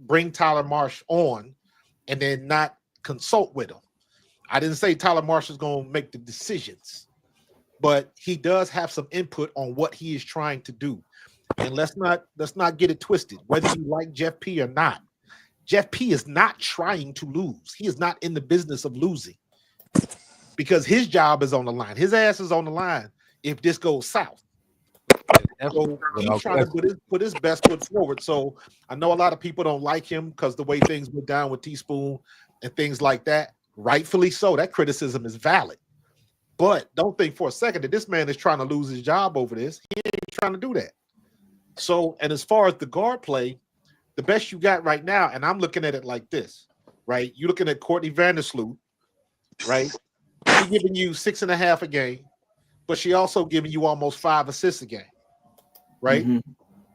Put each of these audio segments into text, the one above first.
bring Tyler Marsh on and then not consult with him. I didn't say Tyler Marsh is going to make the decisions, but he does have some input on what he is trying to do. And let's not get it twisted. Whether you like Jeff P or not, Jeff P is not trying to lose. He is not in the business of losing because his job is on the line. His ass is on the line if this goes south. So he's trying to put his best foot forward. So I know a lot of people don't like him because the way things went down with Teaspoon and things like that. Rightfully so. That criticism is valid. But don't think for a second that this man is trying to lose his job over this. He ain't trying to do that. So, and as far as the guard play, the best you got right now, and I'm looking at it like this, right? You're looking at Courtney Vandersloot, right? She's giving you 6.5 a game, but she also giving you almost 5 assists a game, right? Mm-hmm.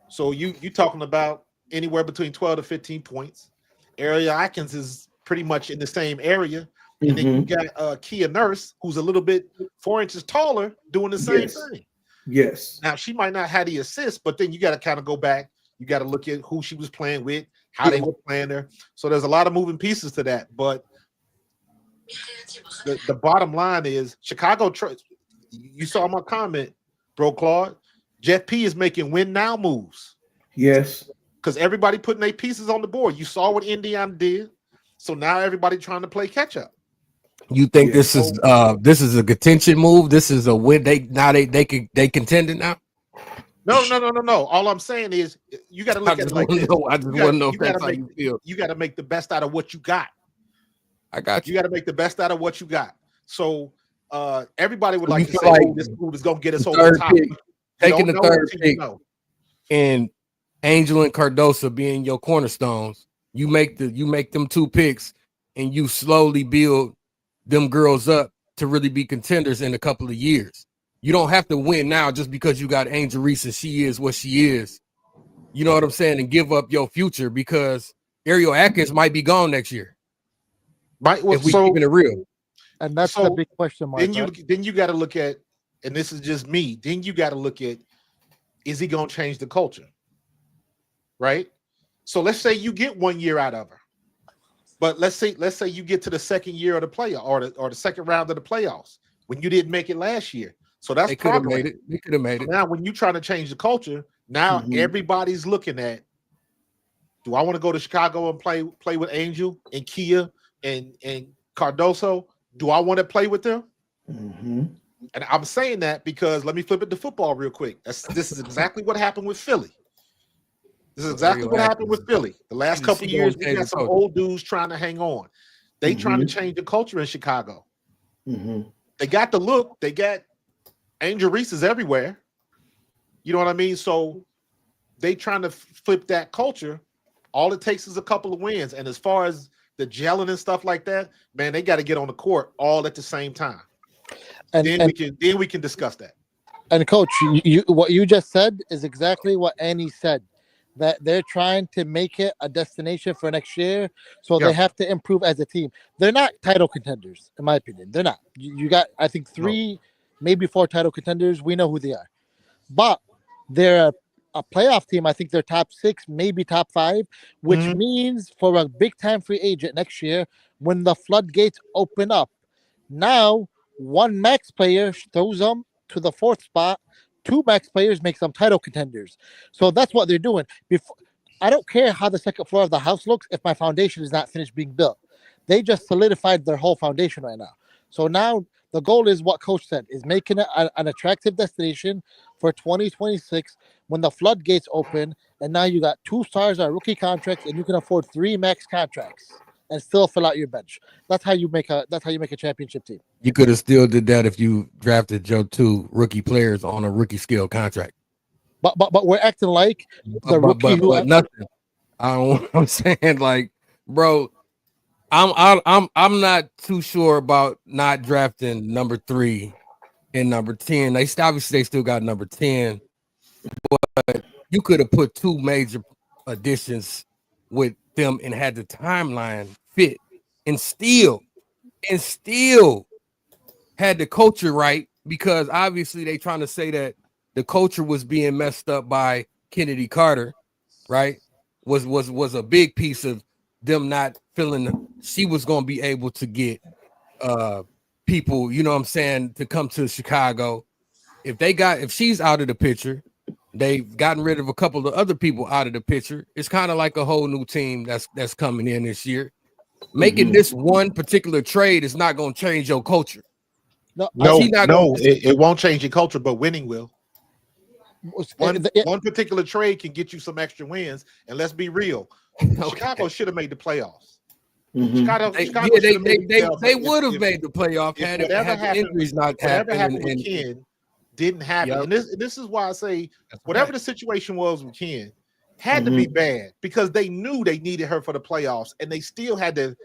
So you talking about anywhere between 12 to 15 points. Airel Atkins is pretty much in the same area. And then you got Kia Nurse, who's a little bit 4 inches taller, doing the same thing. Yes. Now, she might not have the assist, but then you got to kind of go back. You got to look at who she was playing with, how they were playing there. So there's a lot of moving pieces to that. But the bottom line is Chicago. You saw my comment, bro, Claude. Jeff P is making win now moves. Yes. Because everybody putting their pieces on the board. You saw what Indiana did. So now everybody trying to play catch up. You think this is a contention move? This is a win. They contended now. No. All I'm saying is you got to look at it like this. I just want to know if that's how you feel. You got to make the best out of what you got. I got you. You got to make the best out of what you got. So everybody would like to say, like this move is going to get us over the top. Taking the third pick and Angel and Cardoso being your cornerstones. You make them 2 picks and you slowly build them girls up to really be contenders in a couple of years. You don't have to win now just because you got Angel Reese and she is what she is. You know what I'm saying? And give up your future because Airel Atkins might be gone next year. Right. Well, if we keeping it real. And that's the big question mark. Then you got to look at, and this is just me, then you got to look at, is he going to change the culture? Right? So let's say you get 1 year out of her. But let's say you get to the second year of the playoff or the second round of the playoffs when you didn't make it last year. So that's they could have made it. They could have made it. Now, when you're trying to change the culture, now everybody's looking at, do I want to go to Chicago and play with Angel and Kia and Cardoso? Do I want to play with them? Mm-hmm. And I'm saying that because let me flip it to football real quick. This is exactly what happened with Philly. This is exactly what happened with Philly. The last couple of years, we got some old dudes trying to hang on. They trying to change the culture in Chicago. Mm-hmm. They got the look. They got Angel Reese's everywhere. You know what I mean? So they trying to flip that culture. All it takes is a couple of wins. And as far as the gelling and stuff like that, man, they got to get on the court all at the same time. And then we can discuss that. And coach, you what you just said is exactly what Annie said. That they're trying to make it a destination for next year, so they have to improve as a team. They're not title contenders, in my opinion. They're not. You got, I think, 3, maybe 4 title contenders. We know who they are, but they're a playoff team. I think they're top 6, maybe top 5, which means for a big time free agent next year, when the floodgates open up, now 1 max player throws them to the 4th spot. 2 max players make them title contenders. So that's what they're doing. I don't care how the second floor of the house looks if my foundation is not finished being built. They just solidified their whole foundation right now. So now the goal is what Coach said, is making it an attractive destination for 2026 when the floodgates open. And now you got 2 stars on rookie contracts and you can afford 3 max contracts and still fill out your bench. That's how you make a championship team. You could have still did that if you drafted your 2 rookie players on a rookie scale contract. But we're acting like the rookie but nothing. I'm saying, like, bro, I'm not too sure about not drafting number 3 and number 10. They still got number 10, but you could have put 2 major additions with them and had the timeline fit and still had the culture right, because obviously they trying to say that the culture was being messed up by Kennedy Carter, right? was a big piece of them not feeling she was going to be able to get people, you know what I'm saying, to come to Chicago. If she's out of the picture, they've gotten rid of a couple of other people out of the picture. It's kind of like a whole new team that's coming in this year. Making this one particular trade is not going to change your culture. It won't change your culture, but winning will. One particular trade can get you some extra wins, and let's be real, Chicago should have made the playoffs. Chicago they would have made the playoff had the injuries not happened. Whatever happened with Ken didn't happen, and this is why I say whatever the situation was with Ken had to be bad, because they knew they needed her for the playoffs, and they still had to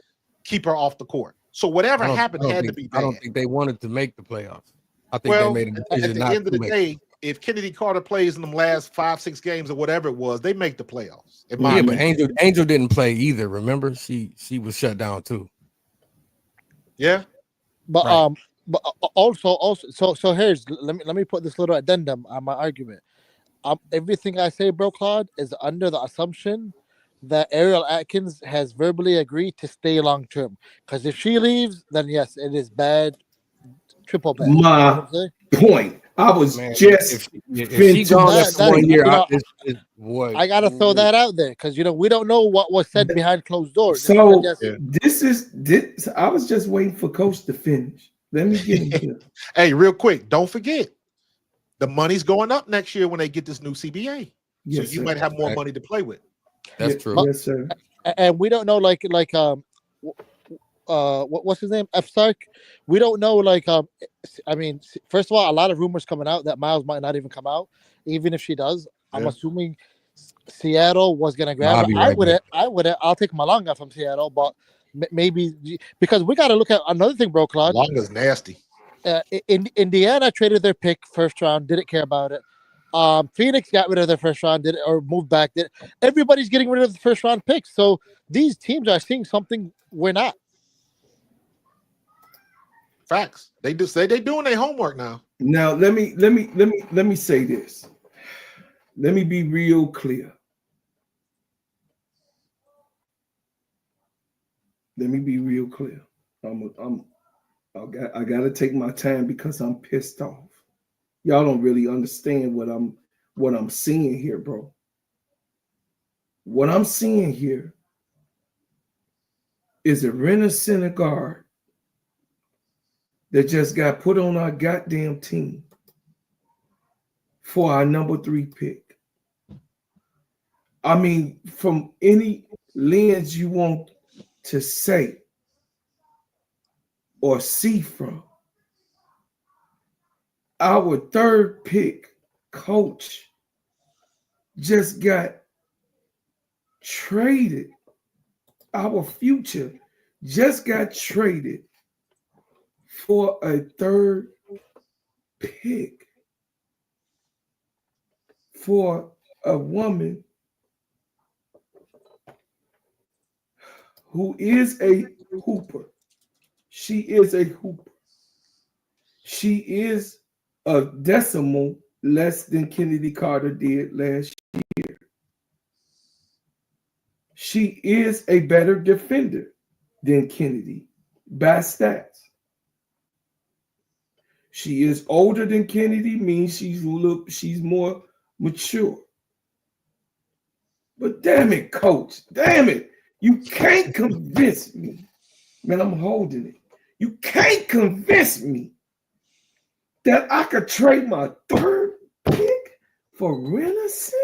keep her off the court. So whatever happened had to be bad. I don't think they wanted to make the playoffs. I think they made a decision at the end of the day. If Kennedy Carter plays in them last 5-6 games or whatever it was, they make the playoffs. But Angel didn't play either. Remember, she was shut down too. Yeah, but also, so here's let me put this little addendum on my argument. Everything I say, bro, Claude, is under the assumption that Airel Atkins has verbally agreed to stay long term. Because if she leaves, then yes, it is bad, triple bad. My point. I was if she gone for 1 year, I gotta throw that out there because we don't know what was said behind closed doors. So this. I was just waiting for Coach to finish. Let me get him here. Hey, real quick, don't forget the money's going up next year when they get this new CBA. Yes, so you might have more money to play with. That's true. Yes, sir. And we don't know what's his name? F Sark. We don't know I mean, first of all, a lot of rumors coming out that Miles might not even come out, even if she does. Yeah. I'm assuming Seattle was gonna grab her. I would. I'll take Malanga from Seattle, but maybe because we got to look at another thing, bro. Claude. Malanga's nasty. Indiana traded their pick first round. Didn't care about it. Phoenix got rid of their first round. Did it or moved back? Everybody's getting rid of the first round picks. So these teams are seeing something we're not. Facts. They do say they're doing their homework now. Now let me say this. Let me be real clear. Let me be real clear. I gotta take my time because I'm pissed off. Y'all don't really understand what I'm seeing here, bro. What I'm seeing here is a Renaissance guard that just got put on our goddamn team for our number 3 pick. I mean, from any lens you want to say or see from, our 3rd pick coach just got traded. Our future just got traded for a 3rd pick for a woman who is a hooper. She is a hooper. She is a decimal less than Kennedy Carter did last year. She is a better defender than Kennedy by stats. She is older than Kennedy, means she's more mature. But damn it, coach, damn it, you can't convince me. Man, I'm holding it. You can't convince me that I could trade my 3rd pick for Renaissance?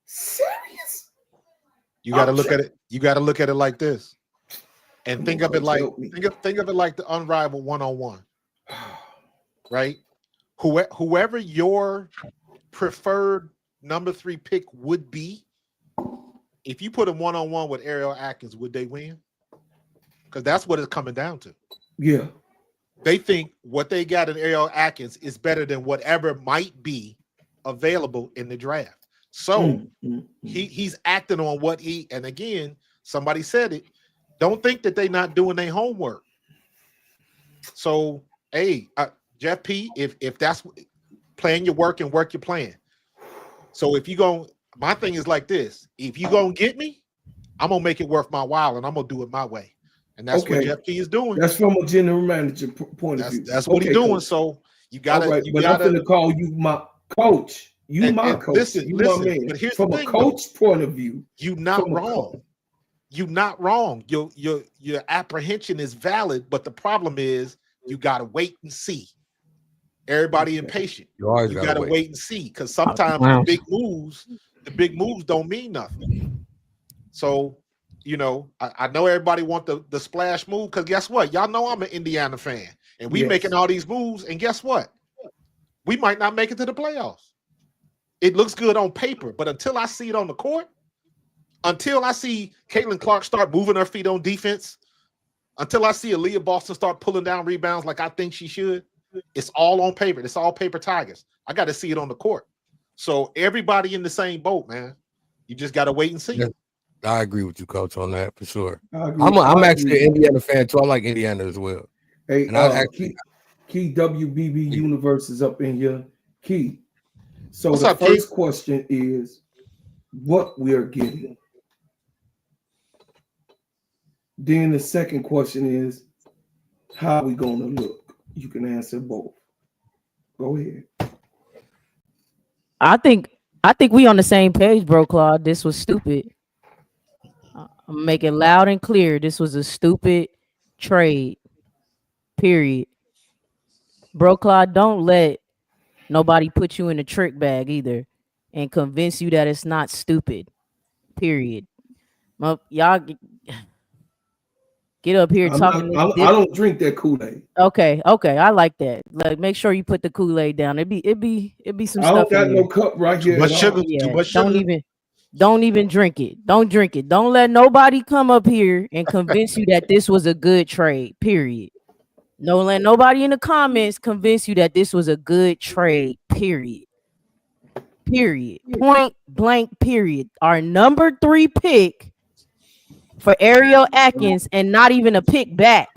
Serious? You got to look at it. You got to look at it like this, and think of it like the unrivaled one-on-one, right? Whoever your preferred number 3 pick would be, if you put a one-on-one with Airel Atkins, would they win? Because that's what it's coming down to. Yeah. They think what they got in Airel Atkins is better than whatever might be available in the draft. So he's acting on what and again, somebody said it, don't think that they're not doing their homework. So, hey, Jeff P., if that's plan your work and work your plan. So if you go, my thing is like this: if you gonna get me, I'm gonna make it worth my while, and I'm gonna do it my way. And that's what Jeff Key is doing. That's from a general manager point of view. That's what he's doing. Coach. So you gotta. Right, but I'm gonna call you my coach. You my coach. Listen, my man. But here's from the thing, a coach point of view, you're not wrong. You're not wrong. Your apprehension is valid, but the problem is you gotta wait and see. Everybody impatient. You gotta wait and see, because sometimes the big moves don't mean nothing. So, you know, I know everybody want the splash move, because guess what? Y'all know I'm an Indiana fan, and we making all these moves, and guess what? We might not make it to the playoffs. It looks good on paper, but until I see it on the court, until I see Caitlin Clark start moving her feet on defense, until I see Aaliyah Boston start pulling down rebounds like I think she should, it's all on paper. It's all paper tigers. I got to see it on the court. So everybody in the same boat, man. You just got to wait and see. Yeah, I agree with you, Coach, on that for sure. I'm actually an Indiana fan too. I like Indiana as well. Hey, Key WBB Universe is up in here. Key. So What's the up, first question is what we are getting. Then the second question is how are we going to look? You can answer both. Go ahead. I think we on the same page, bro, Claude. This was stupid. I'm making loud and clear. This was a stupid trade. Period. Bro, Claude, don't let nobody put you in a trick bag either and convince you that it's not stupid. Period. Y'all get up here talking. I don't drink that Kool-Aid. Okay, I like that. Like, make sure you put the Kool-Aid down. It'd be some stuff. I don't got no cup right here. But sugar, don't even drink it. Don't drink it. Don't let nobody come up here and convince you that this was a good trade. Period. Don't let nobody in the comments convince you that this was a good trade. Period. Point blank. Period. Our number 3 pick for Airel Atkins, and not even a pick back.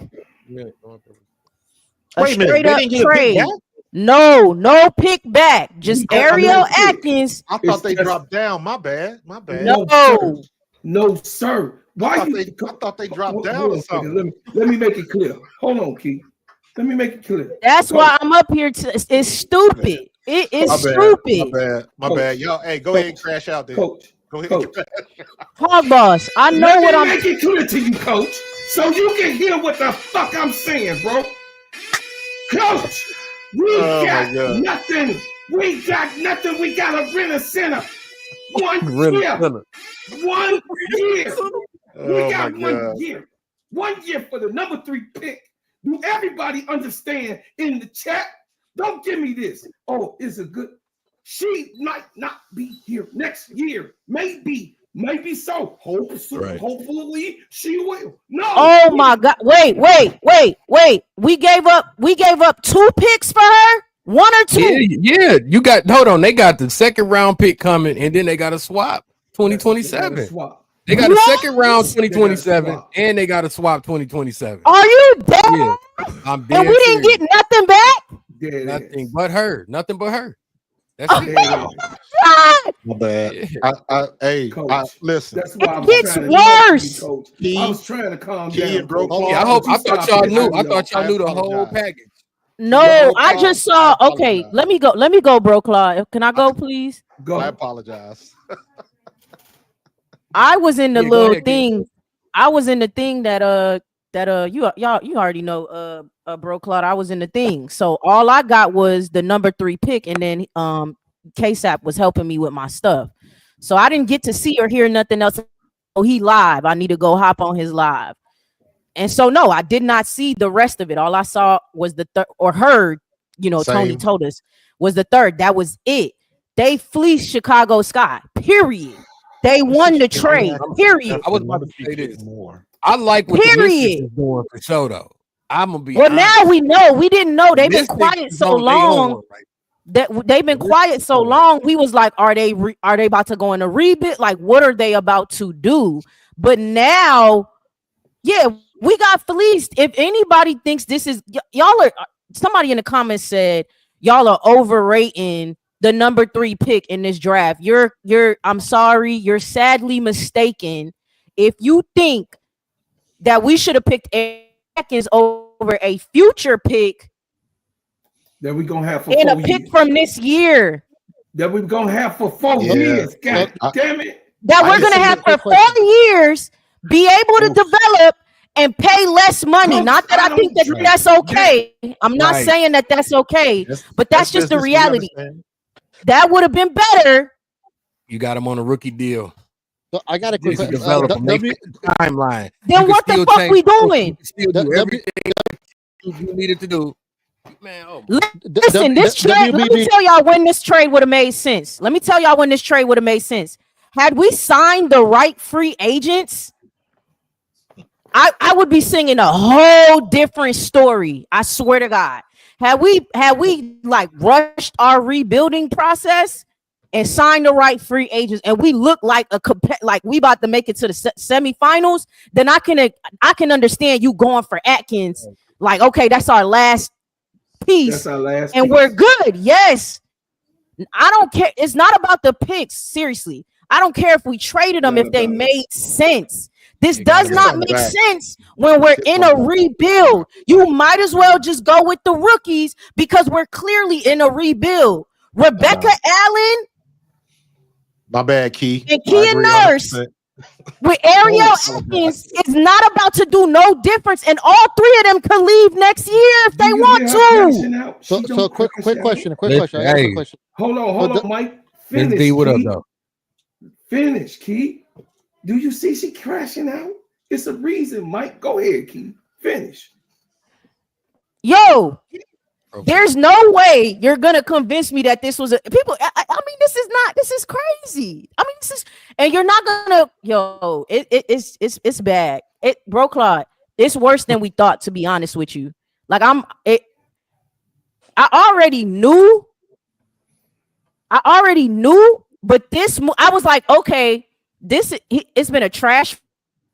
A straight up trade. No pick back. Just Airel Atkins. I thought they dropped down. My bad. No, sir. I thought they dropped down or something. Let me make it clear. Hold on, Keith. Let me make it clear. That's why I'm up here. It's stupid. It is stupid. My bad. Y'all, hey, go ahead and crash out there. Coach. Go ahead. Hog boss. I know what I'm. Make it clear to you, Coach, so you can hear what the fuck I'm saying, bro. Coach, we got nothing. We got nothing. We got to rent a center. 1 year. 1 year. We got 1 year. 1 year for the number 3 pick. Do everybody understand in the chat? Don't give me this. Oh, it's a good. She might not be here next year. Maybe so. Hopefully she will. No. Oh my God! Wait. We gave up 2 picks for her. 1 or 2. Yeah. You got. Hold on. They got the second round pick coming, and then they got a swap 2027. They got a second round 2027, and they got a swap 2027. Are you dead? Yeah, I'm dead. And we didn't get nothing back. Nothing but her. That's it. My bad. Hey, listen. That's why it gets worse. I was trying to calm down. I thought y'all knew. I thought y'all knew the whole package. No, I just saw. Okay, let me go, bro, Claude. Can I go, please? Go. I apologize. I was in the little thing. I was in the thing that you already know, bro, Claude. I was in the thing. So all I got was the number 3 pick, and then KSAP was helping me with my stuff. So I didn't get to see or hear nothing else. Oh, he live. I need to go hop on his live. And so no, I did not see the rest of it. All I saw was the third, or heard, Tony told us, was the third. That was it. They fleeced Chicago Sky. Period. They won the trade. Period. I was about to say this more. I like what the Mystics is doing for sure, though. I'm gonna be. Well, honest. Now we know. We didn't know. They've been quiet so long. They've been quiet so long. We was like, are they about to go in a rebuild? Like, what are they about to do? But now, yeah, we got fleeced. If anybody thinks this is y'all are, somebody in the comments said y'all are overrating the number 3 pick in this draft. I'm sorry, you're sadly mistaken if you think that we should have picked Atkins over a future pick that we're gonna have for in 4 a pick years. from this year. That we're gonna have for 4 years. God damn it. That we're gonna have for 4 years, be able to develop and pay less money. Not that I think that that's okay. I'm not saying that that's okay, but that's just the reality. That would have been better. You got him on a rookie deal. So I got a quick timeline. Then what the fuck we doing? Still do everything you needed to do. Man, listen, this trade. Let me tell y'all when this trade would have made sense. Had we signed the right free agents, I would be singing a whole different story. I swear to God. Had we like rushed our rebuilding process and signed the right free agents, and we look like we about to make it to the semifinals, then I can understand you going for Atkins. Like, okay, that's our last piece, and we're good. Yes, I don't care. It's not about the picks. Seriously, I don't care if we traded them if they made sense. This does not make sense when we're in a rebuild. You might as well just go with the rookies because we're clearly in a rebuild. Rebecca Allen, my bad, Key, and Kia Nurse with Airel Atkins is not about to do no difference, and all 3 of them can leave next year if they want to. So quick question. Hey. Hold on, Mike. Finish, Key. What up, though? Finish, Key. Do you see she crashing out? It's a reason, Mike. Go ahead, Key. Finish. Yo, there's no way you're gonna convince me that this was a people. I mean, this is crazy. I mean, and you're not gonna, it's bad. Bro, Claude, it's worse than we thought, to be honest with you. Like I already knew, but I was like, okay, it's been a trash.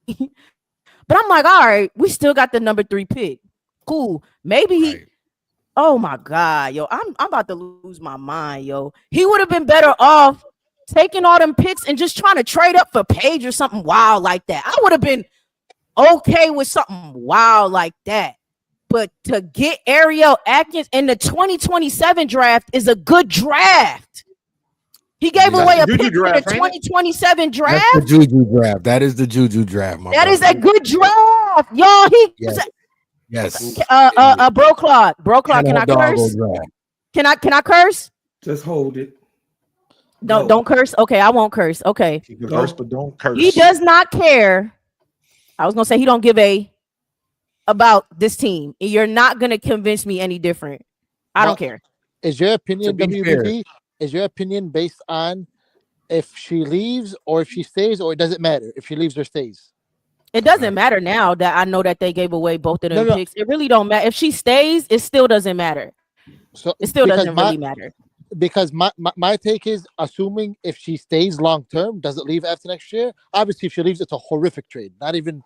But I'm like, all right, we still got the number 3 pick. Cool. Maybe oh my God, yo, I'm about to lose my mind, yo. He would have been better off taking all them picks and just trying to trade up for Paige or something wild like that. I would have been okay with something wild like that. But to get Airel Atkins in the 2027 draft is a good draft. He gave away a pick in the 2027 draft. That's the Juju draft. That is the Juju draft. That is a good draft, y'all. Yes. Bro Claude, can I curse? Can I curse? Just hold it. Don't curse. Okay, I won't curse. Okay. You can curse, but don't curse. He does not care. I was gonna say he don't give a about this team. You're not gonna convince me any different. I don't care. Is your opinion, WBP? Is your opinion based on if she leaves or if she stays, or it doesn't matter if she leaves or stays? It doesn't matter now that I know that they gave away both of them picks. It really don't matter. If she stays, it still doesn't matter. So it still doesn't really matter. Because my take is, assuming if she stays long term, doesn't leave after next year. Obviously, if she leaves, it's a horrific trade. Not even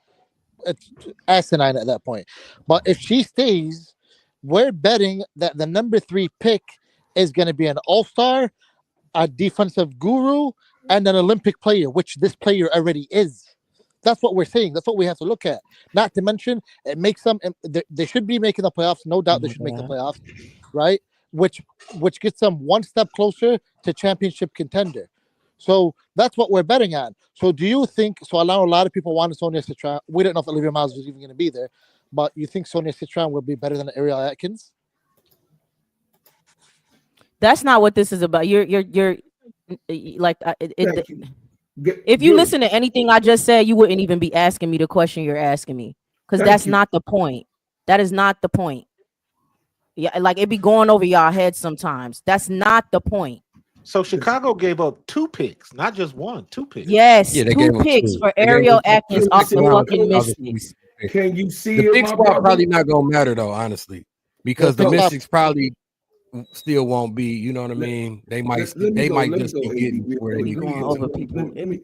it's asinine at that point. But if she stays, we're betting that the number 3 pick is going to be an all-star, a defensive guru, and an Olympic player, which this player already is. That's what we're saying. That's what we have to look at. Not to mention, it makes them. They should be making the playoffs. No doubt, they should make the playoffs, right? Which gets them one step closer to championship contender. So that's what we're betting on. So do you think? So I know a lot of people wanted Sonia Citron. We don't know if Olivia Miles was even going to be there, but you think Sonia Citron will be better than Airel Atkins? That's not what this is about. You're like if you listen to anything I just said, you wouldn't even be asking me the question you're asking me, because that's not the point. That is not the point. Yeah, like it be going over y'all heads sometimes. That's not the point. So Chicago gave up 2 picks, not just 1, 2 picks. Yes, 2 picks for Airel Atkins off the fucking Mystics. Can you see the pick spot probably not gonna matter though, honestly, because the Mystics probably still won't be. You know what I mean? They might just be getting where they need to get. Over people. Let me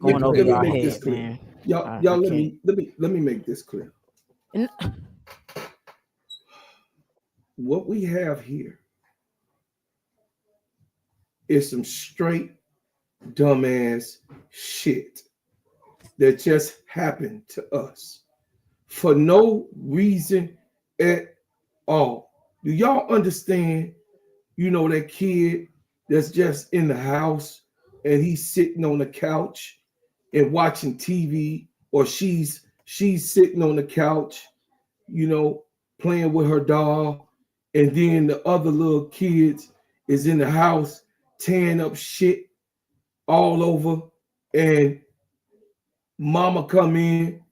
make this clear. Y'all, let me make this clear. What we have here is some straight dumbass shit that just happened to us for no reason at all. Do y'all understand? You know, that kid that's just in the house and he's sitting on the couch and watching TV, or she's sitting on the couch, you know, playing with her doll, and then the other little kids is in the house tearing up shit all over, and mama come in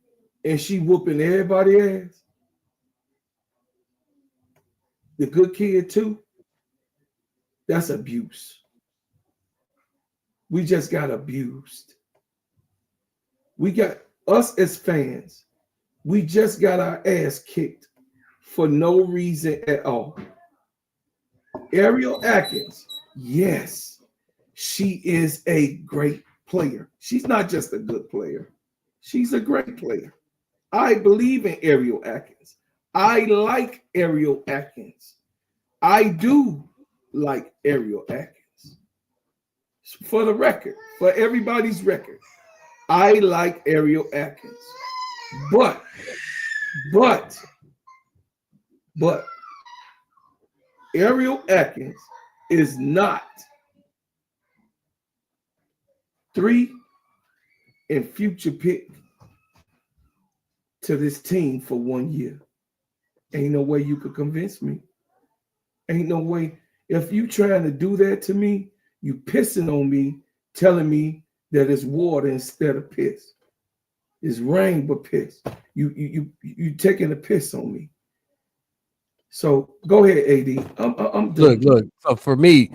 and she whooping everybody's ass. The good kid too. That's abuse. We just got abused. We got us as fans. We just got our ass kicked for no reason at all. Airel Atkins, yes, she is a great player. She's not just a good player. She's a great player. I believe in Airel Atkins. I like Airel Atkins. I do like Airel Atkins. For the record, for everybody's record, I like Airel Atkins. But Airel Atkins is not 3 and future pick to this team for 1 year. Ain't no way you could convince me. Ain't no way. If you trying to do that to me, you pissing on me, telling me that it's water instead of piss. It's rain but piss. You taking a piss on me. So go ahead, AD. I'm done. Look. So for me,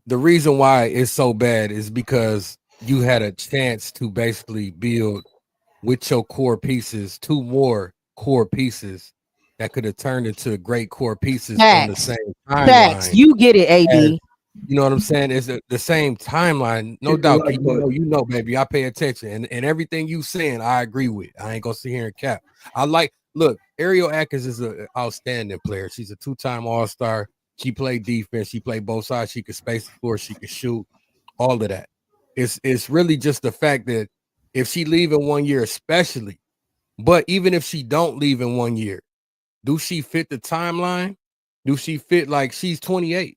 the reason why it's so bad is because you had a chance to basically build with your core pieces 2 more core pieces that could have turned into great core pieces on the same timeline. Facts. You get it, AD. You know what I'm saying? It's the same timeline, no doubt. You know, baby, I pay attention, and everything you saying, I agree with. I ain't gonna sit here and cap. Look, Airel Atkins is an outstanding player. She's a 2-time All-Star. She played defense. She played both sides. She could space the floor. She could shoot. All of that. It's really just the fact that if she leave in 1 year, especially, but even if she don't leave in 1 year, do she fit the timeline? Do she fit like she's 28?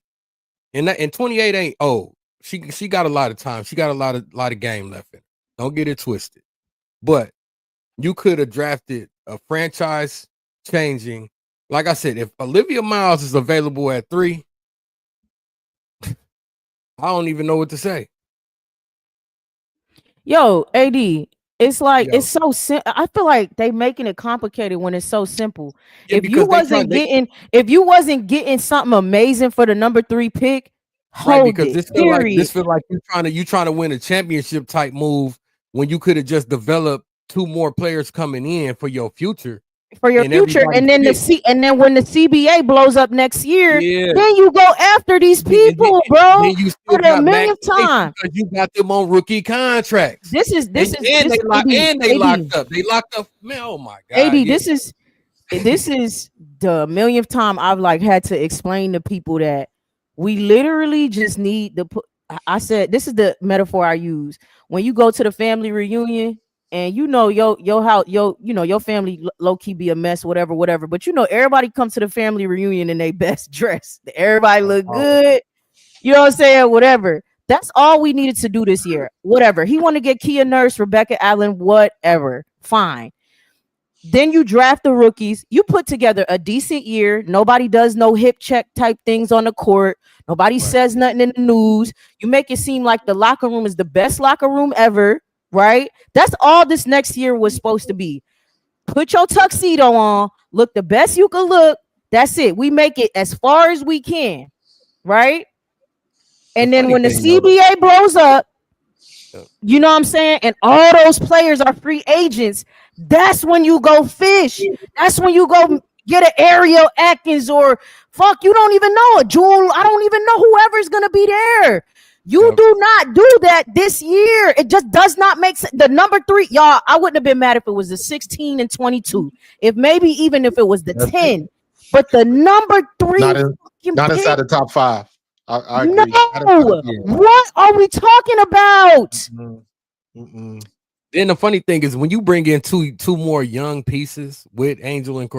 And 28 ain't old. She got a lot of time. She got a lot of game left in her. Don't get it twisted. But you could have drafted a franchise changing. Like I said, if Olivia Miles is available at 3, I don't even know what to say. Yo, AD, it's like it's so simple. I feel like they making it complicated when it's so simple. Yeah, if you wasn't getting something amazing for the number 3 pick, right? Because this feel like you trying to win a championship type move when you could have just developed 2 more players coming in for your future. And then when the CBA blows up next year, then you go after these people, bro. Then you for the millionth time because you got them on rookie contracts. They locked up. They locked up. Man, oh my god, AD, this is the millionth time I've like had to explain to people that we literally just need to put. I said this is the metaphor I use when you go to the family reunion. And you know your family low key be a mess, whatever. But you know everybody comes to the family reunion in their best dress. Everybody look good. You know what I'm saying? Whatever. That's all we needed to do this year. Whatever. He want to get Kia Nurse, Rebecca Allen, whatever. Fine. Then you draft the rookies. You put together a decent year. Nobody does no hip check type things on the court. Nobody says nothing in the news. You make it seem like the locker room is the best locker room ever. Right? That's all this next year was supposed to be. Put your tuxedo on, look the best you can look. That's it. We make it as far as we can, right? And then when the CBA blows up, you know what I'm saying? And all those players are free agents. That's when you go fish. That's when you go get an Airel Atkins or you don't even know a Jewel. I don't even know whoever's gonna be there. You do not do that this year. It just does not make sense. The number 3, y'all, I wouldn't have been mad if it was the 16 and 22. If maybe even if it was the 10. But the number 3. Not inside the top 5. I agree. No, what are we talking about? Then the funny thing is when you bring in two more young pieces with Angel and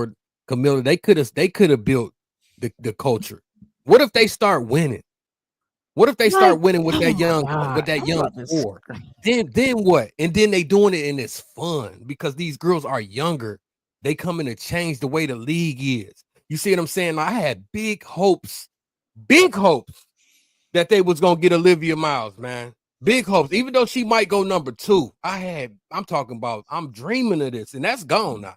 Camilla, they could have built the culture. What if they start winning? What if they start winning with that young core? Then what? And then they doing it and it's fun because these girls are younger. They coming to change the way the league is. You see what I'm saying? I had big hopes that they was gonna get Olivia Miles, man. Big hopes, even though she might go number 2. I'm talking about, I'm dreaming of this, and that's gone now.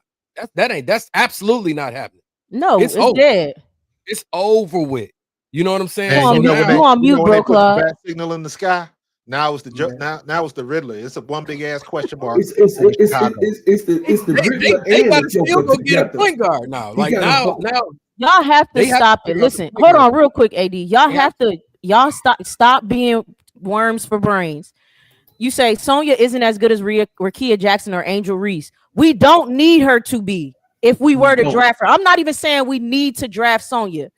That's absolutely not happening. No, it's dead. It's over with. You know what I'm saying? You on mute, bro, Claude. Bat signal in the sky. Now it's the joke. Now it's the Riddler. It's a one big ass question mark. It's the Riddler. They got to still go get a point guard now. Like now, y'all have to stop it. Listen, hold on, real quick, AD. Y'all stop being worms for brains. You say Sonya isn't as good as Rakia Jackson or Angel Reese. We don't need her to be if we were to draft her. I'm not even saying we need to draft Sonya.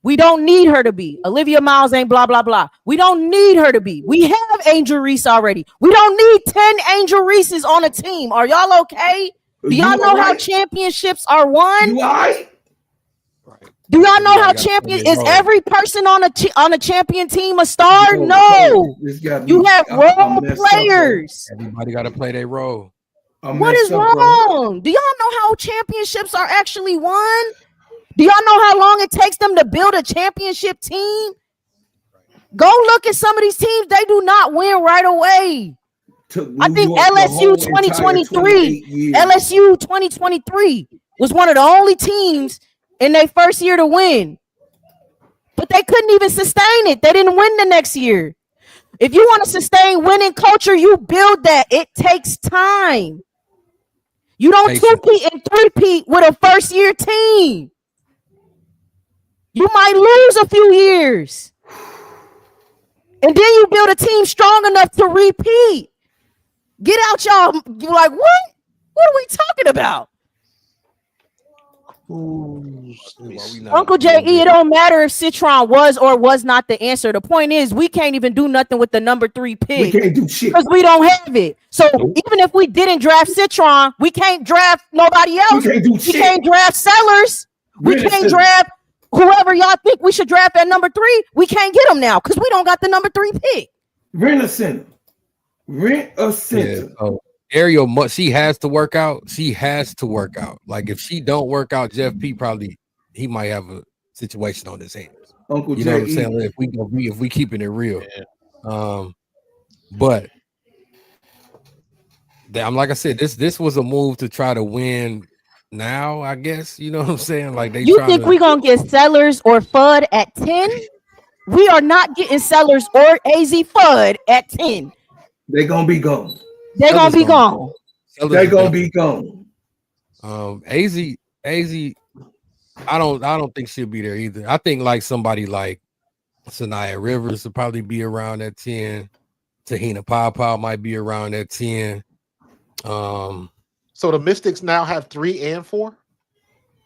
We don't need her to be. Olivia Miles ain't blah, blah, blah. We don't need her to be. We have Angel Reese already. We don't need 10 Angel Reeses on a team. Are y'all okay? Do y'all know how championships are won? Do y'all know how champion is? Every person on a champion team a star? No. You have role players. Everybody got to play their role. What is wrong? Do y'all know how championships are actually won? Do y'all know how long it takes them to build a championship team? Go look at some of these teams. They do not win right away. I think LSU 2023 was one of the only teams in their first year to win. But they couldn't even sustain it. They didn't win the next year. If you want to sustain winning culture, you build that. It takes time. You don't two-peat and three-peat with a first-year team. You might lose a few years. And then you build a team strong enough to repeat. Get out, y'all. You're like, what? What are we talking about? Uncle J.E., it don't matter if Citron was or was not the answer. The point is, we can't even do nothing with the number 3 pick. We can't do shit because we don't have it. So even if we didn't draft Citron, we can't draft nobody else. We can't draft Sellers. We can't draft whoever y'all think we should draft at number 3. We can't get them now because we don't got the number 3 pick. Rent a center. Yeah. Airel, she has to work out. She has to work out. Like if she don't work out, Jeff P he might have a situation on his hands. Uncle you know what I'm saying? If we keeping it real. But I'm like I said, this was a move to try to win now, I guess. You know what I'm saying? Like they think we're gonna get Sellers or Fudd at 10? We are not getting Sellers or Azzi Fudd at 10. They're gonna be gone. They're gonna be gone. They're gonna be gone. Azzi, I don't think she'll be there either. I think like somebody like Sanaya Rivers will probably be around at 10. Tahina Pau might be around at 10. So the Mystics now have 3 and 4?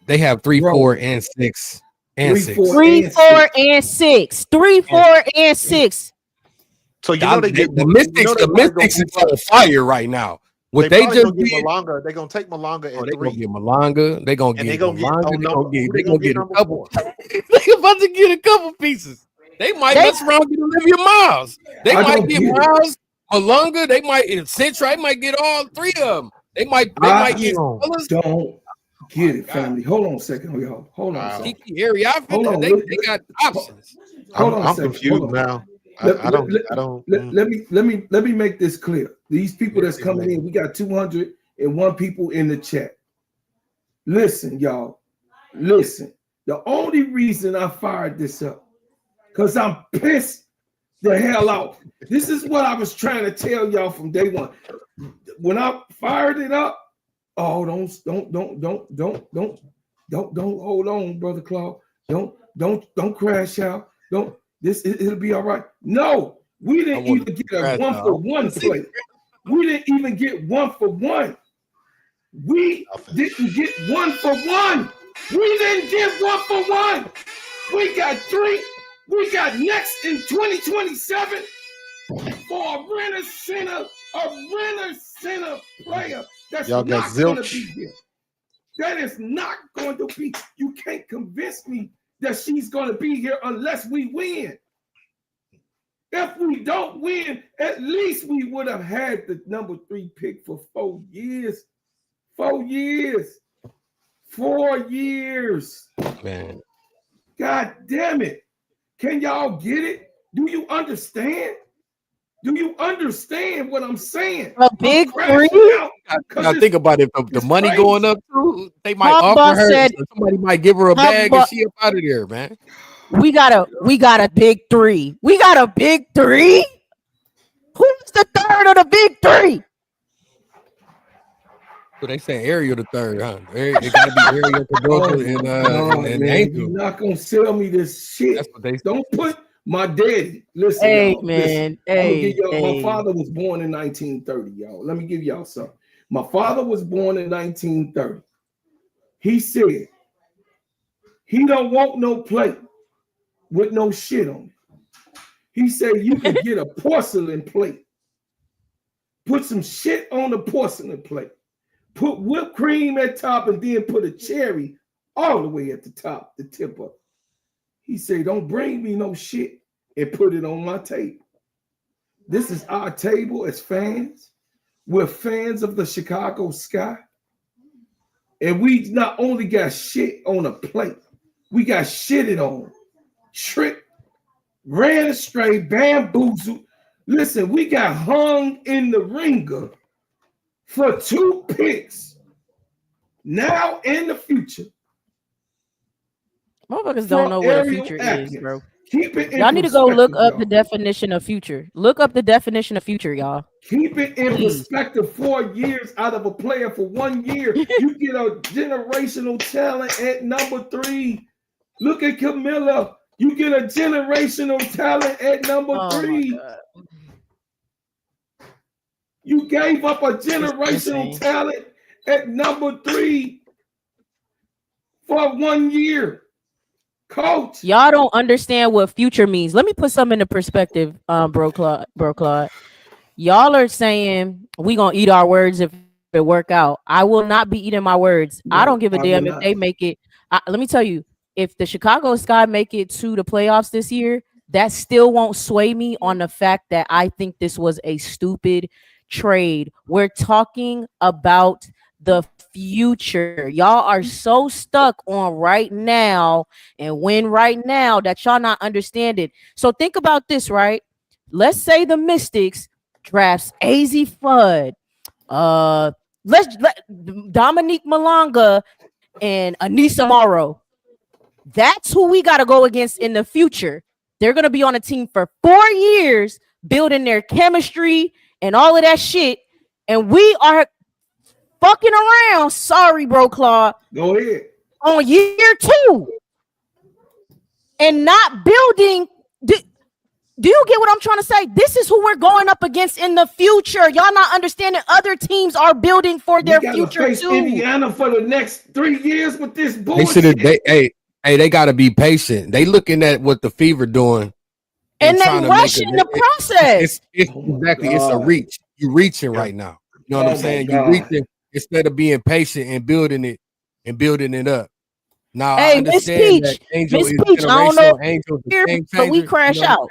They have 3, 4, and 6. And 6. 3, 4, and 6. 3, 4, and 6. So you know the Mystics is on fire right now. What they just did, Malanga, they're gonna take Malanga at 3. They're gonna get Malanga. They're gonna get Malanga. They're gonna get a couple. They're about to get a couple pieces. They might mess around and get Olivia Miles. They might get Miles, Malanga. They might Centra. They might get all 3 of them. They might get. Don't get it, family. Hold on a second, y'all. Hold on a second. They got options. I'm confused now. Let me make this clear. These people that's coming in, we got 201 people in the chat. Listen, y'all. Listen. The only reason I fired this up, because I'm pissed the hell out. This is what I was trying to tell y'all from day one. When I fired it up, don't hold on, Brother Claude. Don't crash out. It'll be all right. No, we didn't even get a 1-for-1 play. We didn't even get 1-for-1. We didn't get 1-for-1. We didn't get 1-for-1. We got 3 we got next in 2027 for a renter center player that's Y'all got not going to zilch. be here. That is not going to be. You can't convince me that she's going to be here unless we win. If we don't win, at least we would have had the number 3 pick for 4 years. 4 years. 4 years. Man. God damn it. Can y'all get it? Do you understand? Do you understand what I'm saying? A big three? I think about it. The money crazy. going up too. They might Hot offer boss her. said- Somebody might give her a bag and she up out of there, man. We got a big 3. We got a big 3. Who's the third of the big 3? So they say Airel the third, huh? It gotta be Airel, Cadorza, and Angel. You're not gonna sell me this shit. That's what they say. Don't put my daddy. Listen, Hey, y'all, man. listen. I'm gonna Hey, give y'all, hey. my father was born in 1930, y'all. Let me give y'all something. My father was born in 1930. He said he don't want no plate with no shit on it. He said you can get a porcelain plate. Put some shit on the porcelain plate. Put whipped cream at top and then put a cherry all the way at the top, the tip up. He said, don't bring me no shit and put it on my table. This is our table as fans. We're fans of the Chicago Sky. And we not only got shit on a plate, we got shitted on, tricked, ran astray, bamboozled. Listen, we got hung in the ringer for 2 picks now and the future. Motherfuckers don't know what a Airel future Atkins. is, bro. Keep it in Y'all need to go look up y'all. the definition of future. Look up the definition of future, y'all. Keep it in Please. perspective. 4 years out of a player for 1 year. You get a generational talent at number 3. Look at Camilla. You get a generational talent at number 3. You gave up a generational talent at number 3 for 1 year. Coach. Y'all don't understand what future means. Let me put something into perspective, bro Claude. Y'all are saying we gonna eat our words if it work out. I will not be eating my words. No, I don't give a I damn will if not. they make it. Let me tell you, if the Chicago Sky make it to the playoffs this year, that still won't sway me on the fact that I think this was a stupid trade. We're talking about the future. Y'all are so stuck on right now and win right now that y'all not understanding. So think about this, right? Let's say the Mystics drafts Azzi Fudd, Dominique Malonga, and Anissa Morrow. That's who we got to go against in the future. They're going to be on a team for 4 years, building their chemistry and all of that shit. And we are fucking around. Sorry, bro, Claude. Go ahead. On year 2 and not building. Do you get what I'm trying to say? This is who we're going up against in the future. Y'all not understanding other teams are building for their future face too. Indiana for the next 3 years with this bullshit. They gotta be patient. They looking at what the Fever doing. And they rushing the process. It's a reach. You reaching right now. You know what I'm saying? You reaching instead of being patient and building it up. Now, hey, I Miss understand Peach, that Angel Miss is Peach, I don't know Angel is here, game but we changer, crash you know out.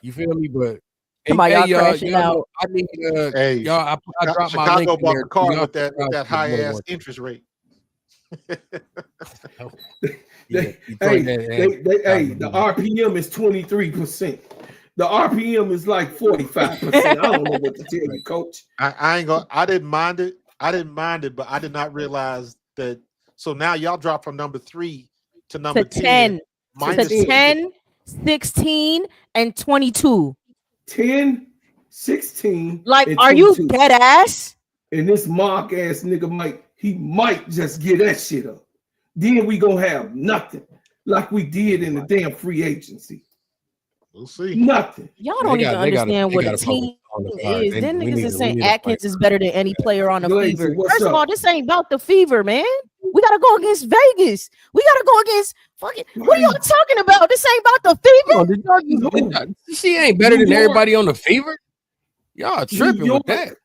You feel me? But Come on, y'all crashing out. know, I need y'all. I dropped my Chicago link in bought there. the car Y'all with that high ass interest rate. The RPM is 23%. The RPM is like 45%. I don't know what to tell you, coach. I ain't gonna. I didn't mind it, but I did not realize that. So now y'all drop from number 3 to number 10. To 10, 16, and 22. 10, 16. Like, and are 22. you dead ass? And this mock ass nigga might just get that shit up. Then we gonna have nothing like we did in the damn free agency. We'll see. Nothing. Y'all don't even understand what a team is. Then niggas is saying Atkins is better than any player on the Fever. First of all, this ain't about the Fever, man. We gotta go against Vegas. We gotta go against fucking. What are y'all talking about? This ain't about the Fever. She ain't better than everybody on the Fever. Y'all tripping with that.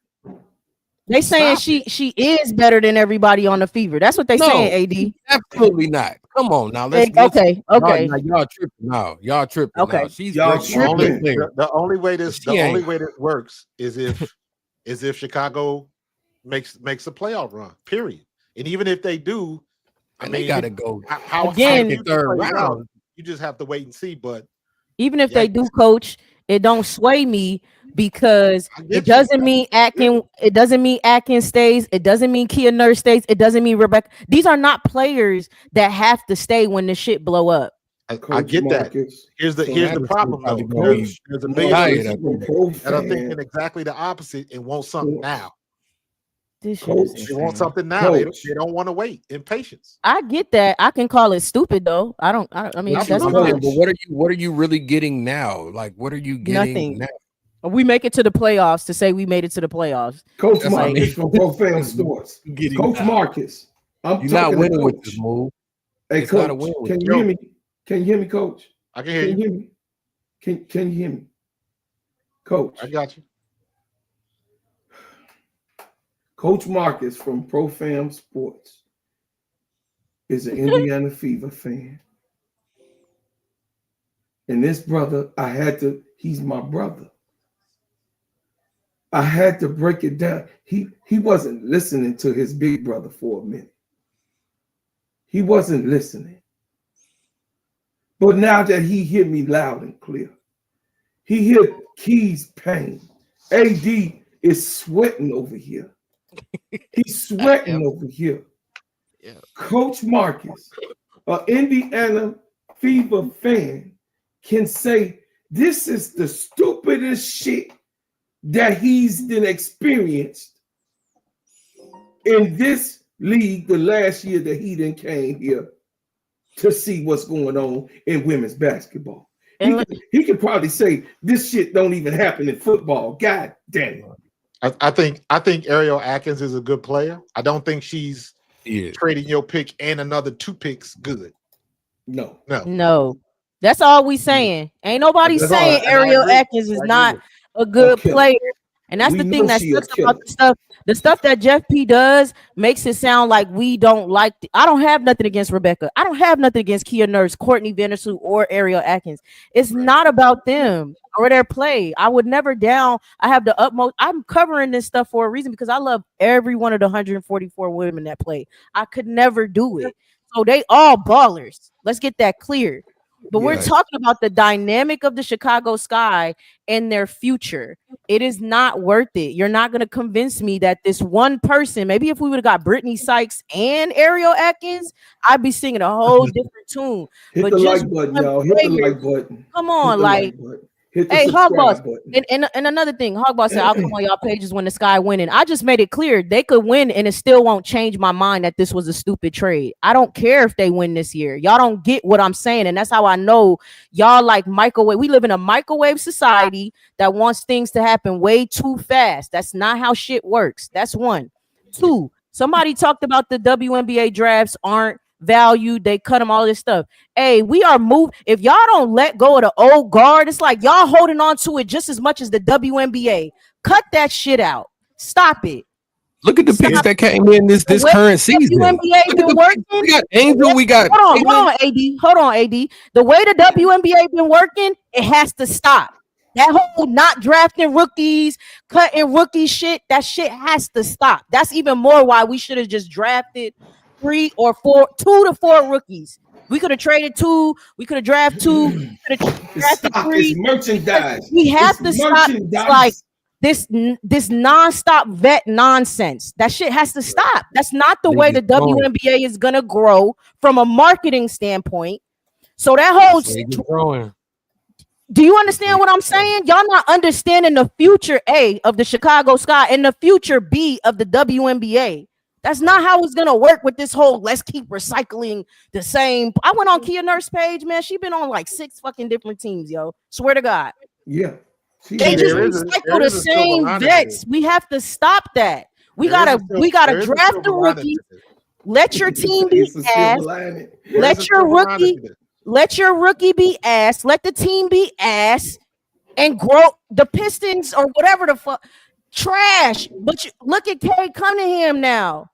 They saying she is better than everybody on the Fever. That's what they saying. AD, absolutely not. Come on now. Okay. Y'all tripping now. Y'all tripping. Okay. Now. She's tripping. The only way this works is if Chicago makes a playoff run. Period. And even if they do, they gotta go again third round. You just have to wait and see. But even if they do, coach, it don't sway me because it doesn't mean Atkins. It doesn't mean Atkins stays. It doesn't mean Kia Nurse stays. It doesn't mean Rebecca. These are not players that have to stay when the shit blow up. I get that. Here's the problem though. There's a million that are thinking exactly the opposite and want something now. They want something now. They don't want to wait. Impatience. I get that. I can call it stupid though. I mean, that's fine. But what are you really getting now? Like, what are you getting now? We make it to the playoffs to say we made it to the playoffs. Coach Marcus from Pro Fan Sports. Coach Marcus. You're not winning with this move. Hey, Coach, can you hear me? Can you hear me, Coach? I can hear you. Hear me? Can you hear me? Coach. I got you. Coach Marcus from Pro Fam Sports is an Indiana Fever fan. And this brother, he's my brother. I had to break it down. He wasn't listening to his big brother for a minute. He wasn't listening. But now that he hear me loud and clear, he hear Key's pain. AD is sweating over here. He's sweating over here. Yeah. Coach Marcus, an Indiana Fever fan, can say this is the stupidest shit that he's been experienced in this league the last year that he didn't came here to see what's going on in women's basketball. He could probably say this shit don't even happen in football. God damn it. I think Airel Atkins is a good player. I don't think she's trading your pick and another 2 picks good. No. That's all we saying. Ain't nobody saying Airel Atkins is not a good player. And that's the thing that sucks about the stuff that Jeff P does makes it sound like we don't like. I don't have nothing against Rebecca. I don't have nothing against Kia Nurse, Courtney Vandersloot, or Airel Atkins. It's not about them or their play. I would never down. I have the utmost. I'm covering this stuff for a reason because I love every one of the 144 women that play. I could never do it. So they all ballers. Let's get that clear. But we're talking about the dynamic of the Chicago Sky and their future. It is not worth it. You're not going to convince me that this one person, maybe if we would have got Brittany Sykes and Airel Atkins, I'd be singing a whole different tune. Hit the like button, y'all. Hit the like button. Come on, like. Hey, Hogboss, and another thing, Hogboss said, I'll come on y'all pages when the Sky winning. I just made it clear they could win, and it still won't change my mind that this was a stupid trade. I don't care if they win this year. Y'all don't get what I'm saying, and that's how I know y'all like microwave. We live in a microwave society that wants things to happen way too fast. That's not how shit works. That's one. 2, somebody talked about the WNBA drafts aren't valued, they cut them, all this stuff. Hey, we are moved. If y'all don't let go of the old guard, it's like y'all holding on to it just as much as the WNBA. Cut that shit out. Stop it. Look at the picks that came in this current season. WNBA been working. We got Angel. We got. Hold on, AD. The way the WNBA been working, it has to stop. That whole not drafting rookies, cutting rookie shit, that shit has to stop. That's even more why we should have just drafted 3 or 4, 2 to 4 rookies. We could have traded 2. We could have drafted 2. We could have drafted 3. It's merchandise. We have to stop. It's like this nonstop vet nonsense. That shit has to stop. That's not the way the WNBA is gonna grow from a marketing standpoint. So that whole. Do you understand what I'm saying? Y'all not understanding the future A of the Chicago Sky and the future B of the WNBA. That's not how it's gonna work with this whole let's keep recycling the same. I went on Kia Nurse page, man. She been on like 6 fucking different teams, yo. Swear to God. Yeah. They just recycle the same vets. We have to stop that. We gotta draft the rookies. Let your team be It's a silver ass. lining. Let your rookie be ass. Let the team be ass and grow the Pistons or whatever the fuck. Trash. But look at Cade Cunningham now.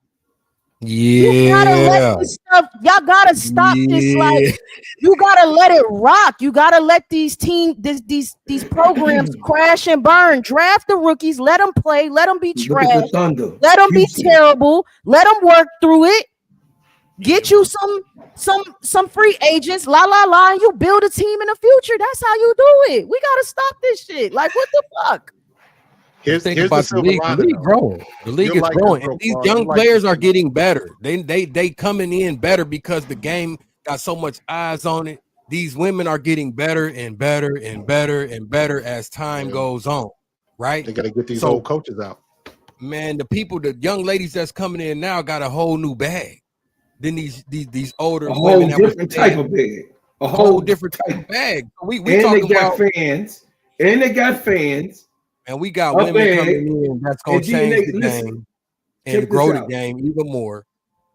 Yeah. You gotta let this stuff, y'all gotta stop this. Like, you gotta let it rock. You gotta let these programs crash and burn. Draft the rookies, let them play, let them be trash, let them be terrible, let them work through it. Get you some free agents, and you build a team in the future. That's how you do it. We gotta stop this shit. Like, what the fuck? Here's about the league. The league growing. The league is growing. And these young players are getting better. They coming in better because the game got so much eyes on it. These women are getting better and better and better and better as time goes on. Right? They gotta get these old coaches out. Man, the young ladies that's coming in now got a whole new bag. Then these older women whole different type of bag. A whole different type of bag. We and talking they got about fans. And they got fans. And we got women coming in that's gonna change the game and grow the game even more.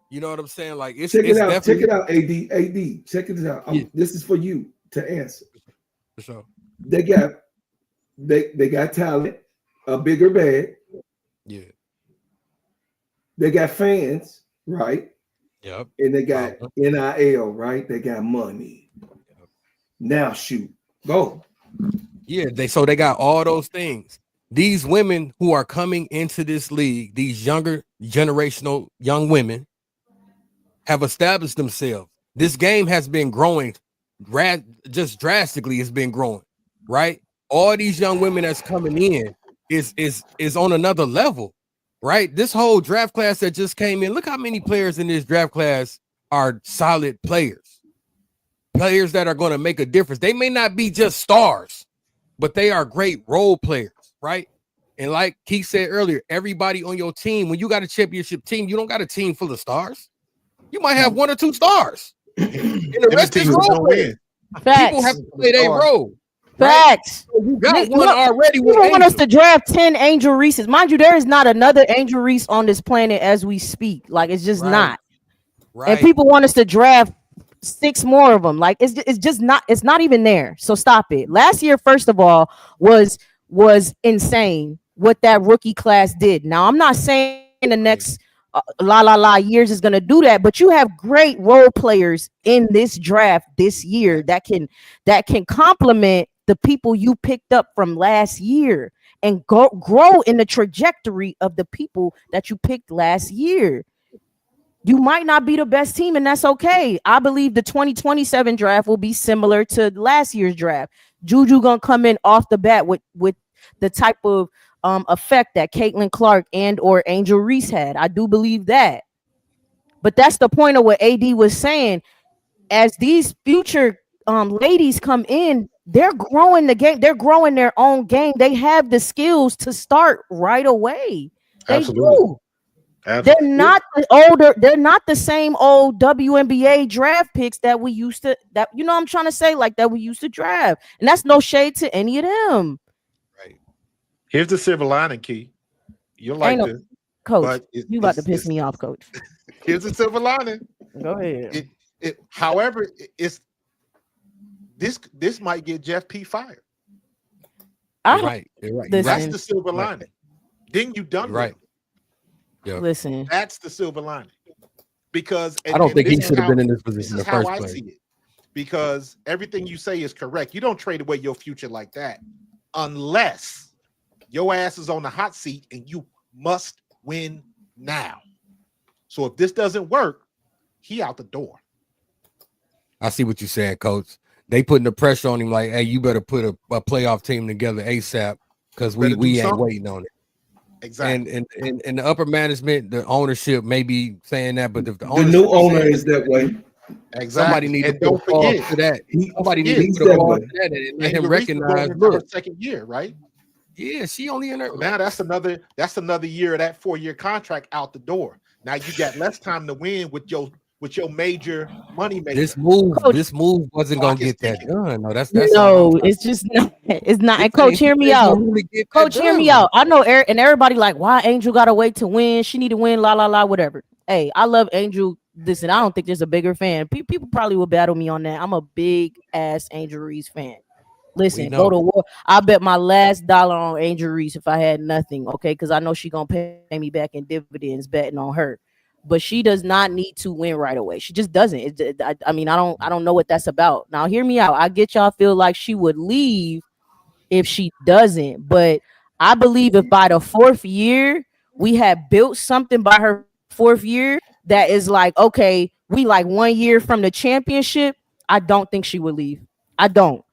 You know what I'm saying? Like check it out. Check it out, AD. Check it out. Yeah. This is for you to answer. For sure. They got talent, a bigger bag. Yeah. They got fans, right? Yep. And they got NIL, right? They got money. Yep. Now shoot. Go. Yeah, they got all those things. These women who are coming into this league, these younger generational young women, have established themselves. This game has been growing just drastically. It's been growing, right? All these young women that's coming in is on another level, right? This whole draft class that just came in, look how many players in this draft class are solid players that are going to make a difference. They may not be just stars, but they are great role players, right? And like Keith said earlier, everybody on your team, when you got a championship team, you don't got a team full of stars. You might have one or two stars. And the rest is role players. People have to play their role. Facts. Right? So you got one already. You don't want us to draft 10 Angel Reeses. Mind you, there is not another Angel Reese on this planet as we speak. Like, it's just not. Right. And people want us to draft 6 more of them. Like, it's just not. It's not even there. So stop it. Last year, first of all, was insane what that rookie class did. Now, I'm not saying the next years is going to do that, but you have great role players in this draft this year that can complement the people you picked up from last year and grow in the trajectory of the people that you picked last year. You might not be the best team, and that's okay. I believe the 2027 draft will be similar to last year's draft. Juju gonna come in off the bat with the type of effect that Caitlin Clark and or Angel Reese had. I do believe that. But that's the point of what AD was saying. As these future ladies come in, they're growing the game. They're growing their own game. They have the skills to start right away. They Absolutely. do. Absolutely. They're not the same old WNBA draft picks that we used to, that, you know what I'm trying to say, like that we used to draft. And that's no shade to any of them. Right. Here's the silver lining, Key. You'll like this. Coach, you about to piss me off, Coach. Here's the silver lining. Go ahead. However, it's this might get Jeff P fired. Right. That's the silver lining. Then you done right. Yep. Listen, that's the silver lining, because I don't think he should have been in this position. This is how I see it, because everything you say is correct. You don't trade away your future like that unless your ass is on the hot seat and you must win now. So if this doesn't work, he out the door. I see what you're saying, Coach. They putting the pressure on him like, hey, you better put a playoff team together ASAP because we ain't waiting on it. Exactly. And the upper management, the ownership may be saying that, but if the new owner is that way, exactly. Somebody needs to don't forget to that. Somebody needs to put a pause to that and let him recognize. Look, her second year, right? Yeah, she only in her. Now that's another year of that 4-year contract out the door. Now you got less time to win with your major money maker. This move wasn't gonna get that done. No, that's no. It's just not. It's not. And Coach, hear me out. Coach, hear me out. I know, and everybody like, why Angel gotta wait to win? She need to win. Whatever. Hey, I love Angel. Listen, I don't think there's a bigger fan. People probably will battle me on that. I'm a big ass Angel Reese fan. Listen, go to war. I bet my last dollar on Angel Reese if I had nothing, okay? Because I know she gonna pay me back in dividends betting on her. But she does not need to win right away. She just doesn't. I mean, I don't know what that's about. Now, hear me out. I get y'all feel like she would leave if she doesn't, but I believe if by the fourth year we had built something by her fourth year that is like, okay, we like 1 year from the championship, I don't think she would leave. I don't.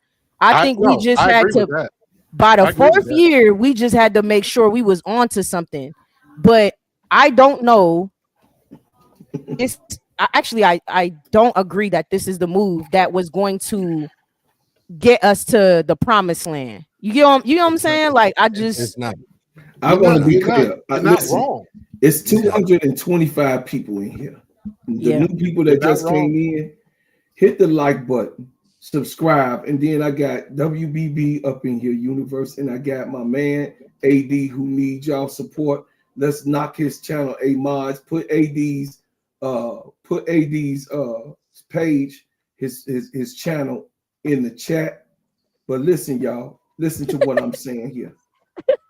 I think we just I had agree to, with that. by the I agree with fourth that. year, we just had to make sure we was onto something. But I don't know. I don't agree that this is the move that was going to get us to the promised land. You know what I'm saying? Like It's not. I want to be clear. You're not wrong. It's 225 people in here. The new people that just came in, hit the like button, subscribe, and then I got WBB up in here, Universe, and I got my man AD who needs y'all support. Let's knock his channel a mods. Put AD's page, his channel in the chat. But listen, y'all, listen to what I'm saying here.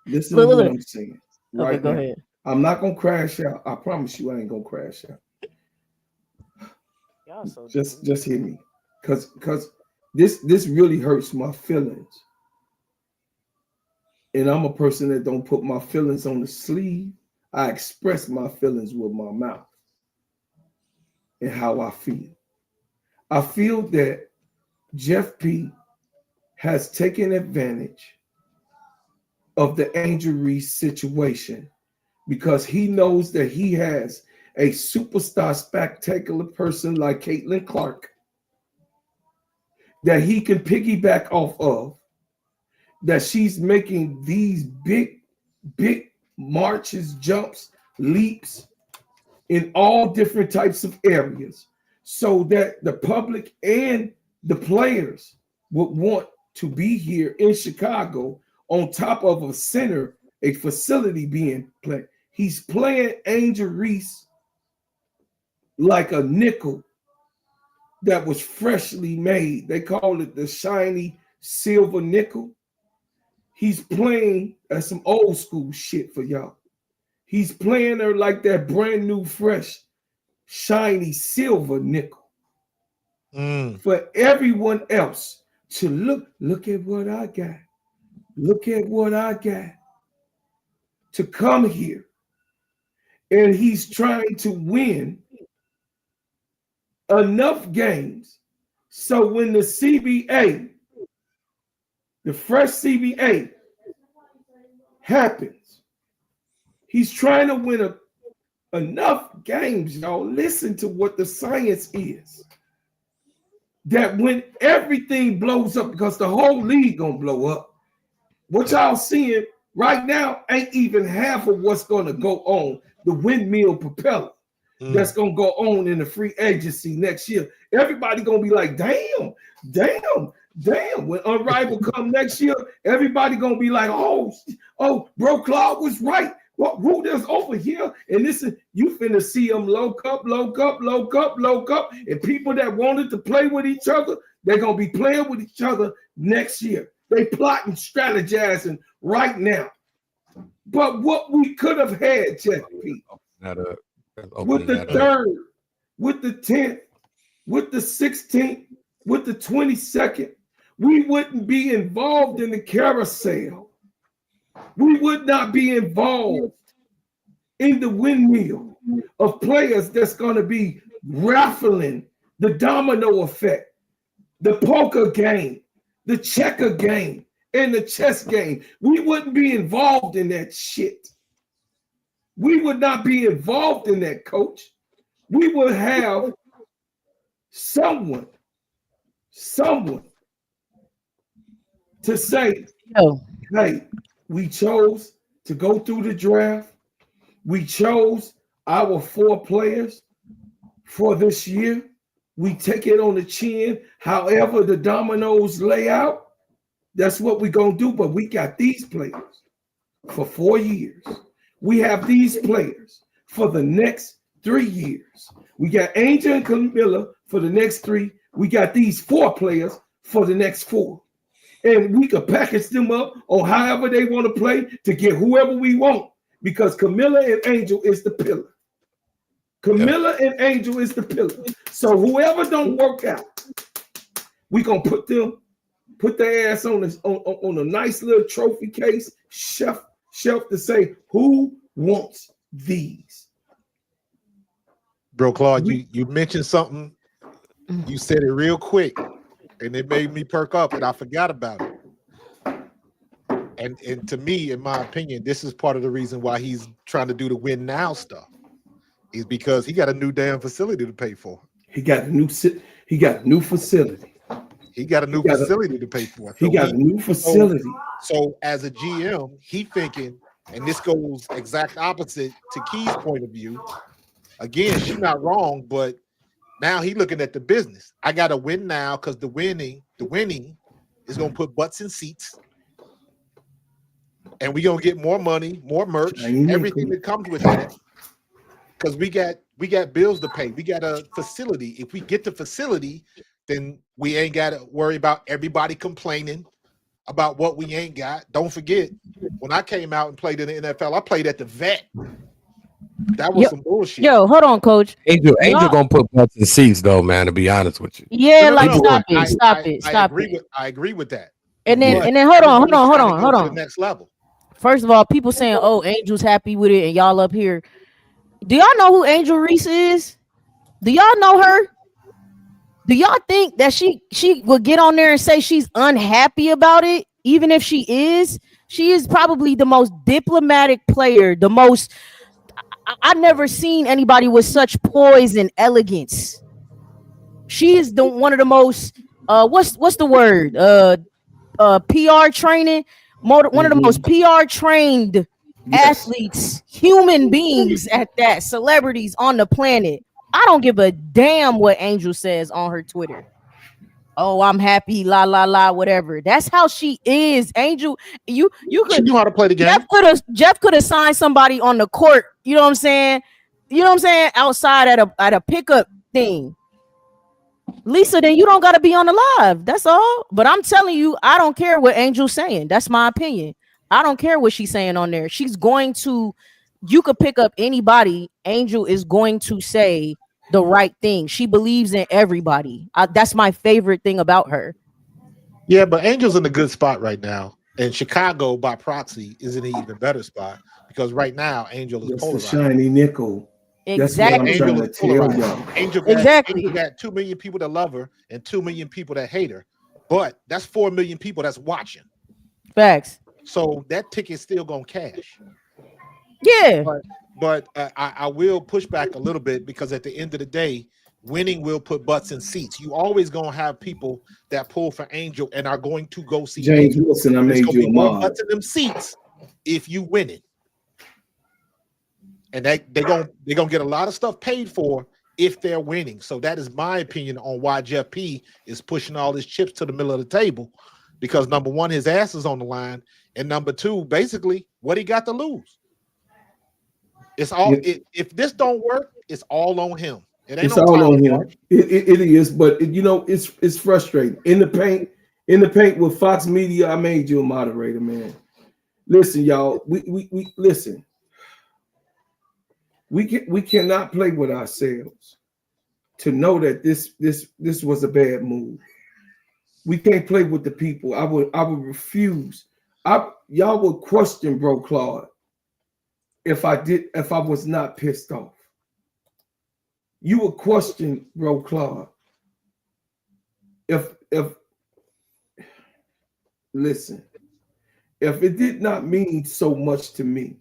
Listen to what I'm saying. Right, okay, go ahead. I'm not gonna crash out. I promise you, I ain't gonna crash out. Just hear me, cause this really hurts my feelings, and I'm a person that don't put my feelings on the sleeve. I express my feelings with my mouth and how I feel. I feel that Jeff P has taken advantage of the Angel Reese situation because he knows that he has a superstar, spectacular person like Caitlin Clark that he can piggyback off of, that she's making these big marches, jumps, leaps in all different types of areas so that the public and the players would want to be here in Chicago on top of a center, a facility being played. He's playing Angel Reese like a nickel that was freshly made. They call it the shiny silver nickel. He's playing as some old school shit for y'all. He's playing her like that brand new, fresh, shiny silver nickel. For everyone else to look at what I got. Look at what I got. To come here. And he's trying to win enough games so when the CBA, the fresh CBA happens, he's trying to win enough games, y'all. Listen to what the science is. That when everything blows up, because the whole league gonna blow up, what y'all seeing right now ain't even half of what's gonna go on the windmill propeller that's gonna go on in the free agency next year. Everybody gonna be like, damn. When Unrivaled come next year, everybody gonna be like, oh, bro, Claude was right. What rule there's over here? And listen, you finna see them low cup. And people that wanted to play with each other, they're gonna be playing with each other next year. They plotting, strategizing right now. But what we could have had, Jeff P, with the 3rd, with the 10th, with the 16th, with the 22nd, we wouldn't be involved in the carousel. We would not be involved in the windmill of players that's going to be raffling the domino effect, the poker game, the checker game, and the chess game. We wouldn't be involved in that shit. We would not be involved in that, coach. We would have someone to say, hey, we chose to go through the draft. We chose our 4 players for this year. We take it on the chin. However the dominoes lay out, that's what we're going to do. But we got these players for 4 years. We have these players for the next 3 years. We got Angel and Camilla for the next 3. We got these 4 players for the next 4. And we could package them up on however they want to play to get whoever we want. Because Camilla and Angel is the pillar. Camilla and Angel is the pillar. So whoever don't work out, we gonna put their ass on a nice little trophy case shelf to say who wants these. Bro, Claude, you mentioned something. You said it real quick, and it made me perk up, and I forgot about it. And to me, in my opinion, this is part of the reason why he's trying to do the win now stuff. Is because he got a new damn facility to pay for. He got a new facility. He got a new facility to pay for. He got a new facility. So as a GM, he thinking, and this goes exact opposite to Key's point of view. Again, she's not wrong, but now he looking at the business. I got to win now because the winning is gonna put butts in seats, and we gonna get more money, more merch, everything that comes with that. Because we got bills to pay. We got a facility. If we get the facility, then we ain't got to worry about everybody complaining about what we ain't got. Don't forget, when I came out and played in the NFL, I played at the vet. That was some bullshit. Yo, hold on, coach. Angel gonna put butts in seats though, man. To be honest with you. Yeah, stop it. I agree with that. And then hold on. To the next level. First of all, people saying, "Oh, Angel's happy with it," and y'all up here. Do y'all know who Angel Reese is? Do y'all know her? Do y'all think that she would get on there and say she's unhappy about it? Even if she is probably the most diplomatic player, the most. I've never seen anybody with such poise and elegance. She is one of the most what's the word? PR training. One of the most PR trained athletes, human beings at that, celebrities on the planet. I don't give a damn what Angel says on her Twitter. Oh, I'm happy, la la la, whatever. That's how she is. Angel, you could, she knew how to play the game. Jeff could have signed somebody on the court. You know what I'm saying? Outside at a pickup thing. Lisa, then you don't got to be on the live. That's all. But I'm telling you, I don't care what Angel's saying. That's my opinion. I don't care what she's saying on there. You could pick up anybody. Angel is going to say the right thing. She believes in everybody. That's my favorite thing about her. Yeah, but Angel's in a good spot right now. And Chicago, by proxy, is in an even better spot because right now, Angel is polarized. The shiny nickel. Exactly. That's what I'm trying to tell y'all. Angel got 2 million people that love her and 2 million people that hate her. But that's 4 million people that's watching. Facts. So that ticket's still gonna cash. Yeah. But I will push back a little bit because at the end of the day, winning will put butts in seats. You always gonna have people that pull for Angel and are going to go see James Wilson. I made you a mod. Butts in them seats if you win it. And they're gonna get a lot of stuff paid for if they're winning. So that is my opinion on why Jeff P is pushing all his chips to the middle of the table. Because number one, his ass is on the line, and number two, basically, what he got to lose. It's all if this don't work, it's all on him. It's all on him. It is, but it's frustrating. In the paint with Fox Media, I made you a moderator, man. Listen, y'all, we listen. We cannot play with ourselves to know that this was a bad move. We can't play with the people. I would refuse. Y'all would question Bro Claude if I was not pissed off. You would question Bro Claude if listen, if it did not mean so much to me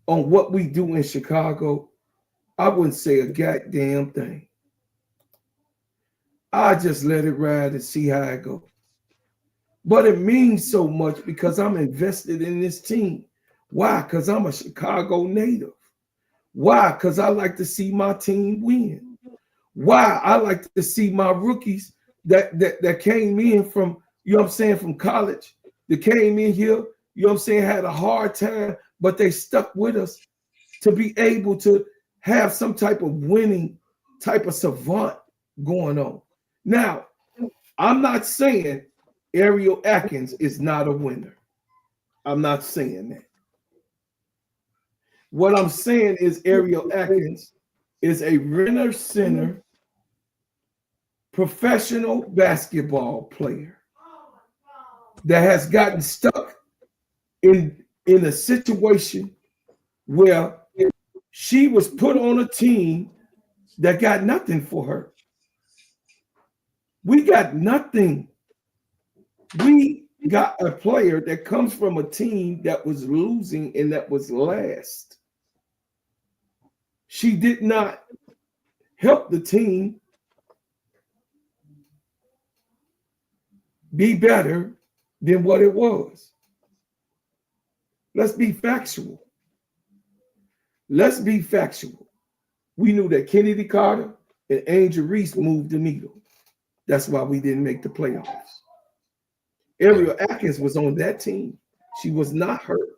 on what we do in Chicago, I wouldn't say a goddamn thing. I just let it ride and see how it goes. But it means so much because I'm invested in this team. Why? Because I'm a Chicago native. Why? Because I like to see my team win. Why? I like to see my rookies that came in from, from college, that came in here, had a hard time, but they stuck with us to be able to have some type of winning type of savant going on. Now, I'm not saying Airel Atkins is not a winner. I'm not saying that. What I'm saying is Airel Atkins is a Renner Center professional basketball player that has gotten stuck in a situation where she was put on a team that got nothing for her. We got nothing. We got a player that comes from a team that was losing and that was last. She did not help the team be better than what it was. Let's be factual. Let's be factual. We knew that Kennedy Carter and Angel Reese moved the needle. That's why we didn't make the playoffs. Airel Atkins was on that team. She was not hurt.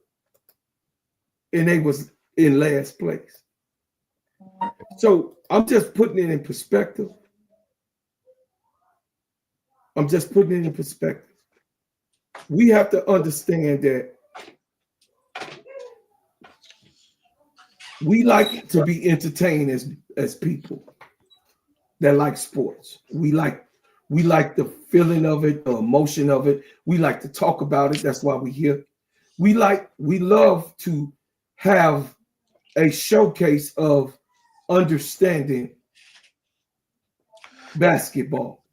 And they was in last place. So I'm just putting it in perspective. I'm just putting it in perspective. We have to understand that we like to be entertained as people that like sports. We like the feeling of it, the emotion of it. We like to talk about it. That's why we're here. We love to have a showcase of understanding basketball.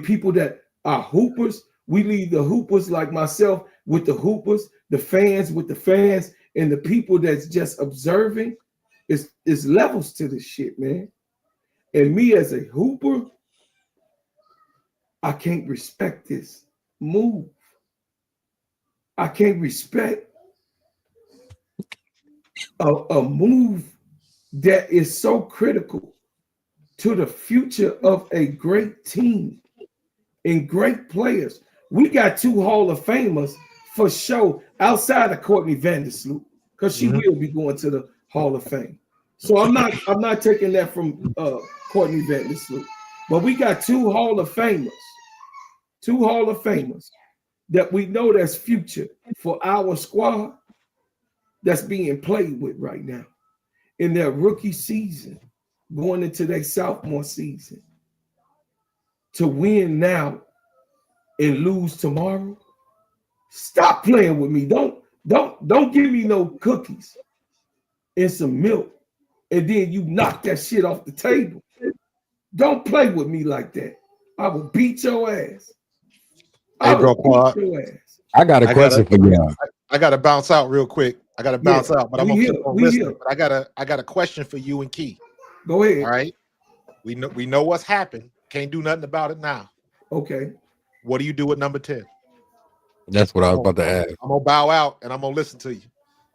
People that are hoopers, we leave the hoopers like myself with the hoopers, the fans with the fans, and the people that's just observing. Is levels to this shit, man. And me as a hooper, I can't respect this move. I can't respect a move that is so critical to the future of a great team and great players. We got 2 Hall of Famers for sure outside of Courtney Vandersloot, because she will be going to the Hall of Fame. So I'm not taking that from Courtney Vandersloot. But we got 2 Hall of Famers. 2 Hall of Famers that we know that's future for our squad that's being played with right now in their rookie season, going into their sophomore season. To win now and lose tomorrow, stop playing with me. Don't give me no cookies and some milk and then you knock that shit off the table. Don't play with me like that. I will beat your ass. Hey, bro, Claude, I got a question for you. I got to bounce out real quick. I got to bounce out, but I'm gonna keep on listening. But I got a question for you and Key. Go ahead. All right. We know what's happened. Can't do nothing about it now. Okay. What do you do with number 10? That's what I was about to ask. I'm gonna bow out and I'm gonna listen to you.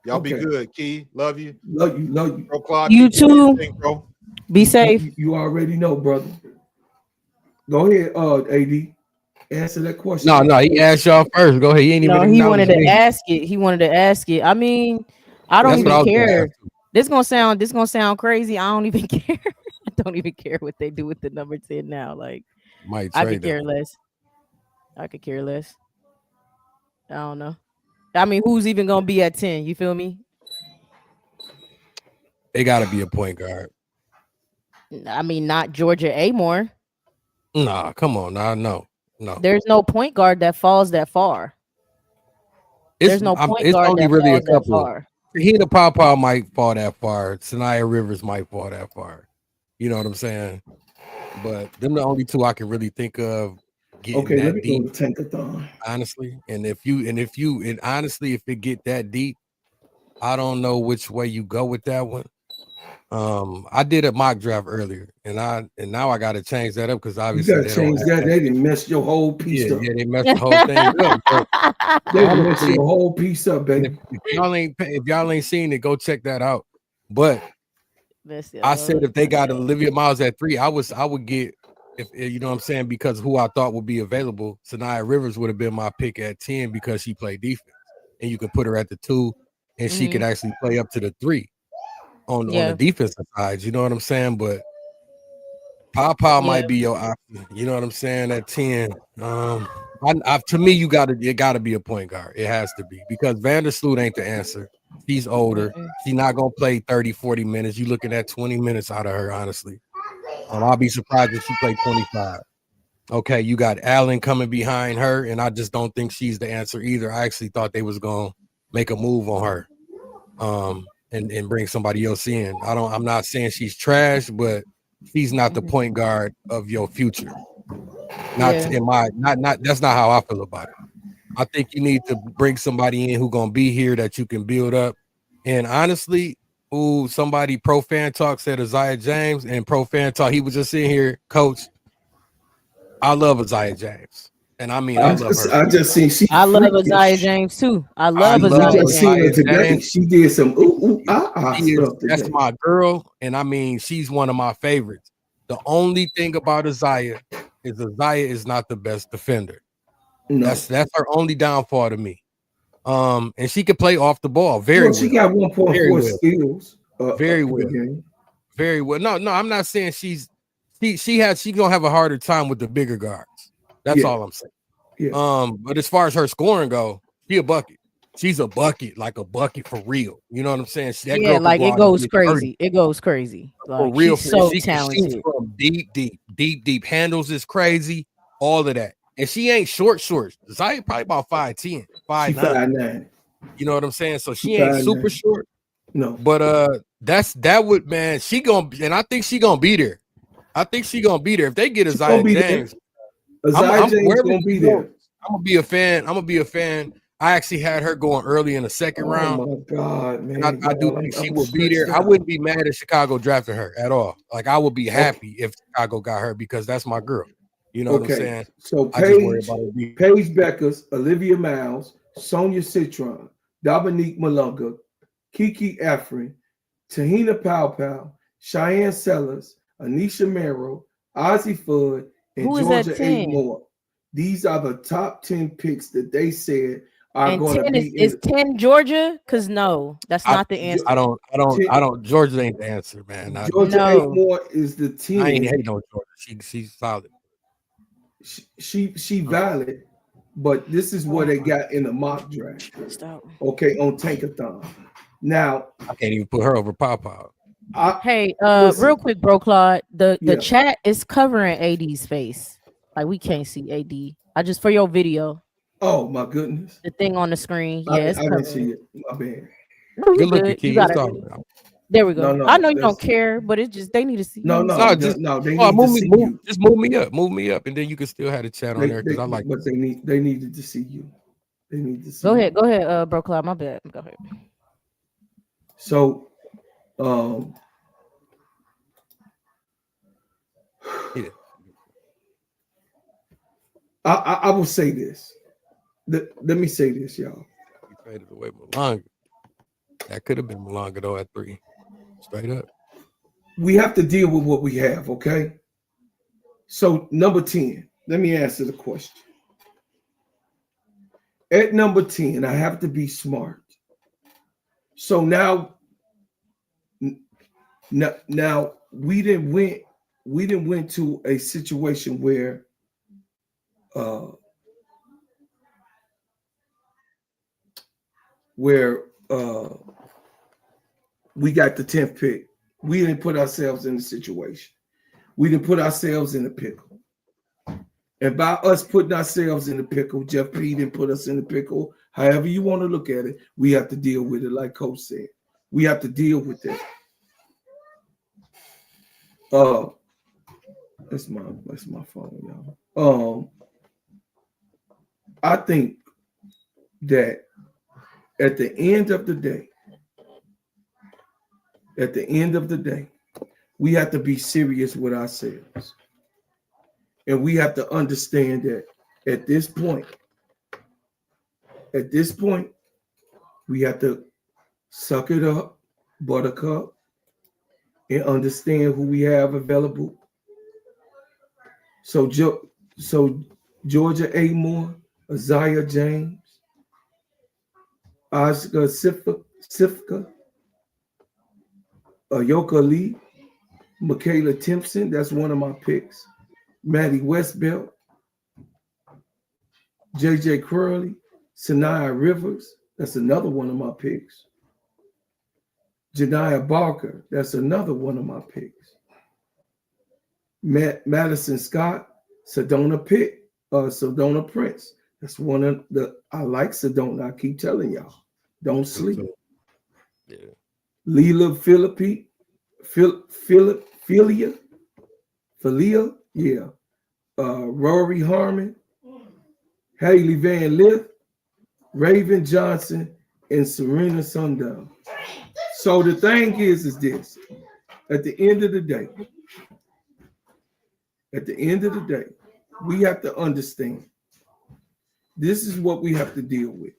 Y'all be good. Key, love you. Love you. Bro, Claude, you too. Bro. Be safe. You already know, brother. Go ahead, AD. Answer that question. No, he asked y'all first. Go ahead. He wanted to ask it. He wanted to ask it. I mean, I don't even care. This gonna sound crazy. I don't even care. I don't even care what they do with the number 10 now. Like, I could care less. I could care less. I don't know. I mean, who's even gonna be at 10? You feel me? They gotta be a point guard. I mean, not Georgia Amore. Nah, come on. Nah, no. There's no point guard that falls that far. There's no point guard only that really falls a couple. that far. He the Pawpaw might fall that far. Sanaya Rivers might fall that far. You know what I'm saying? But them the only 2 I can really think of getting that deep. Tankathon. Honestly, honestly, if it get that deep, I don't know which way you go with that one. I did a mock draft earlier, and now I got to change that up because obviously you got to change that. They didn't mess your whole piece up. Yeah, they messed the whole thing up. They messed your whole piece up, baby. If y'all ain't seen it, go check that out. But I said if they got Olivia Miles at 3, I would get, if you know what I'm saying, because who I thought would be available. Sanaya Rivers would have been my pick at 10 because she played defense, and you could put her at the 2, and she could actually play up to the 3. on the defensive side. You know what I'm saying? But Pow might be your option. You know what I'm saying? At 10. To me, it gotta be a point guard. It has to be, because Vandersloot ain't the answer. She's older. She's not gonna play 30, 40 minutes. You looking at 20 minutes out of her, honestly. I'll be surprised if she played 25. Okay, you got Allen coming behind her, and I just don't think she's the answer either. I actually thought they was gonna make a move on her, and bring somebody else in. I'm not saying she's trash, but she's not the point guard of your future. That's not how I feel about it. I think you need to bring somebody in who's gonna be here that you can build up. And honestly, somebody Pro Fan Talk said Isaiah James, and Pro Fan Talk, he was just sitting here, Coach. I love Isaiah James. And I mean, I love her. I just seen I love Azzi James too. I love Azzi James. She did some stuff. That's my girl, and I mean, she's one of my favorites. The only thing about Azzi is not the best defender. No. That's her only downfall to me. And she can play off the ball very well. She got 1.4 skills. Very well. Very well. No, I'm not saying she's gonna have a harder time with the bigger guards. That's all I'm saying. Yeah. But as far as her scoring go, she a bucket. She's a bucket, like a bucket for real. You know what I'm saying? It goes crazy. It goes crazy. Like, for real, she's so talented. She's from deep. Handles is crazy. All of that, and she ain't short. Zaya probably about 5'10", 5'9". You know what I'm saying? So she ain't super short. No, but that would, man. She gonna, and I think she gonna be there. If they get Isaiah James, I'm gonna be there. I'm gonna be a fan. I actually had her going early in the second round. Oh my God, man! And I do think she will be there. I wouldn't be mad if Chicago drafted her at all. Like, I would be happy if Chicago got her, because that's my girl. You know what I'm saying? So Paige Bueckers, Olivia Miles, Sonia Citron, Dominique Malunga, Kiki Afrin, Tahina Powpow, Cheyenne Sellers, Anisha Merrill, Azzi Fudd, and Georgia A. Moore. These are the top 10 picks that they said are going to be. Is 10 Georgia? Because no, that's not the answer. I don't. Georgia ain't the answer, man. Georgia A. Moore is the 10. I ain't hating on Georgia. She's solid. She valid, but this is what they got in the mock draft. Okay, on Tankathon. Now I can't even put her over Pop. Hey, real quick, bro, Claude. The chat is covering AD's face. Like, we can't see AD. I just, for your video. Oh my goodness. The thing on the screen. I didn't see it. My bad. No, good looking kid. There we go. No, I know you don't care, but it's just they need to see. No. They need to see you. Just move me up, and then you can still have the chat on there, because I like. But they needed to see you. They need to see. Go ahead, bro, Cloud. My bad. Go ahead. So, I will say this. Let me say this, y'all. He traded away Malonga. That could have been Malonga though at 3. Straight up. We have to deal with what we have, okay? So number 10, let me answer the question. At number 10, I have to be smart. So now we didn't went to a situation where we got the 10th pick. We didn't put ourselves in the situation. We didn't put ourselves in the pickle. And by us putting ourselves in the pickle, Jeff P didn't put us in the pickle. However you want to look at it, we have to deal with it, like Coach said. We have to deal with it. That's my phone, y'all. I think that at the end of the day, we have to be serious with ourselves. And we have to understand that at this point, we have to suck it up, buttercup, and understand who we have available. So Georgia A. Moore, Isaiah James, Oscar Sifka, Ayoka Lee, Michaela Timpson, that's one of my picks. Maddie Westbelt, JJ Curley, Sanaya Rivers, that's another one of my picks. Janiah Barker, that's another one of my picks. Madison Scott, Sedona Prince. That's one of the, I like Sedona. I keep telling y'all, don't sleep. Yeah. Leela Philia, yeah. Rory Harmon, Haley Van Lith, Raven Johnson, and Serena Sundown. So the thing is this. At the end of the day, we have to understand this is what we have to deal with.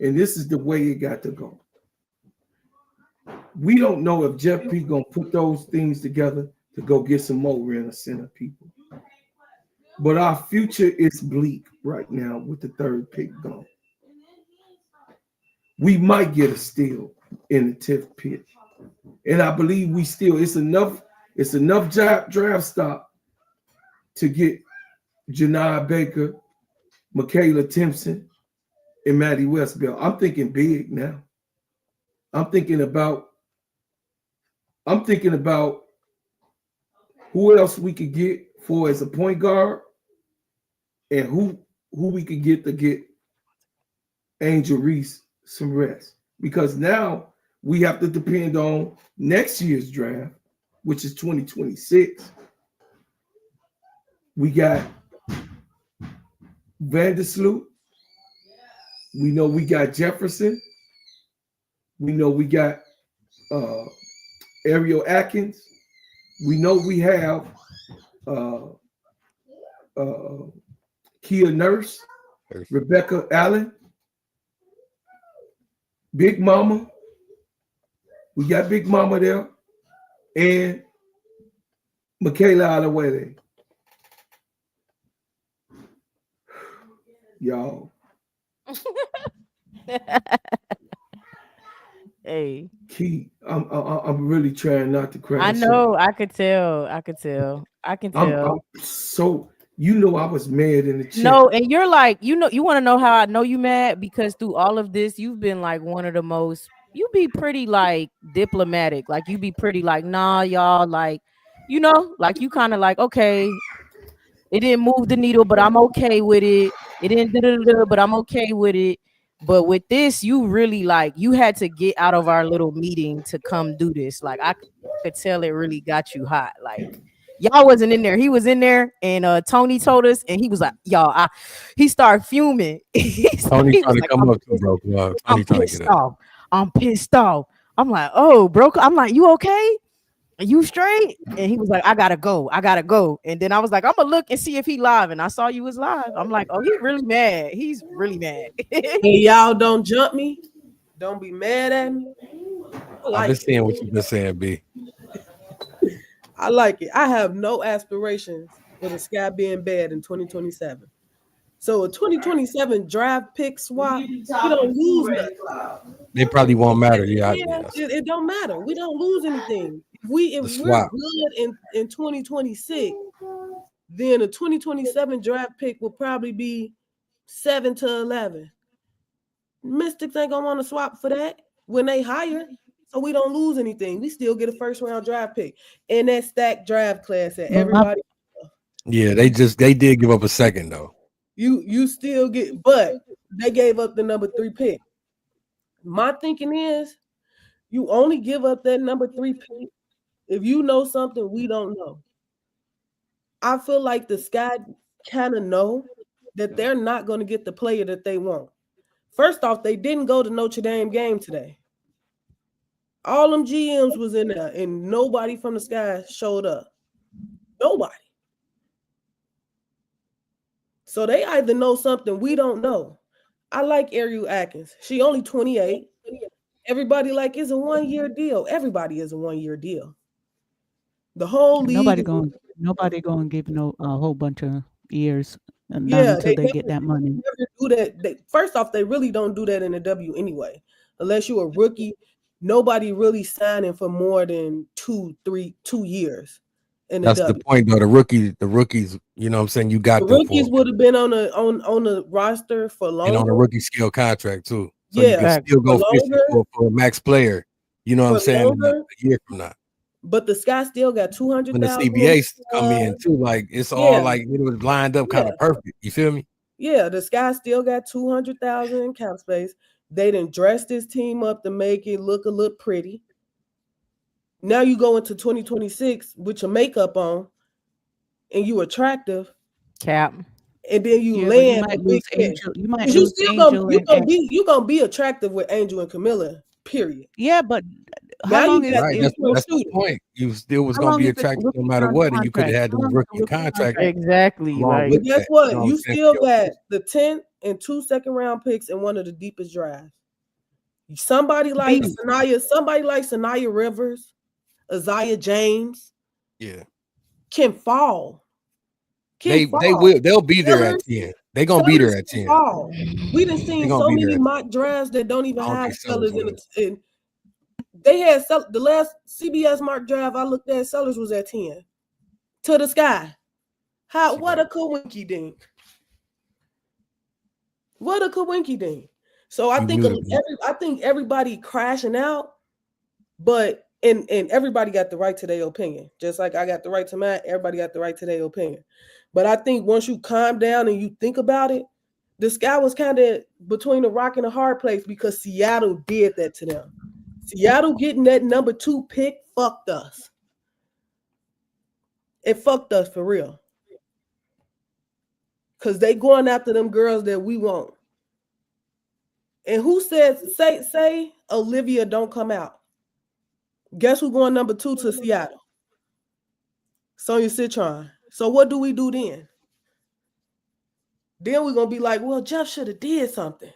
And this is the way it got to go. We don't know if Jeff P gonna put those things together to go get some more Rent a Center people. But our future is bleak right now with the third pick gone. We might get a steal in the 10th pick. And I believe we still, it's enough draft stock to get Janiyah Baker, Michaela Timpson, and Maddie Westbelt. I'm thinking big now. I'm thinking about who else we could get for as a point guard and who we could get to get Angel Reese some rest. Because now we have to depend on next year's draft, which is 2026. We got Vandersloot. We know we got Jefferson. We know we got Airel Atkins. We know we have Kia Nurse, Rebecca Allen, Big Mama. We got Big Mama there, and Michaela Alawele. Y'all. Hey, Key, I'm really trying not to cry. I know. I could tell. I can tell. I'm so, I was mad in the chat. No, and you're like, you want to know how I know you mad? Because through all of this, you've been like one of the most. You be pretty like diplomatic. Like you be pretty like, nah, y'all. Like, like you kind of like, okay, it didn't move the needle, but I'm okay with it. It didn't, but I'm okay with it. But with this, you really like, you had to get out of our little meeting to come do this. Like I could tell it really got you hot. Like y'all wasn't in there. He was in there, and Tony told us, and he was like, y'all, he started fuming. Tony trying to come up to bro. I'm pissed off. I'm pissed off. I'm like, oh, bro. I'm like, you okay? Are you straight? And he was like, I gotta go. And then I was like, I'm gonna look and see if he live. And I saw you was live. I'm like, oh, he's really mad. He's really mad. Hey, y'all don't jump me. Don't be mad at me. I've been seeing what you've been saying, B. I like it. I have no aspirations for the sky being bad in 2027. So a 2027 draft pick swap, we don't lose nothing. They probably won't matter. Yeah, it don't matter. We don't lose anything. If we're good in 2026, then a 2027 draft pick will probably be 7 to 11. Mystics ain't gonna want to swap for that when they hire, so we don't lose anything. We still get a first round draft pick in that stacked draft class that everybody. Yeah, they did give up a second though. You still get, but they gave up the number 3 pick. My thinking is, you only give up that number 3 pick if you know something we don't know. I feel like the Sky kind of know that they're not going to get the player that they want. First off, they didn't go to Notre Dame game today. All them GMs was in there, and nobody from the Sky showed up. Nobody. So they either know something we don't know. I like Airel Atkins. She only 28. Everybody like it's a 1-year deal. Everybody is a 1-year deal. The whole league. Nobody going to give a whole bunch of years until they get that money. Never do that. First off, they really don't do that in the W anyway, unless you're a rookie. nobody really signing for more than 2 years. That's the point, though. The rookies, you know what I'm saying? You got the rookies would have been on the roster for longer. And on a rookie scale contract, too. So yeah, you can still go fishing for a max player, you know what I'm saying, a year from now. But the Sky still got 200,000. When the CBA come in, too, like, it's all like, it was lined up kind of perfect. You feel me? Yeah, the Sky still got 200,000 in cap space. They done dressed this team up to make it look a little pretty. Now you go into 2026 with your makeup on, and you attractive. Cap. And then you land. You might lose Angel. You might lose Angel. You gonna be attractive with Angel and Camilla. Period. Yeah, but how long is that's the point? You still was gonna be attractive no matter what, and you could have had the rookie contract. Exactly. Right. Guess what? You still got the 10th and 2 second-round picks in one of the deepest drafts. Somebody like Sanaya Rivers, Isaiah James, can fall. They'll be there at 10. They're gonna be there at 10. We done seen so many mock drafts that don't even have sellers in it. They had the last CBS mock draft I looked at, sellers was at 10. To the Sky. What a coinky dink. What a coinky dink. So I think everybody crashing out, but and everybody got the right to their opinion. Just like I got the right to mine, everybody got the right to their opinion. But I think once you calm down and you think about it, the Sky was kind of between a rock and a hard place because Seattle did that to them. Seattle getting that number 2 pick fucked us. It fucked us for real. Because they going after them girls that we want. And who says, say Olivia don't come out? Guess who going number 2 to Seattle? Sonya Citron. So what do we do then? Then we're going to be like, well, Jeff should have did something.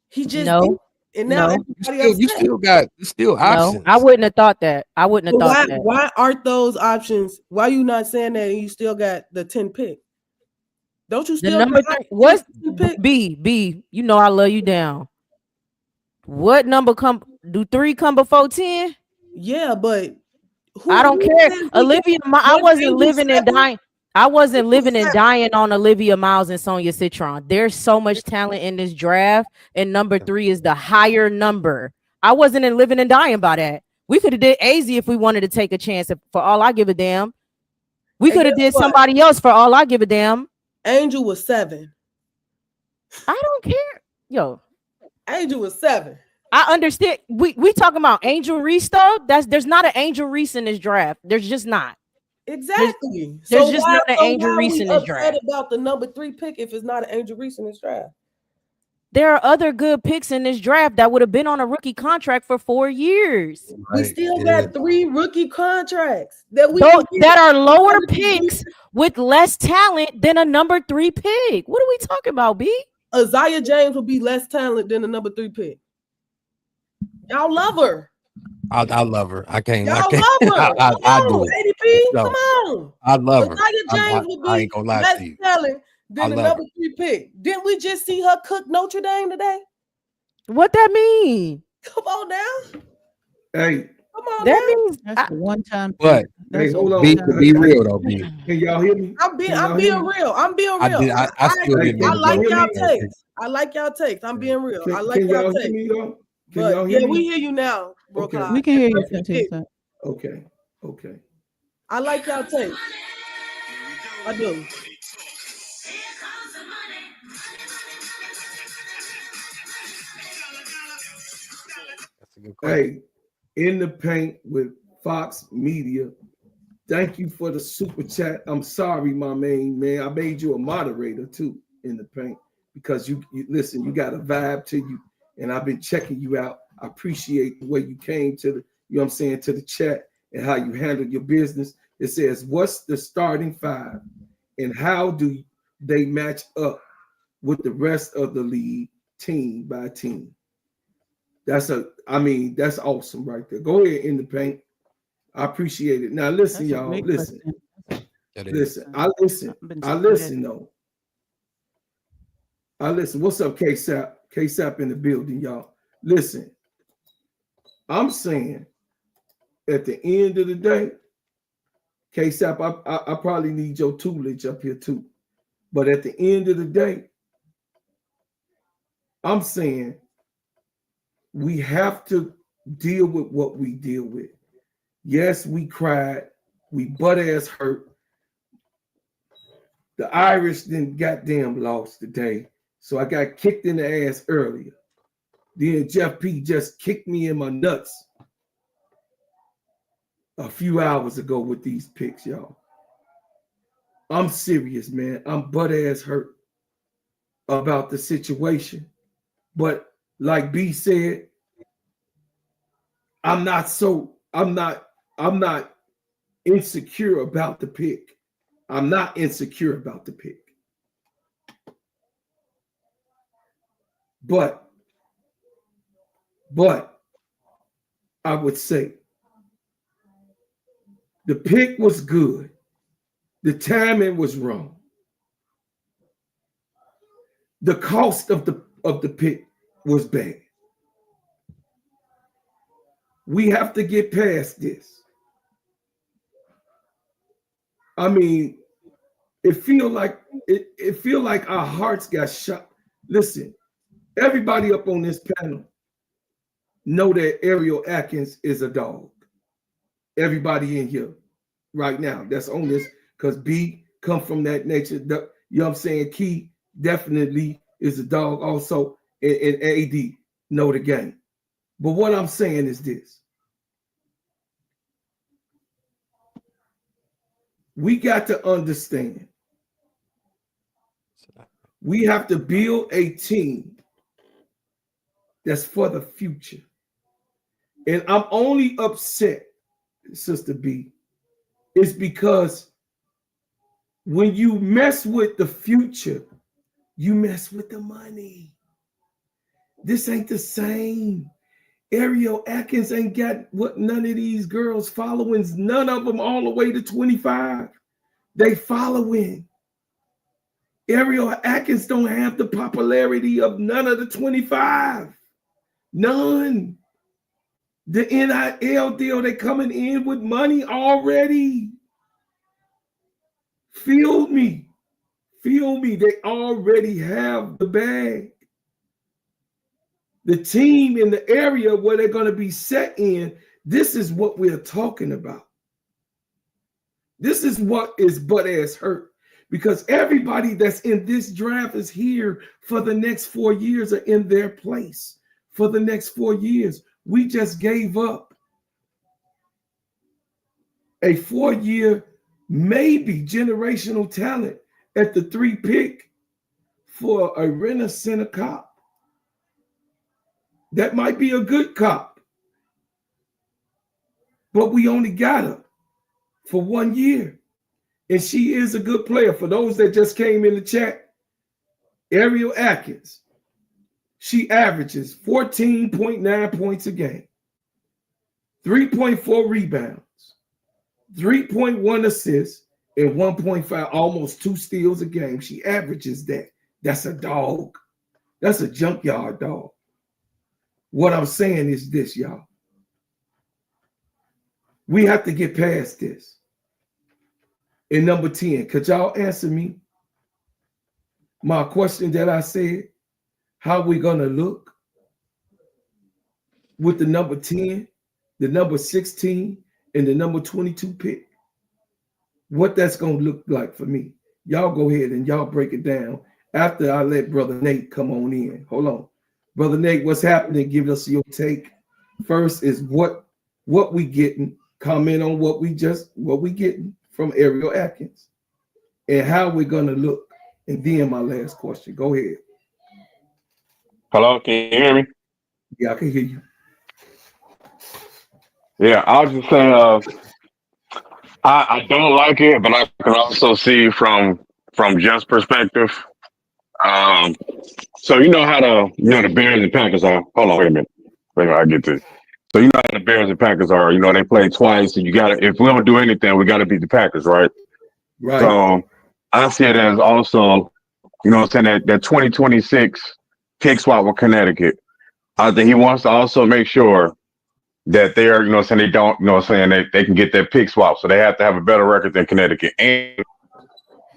He just did. And now you still got options. I wouldn't have thought that. That. Why aren't those options? Why are you not saying that and you still got the 10 pick? Don't you still the number 3? What's B? You know I love you down. What number do 3 come before 10? Yeah, but I don't care. Olivia, I wasn't living and dying. I wasn't living and dying on Olivia Miles and Sonya Citron. There's so much talent in this draft, and number 3 is the higher number. I wasn't living and dying by that. We could have did Azzi if we wanted to take a chance. For all I give a damn, we could have did somebody else. For all I give a damn. Angel was 7. I don't care. Yo, Angel was 7. I understand. We talking about Angel Reese though. There's not an Angel Reese in this draft. There's just not. Exactly. There's just not an Angel Reese in this draft. About the number 3 pick if it's not an Angel Reese in this draft. There are other good picks in this draft that would have been on a rookie contract for 4 years. We still got 3 rookie contracts that are lower picks with less talent than a number 3 pick. What are we talking about, B? Isaiah James will be less talent than a number 3 pick. Y'all love her. I love her. I can't. Y'all love her. I do it. ADP, come on. I love her. Isaiah James will be I ain't gonna lie less to you. talent than the number 3 pick. Didn't we just see her cook Notre Dame today? What that mean? Come on now. Hey. Come on. That means that's a one-time. But hey, hold on. Be real though, B. Can y'all hear me? I'm being real. I still didn't. I like y'all takes. I'm being real. I like y'all takes. But yeah, we hear you now, bro. Okay. We can hear you. Okay. I like y'all takes. I do. That's a good question. Hey, in the paint with Fox Media. Thank you for the super chat. I'm sorry, my man. I made you a moderator too in the paint because you listen. You got a vibe to you. And I've been checking you out. I appreciate the way you came to to the chat and how you handled your business. It says, what's the starting 5 and how do they match up with the rest of the league team by team? That's awesome right there. Go ahead in the paint. I appreciate it. Now listen, y'all. Listen. I listen though. I listen. What's up, K-Sap? K-Sap in the building, y'all. Listen, I'm saying at the end of the day, K-Sap, I probably need your tutelage up here too. But at the end of the day, I'm saying we have to deal with what we deal with. Yes, we cried. We butt ass hurt. The Irish then goddamn lost today. So I got kicked in the ass earlier. Then Jeff P just kicked me in my nuts a few hours ago with these picks, y'all. I'm serious, man. I'm butt ass hurt about the situation. But like B said, I'm not insecure about the pick. I'm not insecure about the pick. But I would say the pick was good. The timing was wrong. The cost of the pick was bad. We have to get past this. I mean, it feel like our hearts got shot. Listen, everybody up on this panel know that Airel Atkins is a dog. Everybody in here right now that's on this, because B come from that nature. You know what I'm saying? Key definitely is a dog also, and AD know the game. But what I'm saying is this. We got to understand. We have to build a team that's for the future. And I'm only upset, Sister B, is because when you mess with the future, you mess with the money. This ain't the same. Airel Atkins ain't got what none of these girls followings, none of them all the way to 25. They following. Airel Atkins don't have the popularity of none of the 25. None. The NIL deal, they coming in with money already. Feel me. They already have the bag. The team in the area where they're going to be set in, this is what we're talking about. This is what is butt ass hurt, because everybody that's in this draft is here for the next 4 years or in their place for the next 4 years. We just gave up a 4-year, maybe generational talent at the 3 pick for a Renaissance cop. That might be a good cop, but we only got her for 1 year. And she is a good player. For those that just came in the chat, Airel Atkins, she averages 14.9 points a game, 3.4 rebounds, 3.1 assists, and 1.5, almost 2 steals a game. She averages that. That's a dog. That's a junkyard dog. What I'm saying is this, y'all. We have to get past this. In number 10, could y'all answer me my question that I said? How we going to look with the number 10, the number 16, and the number 22 pick? What that's going to look like for me. Y'all go ahead and y'all break it down after I let Brother Nate come on in. Hold on. Brother Nate, what's happening? Give us your take. First is what we getting. Comment on what we getting from Airel Atkins and how we're gonna look. And then my last question. Go ahead. Hello, can you hear me? Yeah, I can hear you. Yeah, I was just saying I don't like it, but I can also see from Jeff's perspective. So you know how the Bears and Packers are. Hold on, wait a minute. I get to it. So you know how the Bears and Packers are. You know, they play twice, and you gotta, if we don't do anything, we gotta beat the Packers, right? Right. So I see it as also, you know what I'm saying, that 2026 pick swap with Connecticut. I think he wants to also make sure that they're, you know what I'm saying, they don't, you know what I'm saying, they can get their pick swap. So they have to have a better record than Connecticut and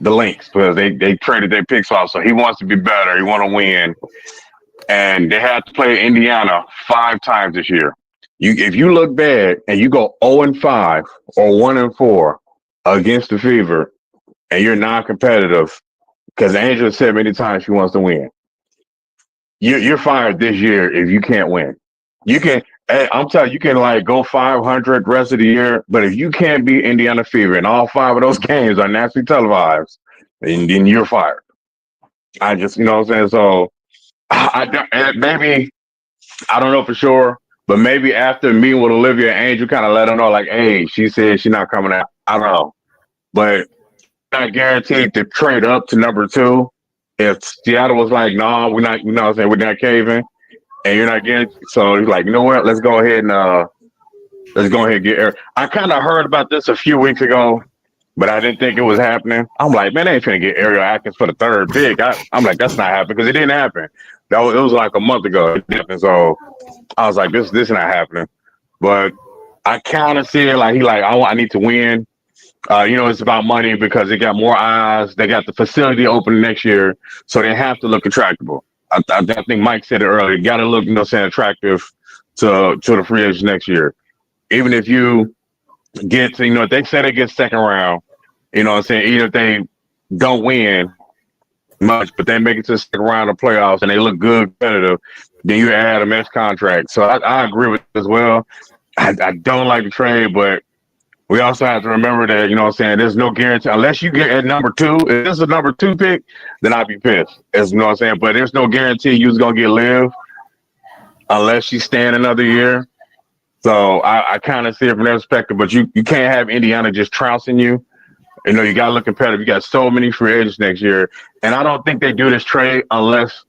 the Lynx because they traded their pick swap. So he wants to be better. He want to win. And they had to play Indiana 5 times this year. If you look bad and you go 0-5 or 1-4 against the Fever and you're non-competitive, because Angela said many times she wants to win, you're fired this year if you can't win. You can, I'm telling you, you can like go 500 rest of the year, but if you can't beat Indiana Fever and all 5 of those games are nationally televised, then you're fired. I just, you know what I'm saying? So maybe, I don't know for sure, but maybe after meeting with Olivia, Angel kind of let her know, like, hey, she said she's not coming out. I don't know. But not guaranteed to trade up to number 2. If Seattle was like, no, we're not, you know what I'm saying, we're not caving, and you're not getting, so he's like, you know what, let's go ahead and get Air. I kind of heard about this a few weeks ago, but I didn't think it was happening. I'm like, man, they ain't finna get Airel Atkins for the 3rd pick. I'm like, that's not happening because it didn't happen. It was like a month ago. It happened, so I was like, this is not happening. But I kind of see it like I need to win. You know, it's about money because they got more eyes. They got the facility open next year, so they have to look attractable. I think Mike said it earlier. You got to look, you know, saying attractive to the free agents next year. Even if you get to, you know, if they say they get 2nd round, you know what I'm saying, even if they don't win much, but they make it to the 2nd round of playoffs and they look good, competitive, then you add a max contract. So I agree with it as well. I don't like the trade, but we also have to remember that, you know what I'm saying, there's no guarantee. Unless you get at number 2, if this is a number 2 pick, then I'd be pissed. As you know what I'm saying? But there's no guarantee you're going to get Liv unless you stand another year. So I kind of see it from that perspective. But you can't have Indiana just trouncing you. You know, you got to look competitive. You got so many free agents next year. And I don't think they do this trade unless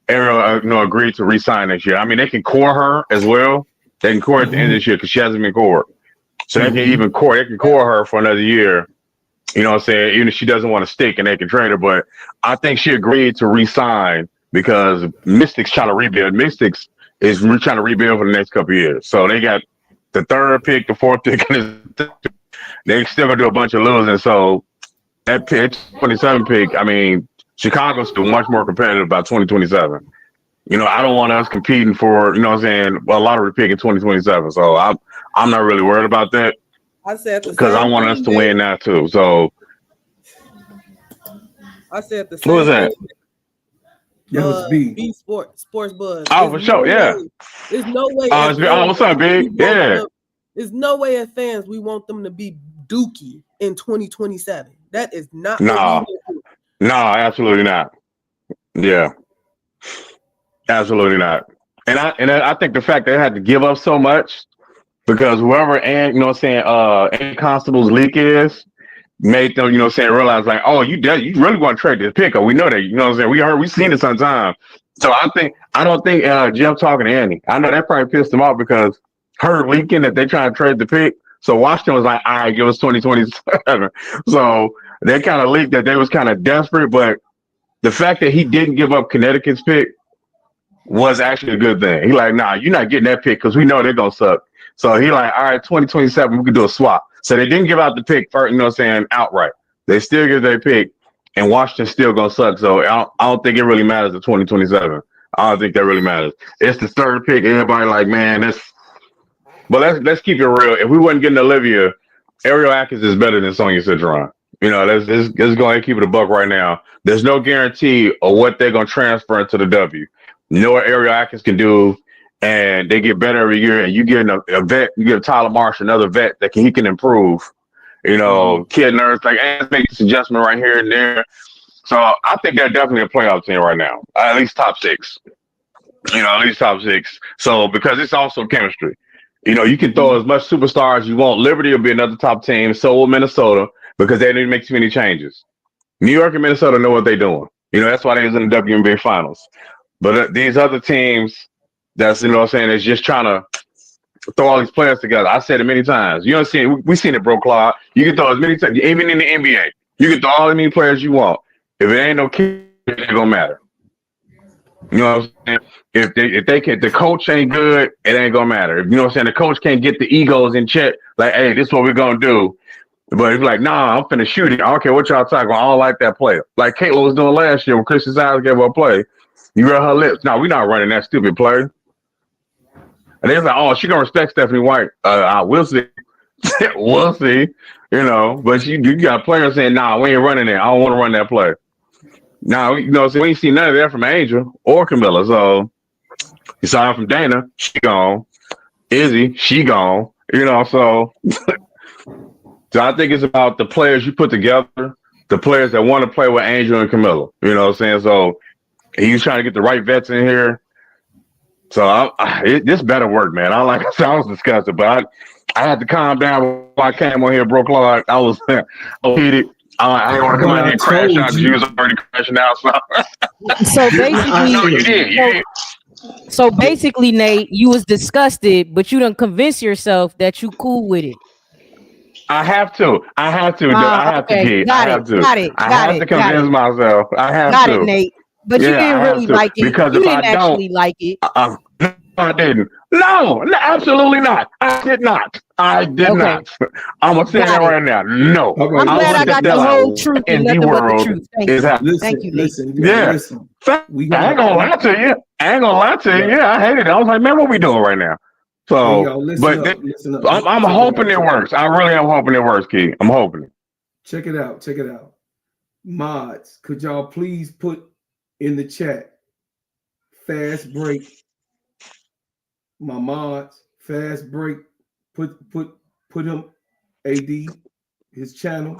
Airel, you know, agreed to re-sign next year. I mean, they can core her as well. They can core at the end of this year because she hasn't been cored. So they can even core her for another year. You know what I'm saying? Even if she doesn't want to stick and they can trade her. But I think she agreed to re-sign because Mystics trying to rebuild. Mystics is trying to rebuild for the next couple of years. So they got the 3rd pick, the 4th pick, and they still gonna do a bunch of losing. So that pick, 27 pick, I mean, Chicago's still much more competitive by 2027. You know, I don't want us competing for, you know what I'm saying, a lottery pick in 2027. So I'm not really worried about that. I said because I want us to win now too. So I said the same. Who was that? That was B Sports Buzz. Oh, for sure, yeah. There's no way. What's up, Big? Yeah. There's no way as fans we want them to be dookie in 2027. That is not. No, absolutely not. Yeah, absolutely not. And I think the fact they had to give up so much because whoever and you know what I'm saying Ann Constable's leak is made them, you know what I'm saying, realize like, oh, you really want to trade this pick? We know that, you know what I'm saying. We seen it sometime. So I don't think Jeff talking to Annie. I know that probably pissed him off because her leaking that they trying to trade the pick. So Washington was like, all right, give us 2027. So they kind of leaked that they was kind of desperate, but the fact that he didn't give up Connecticut's pick was actually a good thing. He like, nah, you're not getting that pick because we know they're gonna suck. So he like, all right, 2027, we can do a swap. So they didn't give out the pick first, you know what I'm saying, outright. They still give their pick, and Washington's still gonna suck. So I don't think it really matters in 2027. I don't think that really matters. It's the 3rd pick. Everybody like, man, but let's keep it real. If we wasn't getting Olivia, Airel Atkins is better than Sonia Citron. You know, let's go ahead and keep it a buck right now. There's no guarantee of what they're gonna transfer into the W. You know what Airel Atkins can do, and they get better every year. And you get a vet, you get Tyler Marsh, another vet that he can improve. You know, kid nerds like, hey, let's make this adjustment right here and there. So I think they're definitely a playoff team right now, at least top 6. You know, at least top 6. So because it's also chemistry. You know, you can throw as much superstars as you want. Liberty will be another top team. So will Minnesota because they didn't make too many changes. New York and Minnesota know what they're doing. You know, that's why they was in the WNBA finals. But these other teams, that's, you know what I'm saying, is just trying to throw all these players together. I said it many times. You know what I'm saying? We've seen it, bro, Claude. You can throw as many times, even in the NBA. You can throw all as many players you want. If it ain't no kid, it ain't gonna matter. You know what I'm saying? If they can, the coach ain't good, it ain't gonna matter. You know what I'm saying? The coach can't get the egos in check. Like, hey, this is what we're gonna do. But if you're like, nah, I'm finna shoot it. I don't care what y'all talking about. I don't like that play. Like Caitlin was doing last year when Christian Size gave her a play. You read her lips. No, we're not running that stupid play. And they was like, oh, she gonna respect Stephanie White. We'll see. We'll see. You know, but you got players saying, nah, we ain't running it. I don't want to run that play. Now, you know, so we ain't seen none of that from Angel or Camilla. So you saw it from Dana, she gone. Izzy, she gone. You know, so I think it's about the players you put together, the players that want to play with Angel and Camilla. You know what I'm saying? So he's trying to get the right vets in here. So this better work, man. I was disgusted, but I had to calm down before I came on here, bro. Clark. I was heated. I didn't want to come out here and crash out because you was already crashing out. So basically, so basically, Nate, you was disgusted, but you done convince yourself that you cool with it. I have to. I have to. Okay. Got it. I have to convince myself. I have got to. Got it, Nate. But you didn't really like it. Because you if didn't I actually don't, like it. No, I didn't. No, absolutely not. I did not. I'm gonna say that right now. No. Okay, I'm glad I got the whole truth and nothing but the truth. Thank you, Nate. Listen, yeah. Listen. I ain't gonna lie to you. Yeah, I hated it. I was like, man, what we doing right now? So, hey, yo, listen up. I'm hoping it works. I really am hoping it works, Key. I'm hoping. Check it out. Mods, could y'all please put in the chat fast break? My mods, fast break. Put him AD, his channel.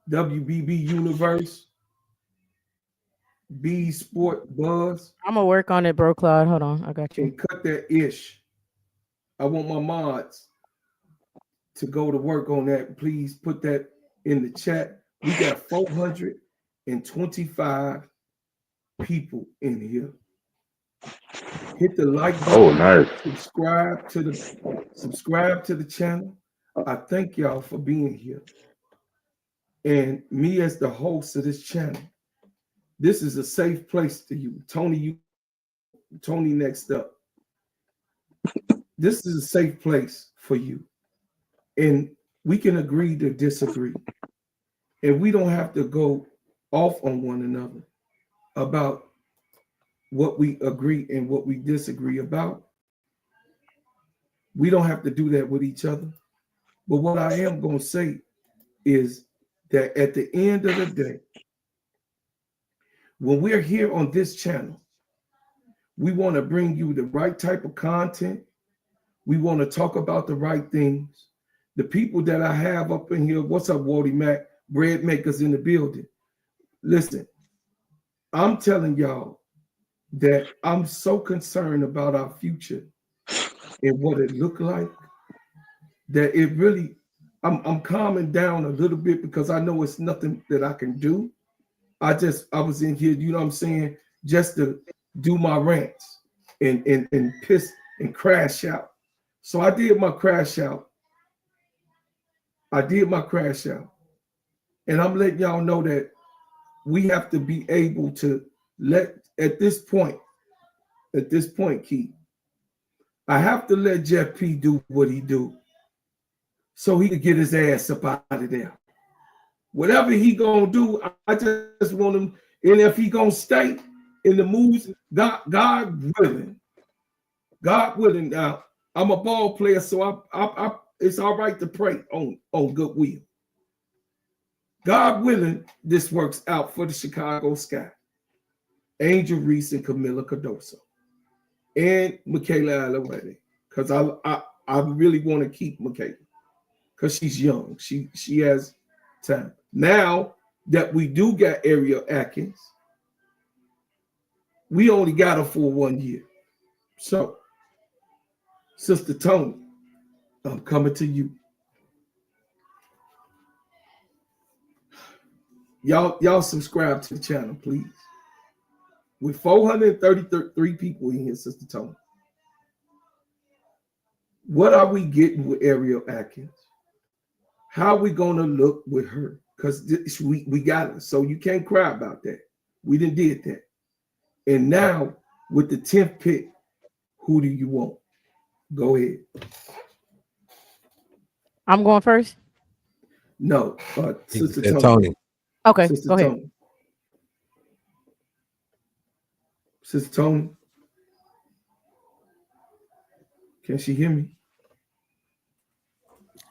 WBB Universe. B Sport Buzz. I'm gonna work on it, bro, Claude. Hold on, I got you. And cut that ish. I want my mods to go to work on that. Please put that in the chat. We got 425 people in here. Hit the like button. Oh, nice. Subscribe to the channel. I thank y'all for being here. And me as the host of this channel, this is a safe place to you. Tony next up. This is a safe place for you. And we can agree to disagree. And we don't have to go off on one another about what we agree and what we disagree about. We don't have to do that with each other. But what I am going to say is that at the end of the day, when we're here on this channel, we want to bring you the right type of content. We want to talk about the right things. The people that I have up in here, what's up, Wody Mac? Bread makers in the building. Listen, I'm telling y'all that I'm so concerned about our future and what it look like that it really, I'm calming down a little bit because I know it's nothing that I can do. I was in here, you know what I'm saying, just to do my rants and piss and crash out. So I did my crash out. And I'm letting y'all know that we have to be able to at this point, Keith, I have to let Jeff P do what he do so he can get his ass up out of there. Whatever he gonna do, I just want him, and if he gonna stay in the moves, God willing. Now, I'm a ball player, so I it's all right to pray on goodwill. God willing, this works out for the Chicago Sky. Angel Reese and Camilla Cardoso. And Michaela Alawede. Because I really want to keep Michaela. Because she's young. She has time. Now that we do got Airel Atkins, we only got her for 1 year. So, Sister Tony, I'm coming to you. Y'all subscribe to the channel, please. With 433 people in here, Sister Tony. What are we getting with Airel Atkins? How are we going to look with her? Because we got her, so you can't cry about that. We didn't did that. And now with the 10th pick, who do you want? Go ahead. I'm going first. No, Sister Tony. Tony. Okay, Sister go ahead. Tony. Sister Tony. Can she hear me?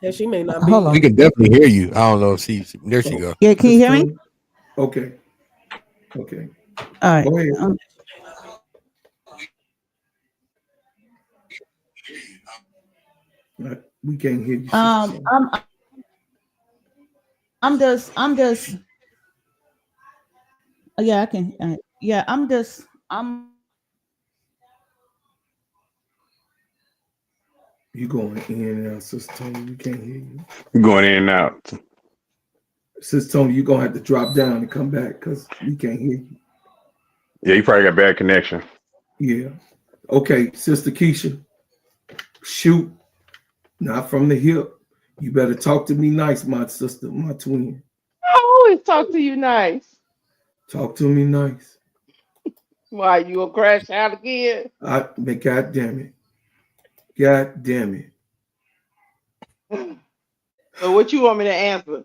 Yeah, she may not be. Hold on. We can definitely hear you. I don't know if she there she go. Yeah, can you hear me? Tony? Okay. Okay. All right. Go ahead. We can't hear you. I'm just yeah, I can You going in and out, Sister Tony. We can't hear you. You're going in and out. Sister Tony, you're gonna have to drop down and come back because we can't hear you. Yeah, you probably got bad connection. Yeah. Okay, Sister Keisha. Shoot. Not from the hip. You better talk to me nice, my sister, my twin. I always talk to you nice. Talk to me nice. Why, you gonna crash out again? God damn it. God damn it. So what you want me to answer?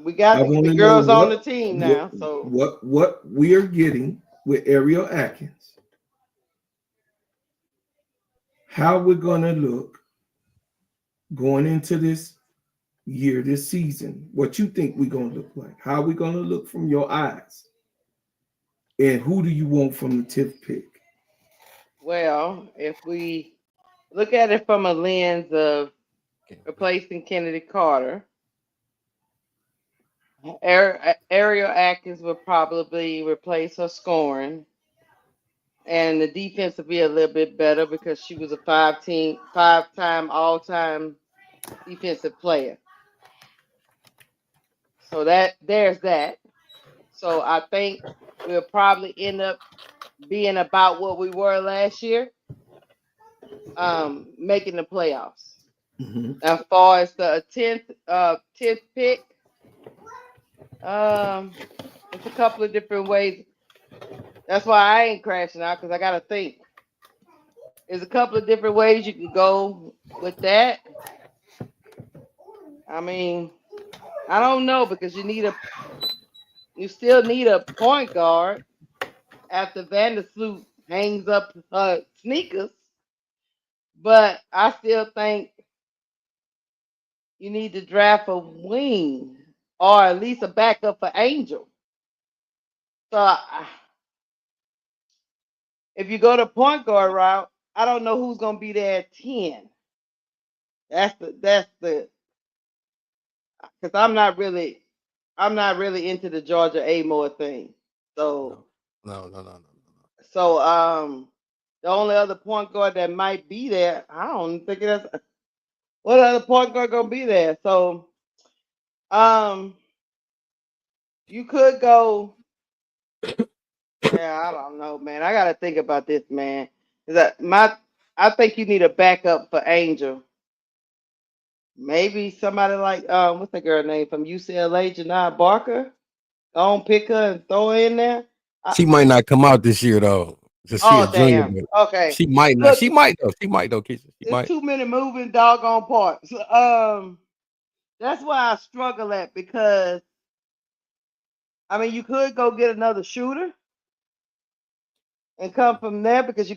We got the girls on the team now. So what we are getting with Airel Atkins, how we're gonna look going into this year, this season, what you think we're gonna look like, how we're gonna look from your eyes, and who do you want from the 10th pick? well, if we look at it from a lens of replacing Kennedy Carter, Airel Atkins will probably replace her scoring, and the defense will be a little bit better because she was a five-time all-time defensive player. So there's that. So I think we'll probably end up being about what we were last year, making the playoffs. Mm-hmm. As far as the 10th pick, it's a couple of different ways. That's why I ain't crashing out, because I got to think. There's a couple of different ways you can go with that. I mean, I don't know, because you still need a point guard after Vandersloot hangs up her sneakers. But I still think you need to draft a wing, or at least a backup for Angel. So if you go the point guard route, I don't know who's gonna be there at 10. That's the because I'm not really into the Georgia Amore thing. So No. So the only other point guard that might be there, I don't think that's what other point guard gonna be there. So you could go. Yeah, I don't know, man. I gotta think about this, man. I think you need a backup for Angel. Maybe somebody like what's the girl name from UCLA, Janai Barker? Don't pick her and throw her in there. She might not come out this year though. She a junior. Damn. Okay. She might not. She might though. She might though. There's too many moving doggone parts. That's why I struggle at, because I mean you could go get another shooter and come from there, because you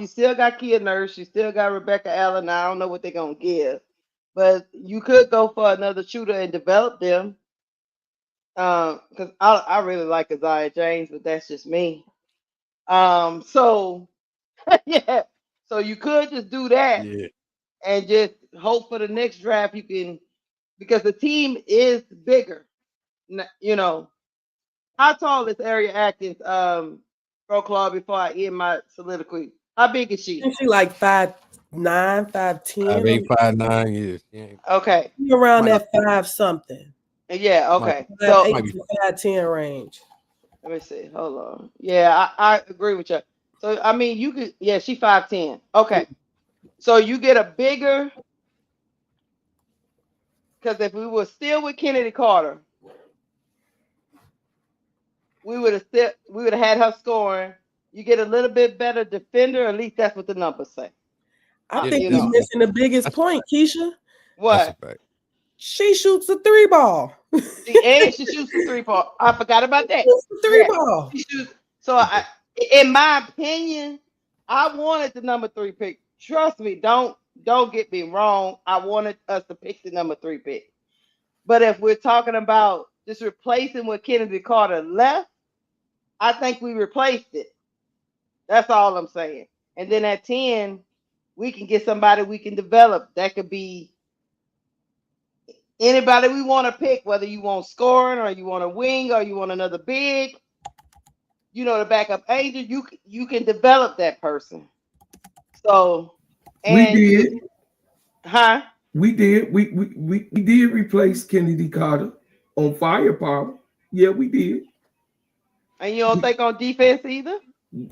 still got Kia Nurse, you still got Rebecca Allen. I don't know what they're gonna give, but you could go for another shooter and develop them. Because I really like Isaiah James, but that's just me. So yeah, so you could just do that, and just hope for the next draft you can, because the team is bigger. You know, how tall is Airel Atkins? Pro Club, before I end my soliloquy. How big is she? She like 5'9", 5'10". 5'8", 5'9", yes. Yeah. Okay. Around that 5 something. Yeah, okay. So 8 to 5'10" range. Let me see. Hold on. Yeah, I agree with you. So I mean you could, yeah, she 5'10". Okay. So you get a bigger, because if we were still with Kennedy Carter, we would have had her scoring. You get a little bit better defender, at least that's what the numbers say. I think you're missing the biggest point, Keisha. What? She shoots a 3-ball. And she shoots the 3-ball. I forgot about that. Ball. So in my opinion, I wanted the number 3 pick. Trust me, don't get me wrong. I wanted us to pick the number 3 pick. But if we're talking about just replacing what Kennedy Carter left, I think we replaced it. That's all I'm saying. And then at 10, we can get somebody we can develop. That could be anybody we want to pick, whether you want scoring or you want a wing or you want another big, the backup agent, you can develop that person. So we did. We did. We did replace Kennedy Carter on firepower. Yeah, we did. And you don't think on defense either?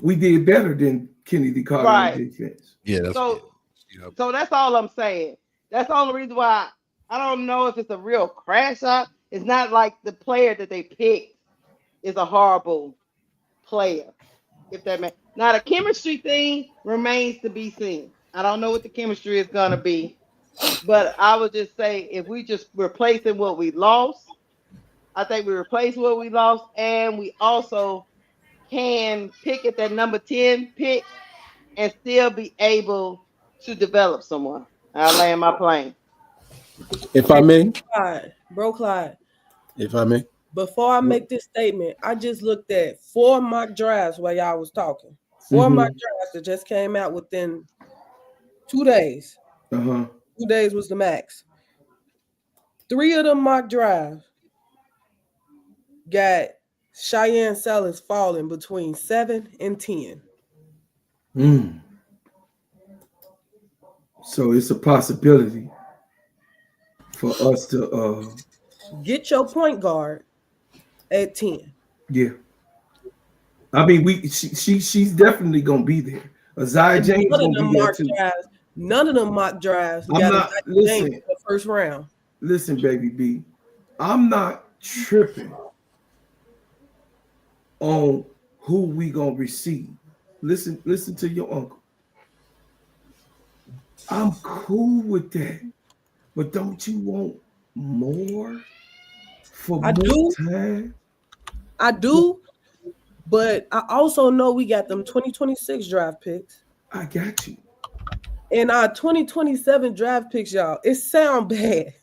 We did better than Kennedy Carter on defense. Yeah. So that's all I'm saying. That's the only reason why I don't know if it's a real crash out. It's not like the player that they picked is a horrible player. If that makes now the chemistry thing remains to be seen. I don't know what the chemistry is gonna be, but I would just say if we just replacing what we lost, I think we replace what we lost, and we also can pick at that number 10 pick and still be able to develop someone. I'll land my plane. If I may. Clyde. If I may. Before I make this statement, I just looked at 4 mock drafts while y'all was talking. 4 mock drafts that just came out within 2 days. 2 days was the max. 3 of them mock drafts got Cheyenne Sellers falling between 7 and 10. So it's a possibility for us to get your point guard at 10. Yeah. I mean, she's definitely gonna be there. Azzi James gonna be there too. None of them mock drafts got listen, in the first round. Listen, baby B, I'm not tripping on who we gonna receive. Listen to your uncle. I'm cool with that, but don't you want more for more time? I do, but I also know we got them 2026 draft picks. I got you. And our 2027 draft picks, y'all, it sound bad,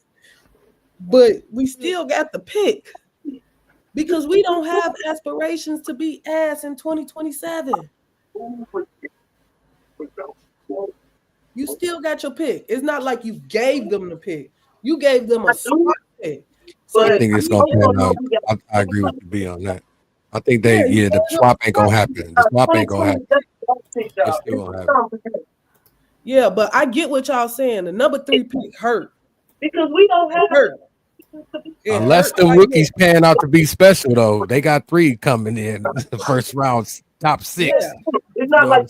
but we still got the pick because we don't have aspirations to be ass in 2027. You still got your pick. It's not like you gave them the pick. You gave them a smart pick. So I think it's gonna pan out. I agree with you, B, on that. I think the swap ain't gonna happen. The swap ain't gonna happen. It's still gonna happen. Yeah, but I get what y'all saying. The number 3 pick hurt because we don't have hurt. Unless the rookies pan out to be special, though, they got 3 coming in the first round, top 6. Yeah. It's not like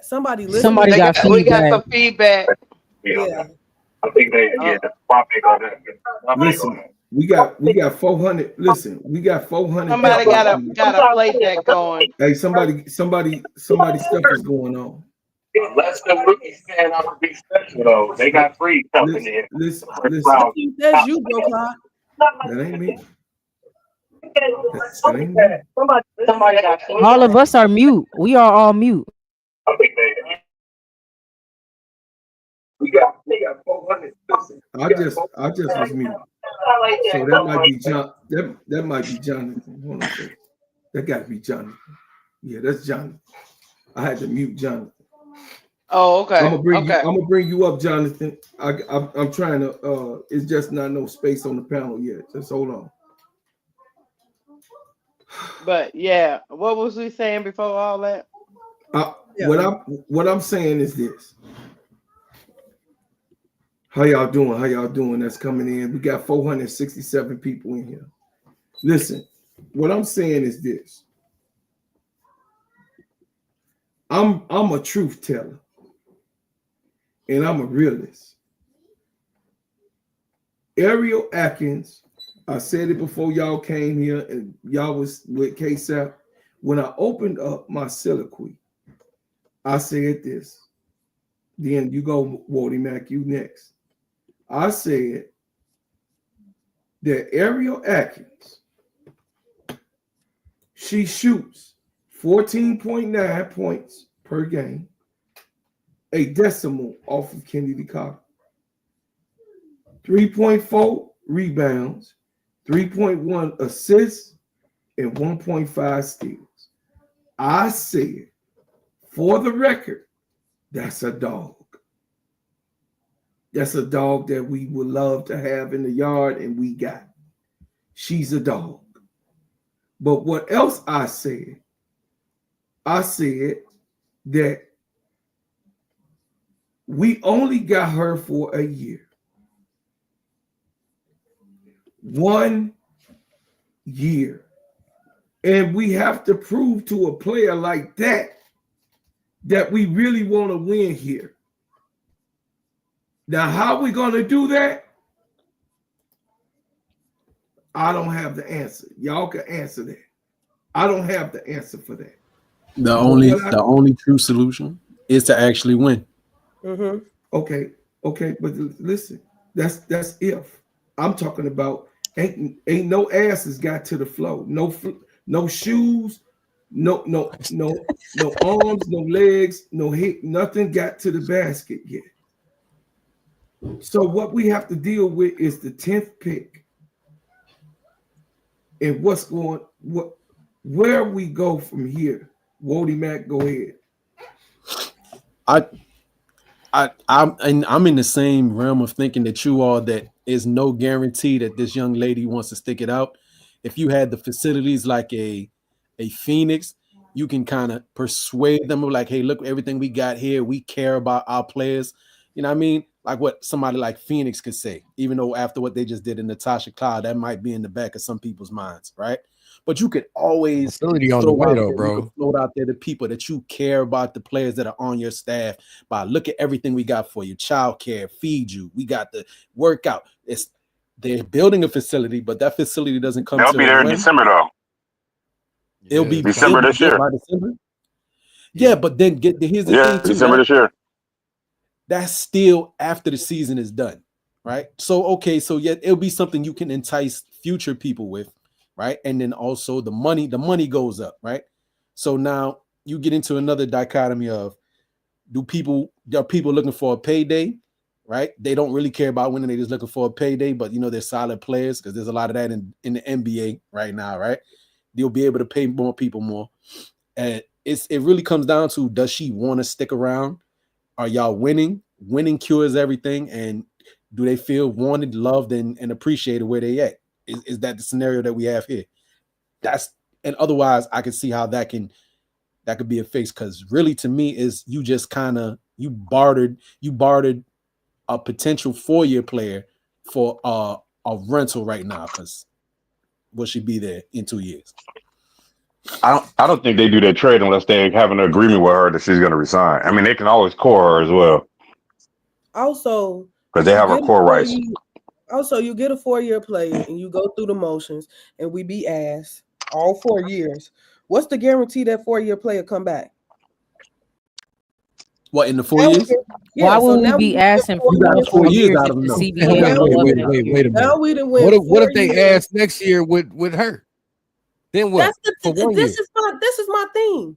somebody got feedback. We got some feedback. Yeah. I think the swap ain't gonna happen. Listen, we got 400. Listen, we got 400. Somebody got a playback going. Hey, somebody stuff is going on. Unless the rookies pan out to be special, though, they got 3 coming in. Listen. That's you, bro, Clyde. That ain't me. Somebody got All of us are mute. We are all mute. I think we got 400. I just was mute. So that might be John. That might be Jonathan. Hold on a second. That got to be Jonathan. Yeah, that's Jonathan. I had to mute Jonathan. Oh, okay. I'm gonna bring you up, Jonathan. I'm trying to. It's just not no space on the panel yet. Just hold on. But yeah, what was we saying before all that? What I'm saying is this. How y'all doing? That's coming in. We got 467 people in here. Listen, what I'm saying is this. I'm a truth teller. And I'm a realist. Airel Atkins I said it before y'all came here and y'all was with KSAP. When I opened up my soliloquy, I said this. Then you go, Wody Mack, you next. I said that Airel Atkins, she shoots 14.9 points per game, a decimal off of Kennedy Carter, 3.4 rebounds, 3.1 assists, and 1.5 steals. I said, for the record, that's a dog. That's a dog that we would love to have in the yard, and we got. She's a dog. But what else I said? I said that we only got her for a year. 1 year. And we have to prove to a player like that we really want to win here. Now, how are we going to do that? I don't have the answer. Y'all can answer that. I don't have the answer for that. The only true solution is to actually win. Mm-hmm. Okay, but listen, that's if. I'm talking about ain't no asses got to the floor. No shoes, no arms, no legs, no head, nothing got to the basket yet. So what we have to deal with is the 10th pick. And where we go from here. Wody Mack, go ahead. I'm in the same realm of thinking that you are, that is no guarantee that this young lady wants to stick it out. If you had the facilities like a Phoenix, you can kind of persuade them of like, hey, look, everything we got here, we care about our players. You know what I mean? Like what somebody like Phoenix could say, even though after what they just did in Natasha Cloud, that might be in the back of some people's minds, right? But you could always on the way though, bro. Float out there to people that you care about, the players that are on your staff. By look at everything we got for you: childcare, feed you. We got the workout. They're building a facility, but that facility doesn't come. They'll be there in December though. It'll be December this year. By December. Yeah, but then here's the thing too. December this year. That's still after the season is done, right? So it'll be something you can entice future people with. Right. And then also the money goes up. Right. So now you get into another dichotomy of are people looking for a payday? Right. They don't really care about winning. They just looking for a payday. But, they're solid players because there's a lot of that in the NBA right now. Right. They'll be able to pay more people more. And it really comes down to, does she want to stick around? Are y'all winning? Winning cures everything. And do they feel wanted, loved, and appreciated where they at? Is that the scenario that we have here? And otherwise I could see how that could be a fix, because really to me is you just you bartered a potential 4-year player for a rental right now, because will she be there in 2 years? I don't think they do that trade unless they have an agreement with her that she's going to resign. I mean, they can always core her as well. Also, because they have her core rights. Also, you get a 4-year player and you go through the motions and we be ass all 4 years. What's the guarantee that 4-year player come back? What, in the 4 years? Why would we be asking for 4 years out of them? Wait a minute. Now we done what if they ask next year with her? Then what? This is my thing.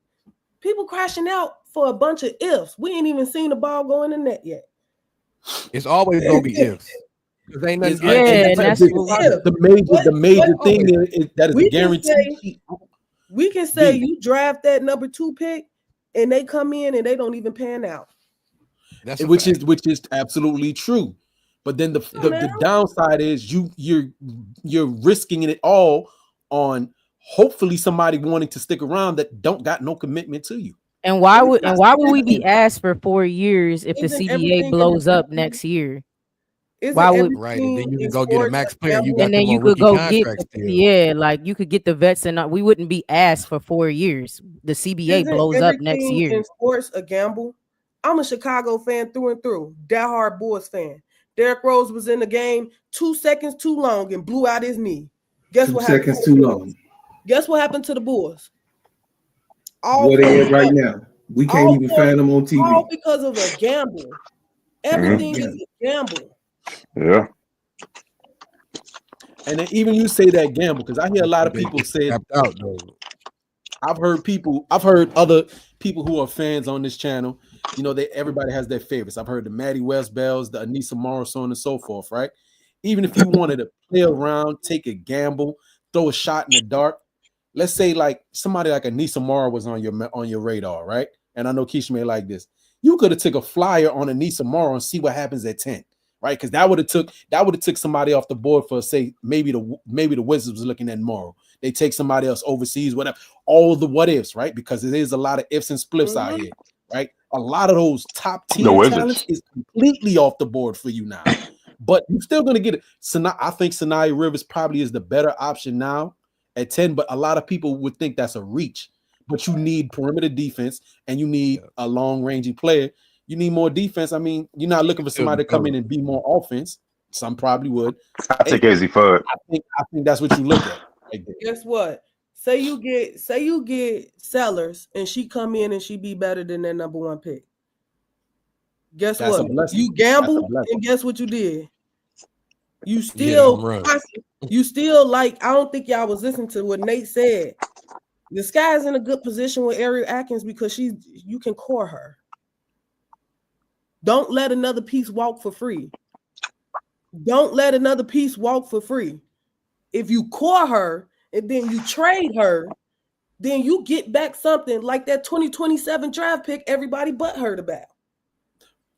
People crashing out for a bunch of ifs. We ain't even seen the ball go in the net yet. It's always gonna be ifs. The major thing is that is a guarantee. We can say you draft that number 2 pick and they come in and they don't even pan out. Which is absolutely true. But then the downside is you're risking it all on hopefully somebody wanting to stick around that don't got no commitment to you. And why would we be asked for 4 years if the CBA blows up next year? Why would right? And then you can go get a max player. You got and then you could go get like you could get the vets, and we wouldn't be asked for 4 years. The CBA blows up next year. In sports, a gamble. I'm a Chicago fan through and through, diehard Bulls fan. Derrick Rose was in the game 2 seconds too long and blew out his knee. Guess what happened? 2 seconds too long. Guess what happened to the Bulls? Where they at right now? We can't even find them on TV. All because of a gamble. Everything is a gamble. Yeah. And then even you say that gamble, because I hear a lot of people say out though. I've heard other people who are fans on this channel. You know, everybody has their favorites. I've heard the Maddie West Bells, the Anissa Morrow, so on and so forth, right? Even if you wanted to play around, take a gamble, throw a shot in the dark. Let's say like somebody like Anissa Morrow was on your radar, right? And I know Keisha may like this. You could have took a flyer on Anissa Morrow and see what happens at 10, right? Because that would have took somebody off the board for, say, maybe the Wizards was looking at Morrow. They take somebody else overseas, whatever. All the what ifs, right? Because it is a lot of ifs and spliffs out here, right? A lot of those top tier talents is completely off the board for you now. But you're still going to get it. I think Sanaya Rivers probably is the better option now at 10, but a lot of people would think that's a reach. But you need perimeter defense and you need a long-ranging player. You need more defense. I mean, you're not looking for somebody to come in and be more offense. Some probably would. I take Azzi Fudd. I think that's what you look at. Right there. Guess what? Say you get Sellers and she come in and she be better than that number 1 pick. Guess That's what? You gambled and guess what you did? You still like, I don't think y'all was listening to what Nate said. The Sky's in a good position with Airel Atkins because you can core her. Don't let another piece walk for free. Don't let another piece walk for free. If you core her and then you trade her, then you get back something like that 2027 draft pick everybody but heard about.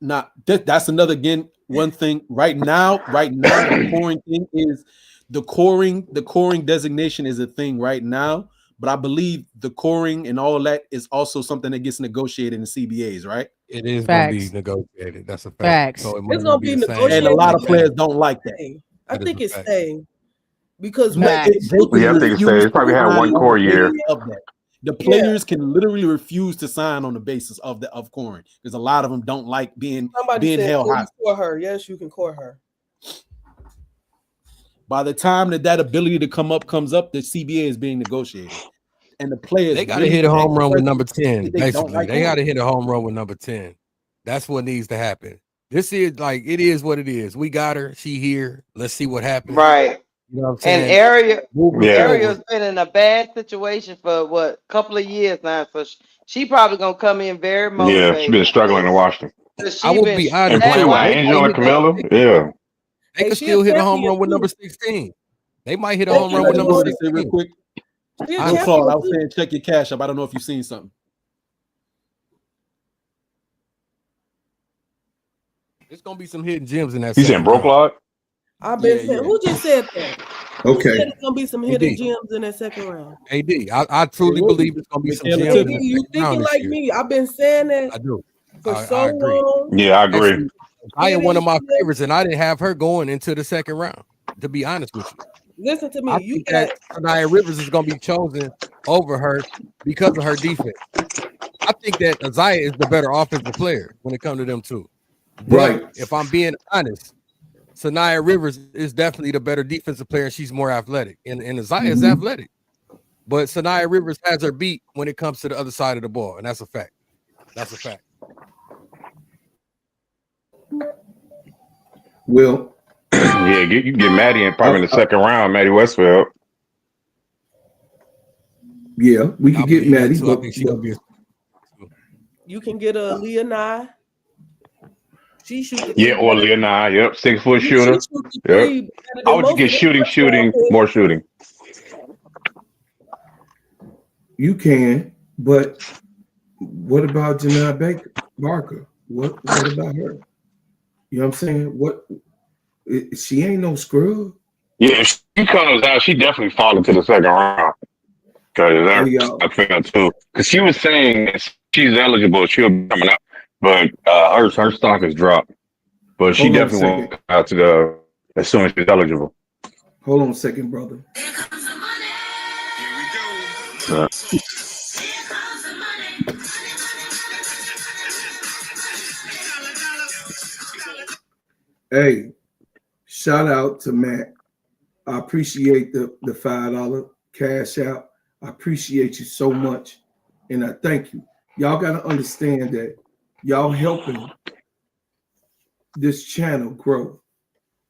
Now, that's another, again, one thing right now, the coring thing is the coring designation is a thing right now, but I believe the coring and all that is also something that gets negotiated in CBAs, right? It is going to be negotiated. That's a fact. Facts. So it's going to be negotiated. And a lot of players don't like that. I think it's staying because I think it's staying. It's probably had one core year. The players can literally refuse to sign on the basis of coring because a lot of them don't like being held high. Core her. Yes, you can core her. By the time that ability to comes up, the CBA is being negotiated, and the players they got to hit a home run with number 10. Basically, they got to hit a home run with number 10. That's what needs to happen. This is like it is what it is. We got her. She here. Let's see what happens. Right. You know what I'm saying? And Ariel's been in a bad situation for a couple of years now. So she probably gonna come in very motivated. Yeah, she's been struggling in Washington. I would be honest. And playing with Angel and Camilla. Yeah. They could still hit a home run with number 16. They might hit a home run with number 16. Real quick. I was saying check your cash up. I don't know if you've seen something. There's gonna be some hidden gems in that. He's in Broke Lot. I've been saying, who just said that? Okay. There's gonna be some hidden gems in that second round. AD, I truly believe it's gonna be some gems. AD, you thinking like me? I've been saying that. I do. For so long. Yeah, I agree. I am one of my favorites, and I didn't have her going into the second round. To be honest with you, listen to me. I think that Sanaya Rivers is going to be chosen over her because of her defense. I think that Azzi is the better offensive player when it comes to them two. Right. But if I'm being honest, Sanaya Rivers is definitely the better defensive player, and she's more athletic. And Azzi is athletic. But Sanaya Rivers has her beat when it comes to the other side of the ball, and that's a fact. That's a fact. Well, yeah, you can get Maddie in probably in the second round, Maddie Westfield. Yeah, we can get Maddie. You can get a Leonai. She shoots. Or Leonai. Yep, 6 foot shooter. Yep. I would just get shooting, more shooting. You can, but what about Janai Barker? What about her? You know what I'm saying? She ain't no scrub. Yeah, if she comes out, she definitely fall into the second round. Because I feel too. Because she was saying that she's eligible, she'll be coming out, but her stock has dropped. But she definitely won't come out to as soon as she's eligible. Hold on a second, brother. Hey, shout out to Matt. I appreciate the $5 cash out. I appreciate you so much. And I thank you. Y'all got to understand that y'all helping this channel grow.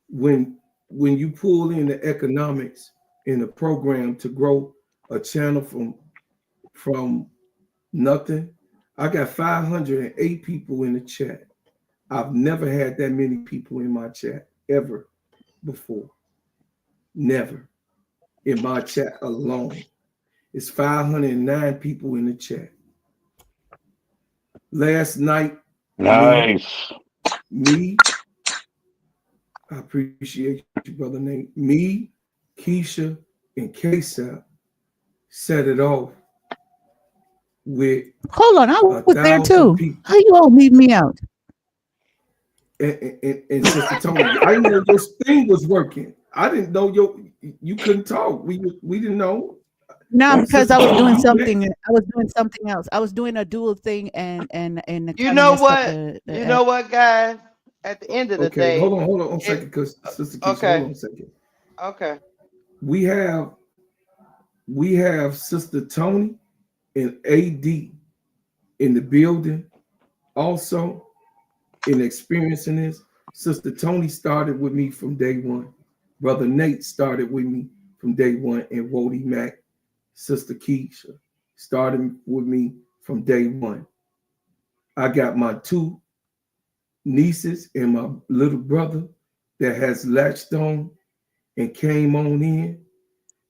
When you pull in the economics in the program to grow a channel from nothing, I got 508 people in the chat. I've never had that many people in my chat ever before. Never. In my chat alone. It's 509 people in the chat. Last night, nice. Me, I appreciate you, brother Nate. Me, Keisha, and Kesa set it off with. Hold on, I was there too. People. How you all leave me out? And Sister Tony, I didn't know your thing was working. I didn't know you couldn't talk. We didn't know. No, because I was doing something. I was doing something else. I was doing a dual thing, and you know what? You know what, guys? At the end of the day, hold on a second, because Sister Keisha, hold on a second. Okay. We have Sister Tony and AD in the building, also in experiencing this. Sister Tony started with me from day one. Brother Nate started with me from day one, and Wody Mack. Sister Keisha started with me from day one. I got my 2 nieces and my little brother that has latched on and came on in.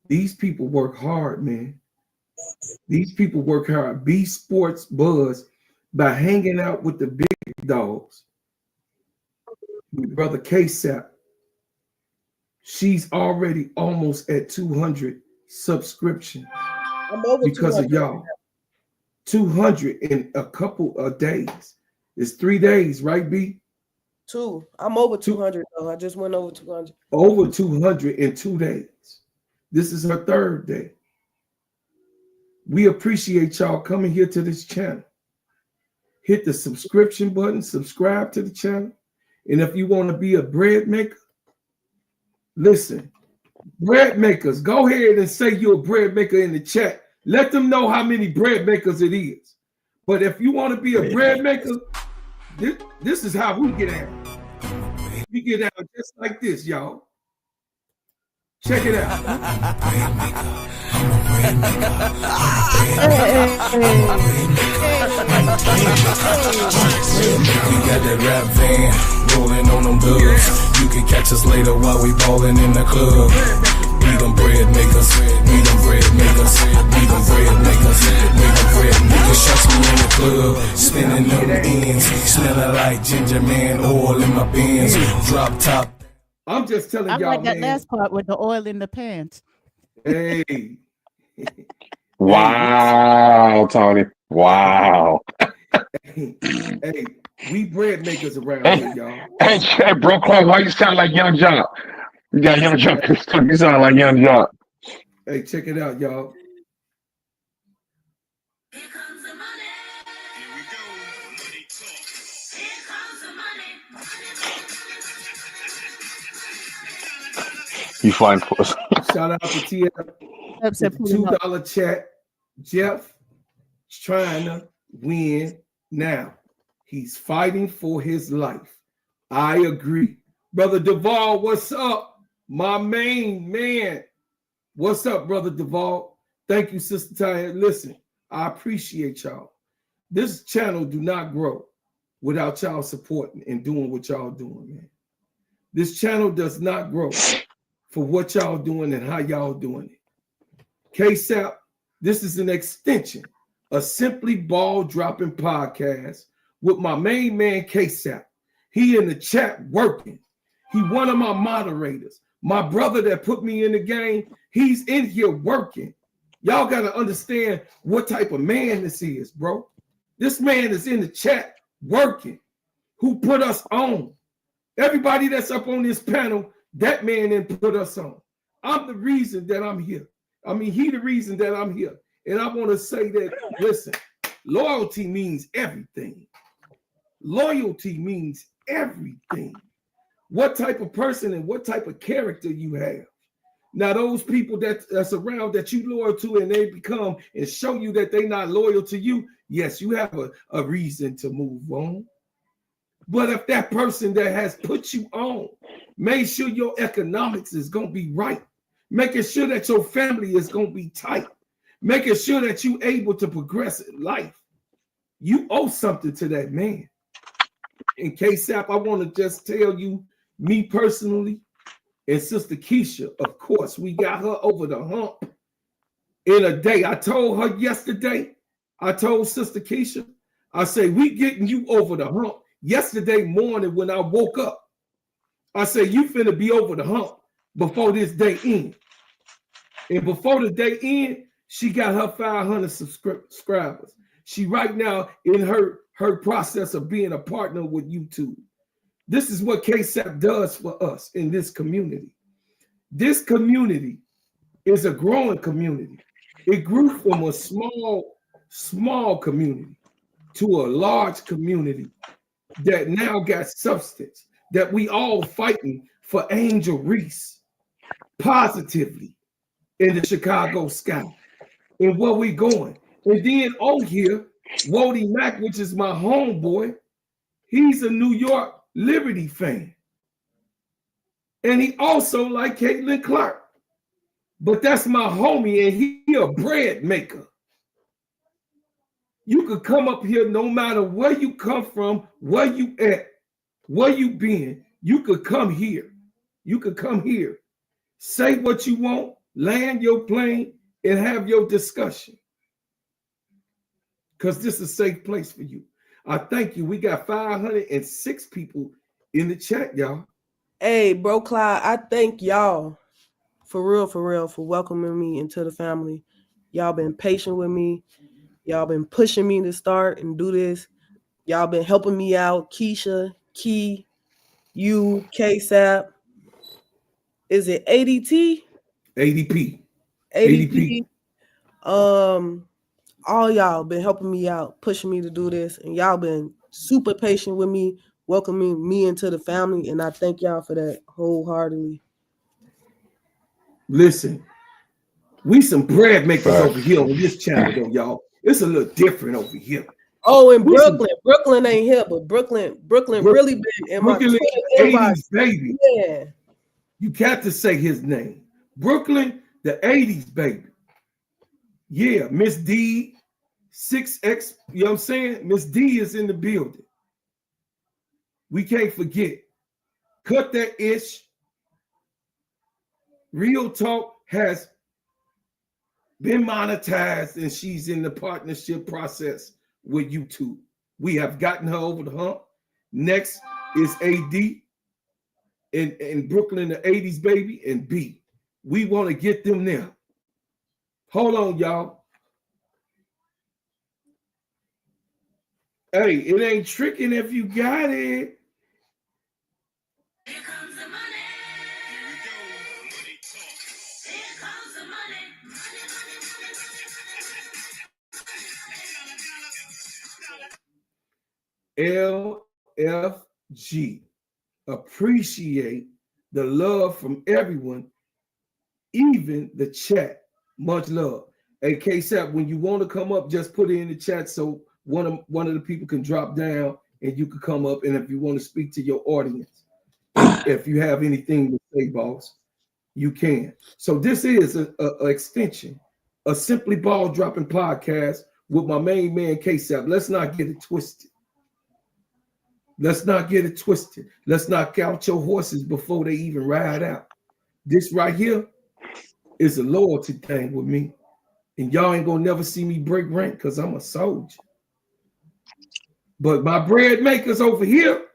These people work hard, man. These people work hard. B Sports Buzz by hanging out with the big dogs. With Brother K-Sap, she's already almost at 200 subscriptions. I'm over because 200. Of y'all. 200 in a couple of days. It's 3 days, right, B? 2. I'm over 200 though. I just went over 200. Over 200 in 2 days. This is her 3rd day. We appreciate y'all coming here to this channel. Hit the subscription button, subscribe to the channel. And if you want to be a bread maker, listen, bread makers, go ahead and say you're a bread maker in the chat. Let them know how many bread makers it is. But if you want to be a bread maker, this is how we get out. We get out just like this, y'all. Check it out. We got that rap van rolling on them dubs. You can catch us later while we ballin' in the club. We them bread makers, we them bread makers, we them bread makers, we them bread makers. Shots me in the club, spinning them ends, smelling like ginger man, oil in my pants, drop top. I'm just telling y'all, I like that last part with the oil in the pants. Hey. Wow, Tony. Wow. Hey, we bread makers around here, y'all. Hey, bro, Clark, why you sound like Young John? You got Young John. You sound like Young John. Hey, check it out, y'all. Here comes the money. Here we go. Money talk. Here comes the money. You flying for us. Shout out to TF. $2 chat. Jeff is trying to win now. He's fighting for his life. I agree. Brother Duvall, what's up? My main man. What's up, Brother Duvall? Thank you, Sister Taya. Listen, I appreciate y'all. This channel do not grow without y'all supporting and doing what y'all doing, man. This channel does not grow for what y'all doing and how y'all doing it. KSAP, this is an extension, a Simply Ball Dropping podcast with my main man, KSAP. He in the chat working. He one of my moderators. My brother that put me in the game, he's in here working. Y'all got to understand what type of man this is, bro. This man is in the chat working. Who put us on? Everybody that's up on this panel, that man didn't put us on. I'm the reason that I'm here. I mean, he the reason that I'm here. And I want to say that, listen, loyalty means everything. Loyalty means everything. what type of person and what type of character you have. Now, those people that's around that you loyal to and they become and show you that they're not loyal to you, yes, you have a reason to move on. But if that person that has put you on, make sure your economics is going to be right, making sure that your family is going to be tight, making sure that you're able to progress in life, you owe something to that man. In KSAP, I want to just tell you, me personally, and Sister Keisha, of course, we got her over the hump in a day. I told her yesterday, I told Sister Keisha, I say, we getting you over the hump. Yesterday morning when I woke up, I said, you finna be over the hump before this day ends. And before the day ends, she got her 500 subscribers. She right now in her process of being a partner with YouTube. This is what KSAP does for us in this community. This community is a growing community. It grew from a small community to a large community that now got substance, that we all fighting for Angel Reese positively in the Chicago sky and where we going. And then on here, Wody Mack, which is my homeboy, he's a New York Liberty fan. And he also like Caitlin Clark. But that's my homie, and he a bread maker. You could come up here no matter where you come from, where you at, where you been. You could come here. You could come here. Say what you want, land your plane, and have your discussion. Because this is a safe place for you. I thank you. We got 506 people in the chat, y'all. Hey, bro, Clyde, I thank y'all for real, for welcoming me into the family. Y'all been patient with me. Y'all been pushing me to start and do this. Y'all been helping me out. Keisha, Key, you, KSAP. Is it ADT? ADP. ADP. All y'all been helping me out, pushing me to do this, and y'all been super patient with me, welcoming me into the family, and I thank y'all for that wholeheartedly. Listen, we some bread makers over here on this channel, though, y'all. It's a little different over here. Oh, in Brooklyn ain't here, but Brooklyn really been in my 80s baby. Yeah, you got to say his name. Brooklyn, the 80s baby. Yeah, Miss D, 6X, you know what I'm saying? Miss D is in the building. We can't forget. Cut that ish. Real Talk has been monetized and she's in the partnership process with YouTube. We have gotten her over the hump. Next is AD in Brooklyn, the 80s baby, and B. We want to get them there. Hold on, y'all. Hey, it ain't tricking if you got it. Here comes the money. Here we go. Money talk. Here comes the money. LFG. Appreciate the love from everyone, even the chat. Much love. Hey, KSAP, when you want to come up, just put it in the chat so one of the people can drop down and you can come up. And if you want to speak to your audience, if you have anything to say, boss, you can. So this is a extension, a Simply Ball Dropping podcast with my main man, KSAP. Let's not get it twisted. Let's not get it twisted. Let's knock out your horses before they even ride out. This right here is a loyalty thing with me. And y'all ain't gonna never see me break rank because I'm a soldier. But my bread makers over here,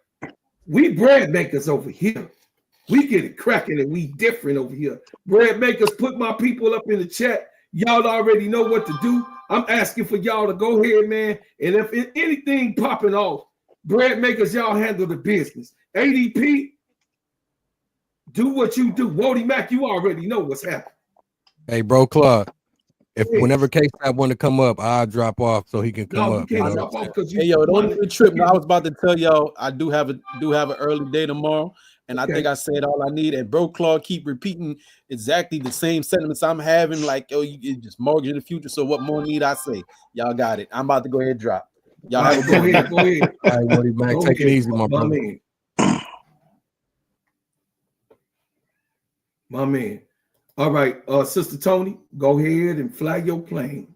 we bread makers over here. We get it cracking and we different over here. Bread makers, put my people up in the chat. Y'all already know what to do. I'm asking for y'all to go ahead, man. And if anything popping off, bread makers, y'all handle the business. ADP, do what you do. Wody Mack, you already know what's happening. Hey, bro, Claude. If whenever KSAP want to come up, I'll drop off so he can come up. You can't drop off because hey, yo, don't even trip. I was about to tell y'all I do have an early day tomorrow. And I think I said all I need. And Bro Claw keep repeating exactly the same sentiments I'm having. Like, oh, you just mortgage in the future. So what more need I say? Y'all got it. I'm about to go ahead and drop. Y'all have a good one. Go ahead. All right, Woody, man. Take it easy, my brother. My man. All right, Sister Tony, go ahead and flag your plane.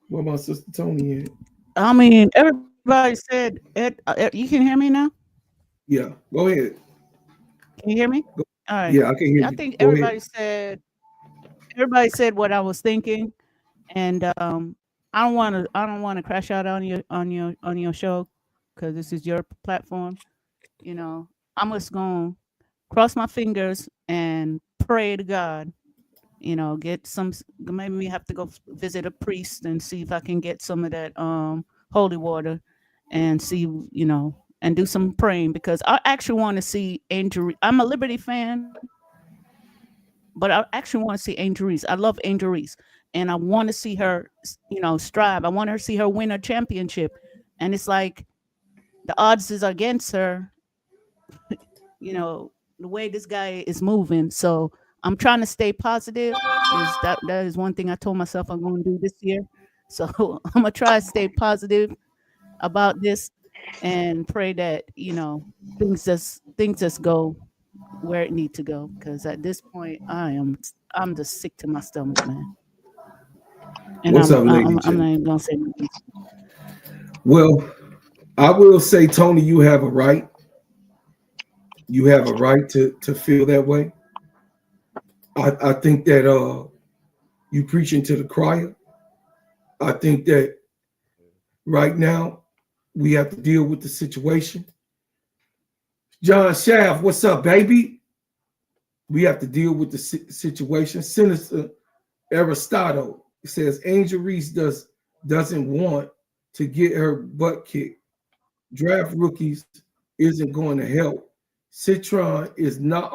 Where my Sister Tony at? I mean, everybody said it. You can hear me now? Yeah, go ahead. Can you hear me? All right. Yeah, I can hear you. I think Go everybody ahead. said what I was thinking, and I don't want to crash out on your show because this is your platform. You know, I'm just gonna cross my fingers and pray to God. You know, get some. Maybe we have to go visit a priest and see if I can get some of that holy water, and see, you know, and do some praying because I actually want to see Angel. I'm a Liberty fan, but I actually want to see Angel Reese. I love Angel Reese, and I want to see her, you know, strive. I want her to see her win a championship, and it's like the odds is against her. You know, the way this guy is moving. So I'm trying to stay positive. That is one thing I told myself I'm going to do this year. So I'm gonna try to stay positive about this and pray that, you know, things just go where it need to go. Because at this point, I'm just sick to my stomach, man. And What's up, lady? I'm not even gonna say nothing. Well, I will say, Tony, you have a right. You have a right to feel that way. I think that you preaching to the choir. I think that right now we have to deal with the situation. John Shaft, what's up, baby? We have to deal with the situation. Sinister Aristotle says Angel Reese doesn't want to get her butt kicked. Draft rookies isn't going to help. Citron is not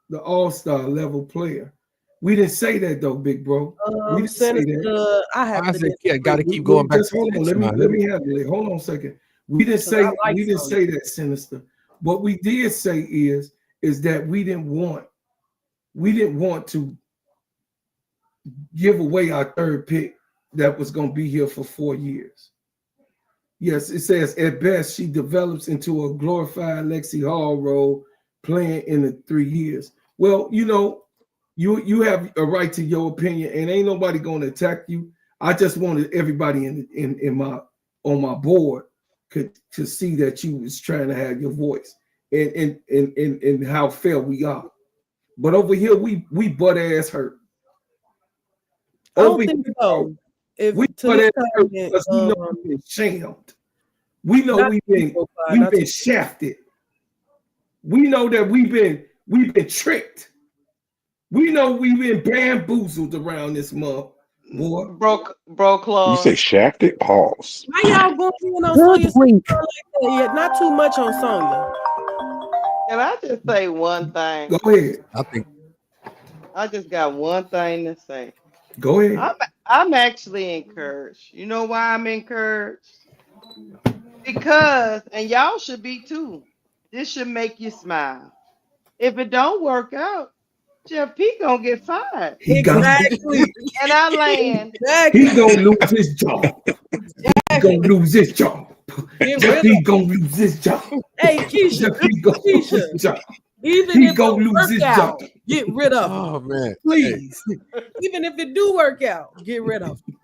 the all-star level player. We didn't say that though, big bro. We didn't say that. I have to. Yeah, got to keep going back. Just hold on. Let me handle it. Hold on a second. We didn't say that, Sinister. What we did say is that we didn't want to give away our third pick that was going to be here for 4 years. Yes, it says at best she develops into a glorified Lexi Hall role playing in the 3 years. Well, you know, you have a right to your opinion, and ain't nobody going to attack you. I just wanted everybody on my board to see that you was trying to have your voice and how fair we are. But over here, we butt ass hurt. I don't think so. We butt ass hurt because we know we've been shammed. We know we've been shafted. We know that we've been tricked. We know we've been bamboozled around this month. Boy. Broke claw. You say shafted? Pause. Why y'all going in on Sonya like that? Yeah, not too much on Sonya. Can I just say one thing? Go ahead. I just got one thing to say. Go ahead. I'm actually encouraged. You know why I'm encouraged? Because, and y'all should be too, this should make you smile. If it don't work out, Jeff P gonna get fired. Exactly. And I land. He gonna lose his job. He gonna lose his job. Jeff P gonna lose his job. Hey, Keisha. Jeff P gonna lose his job. Even he if gonna it lose work his out, job. get rid of him. Oh man, please. Even if it do work out, get rid of him.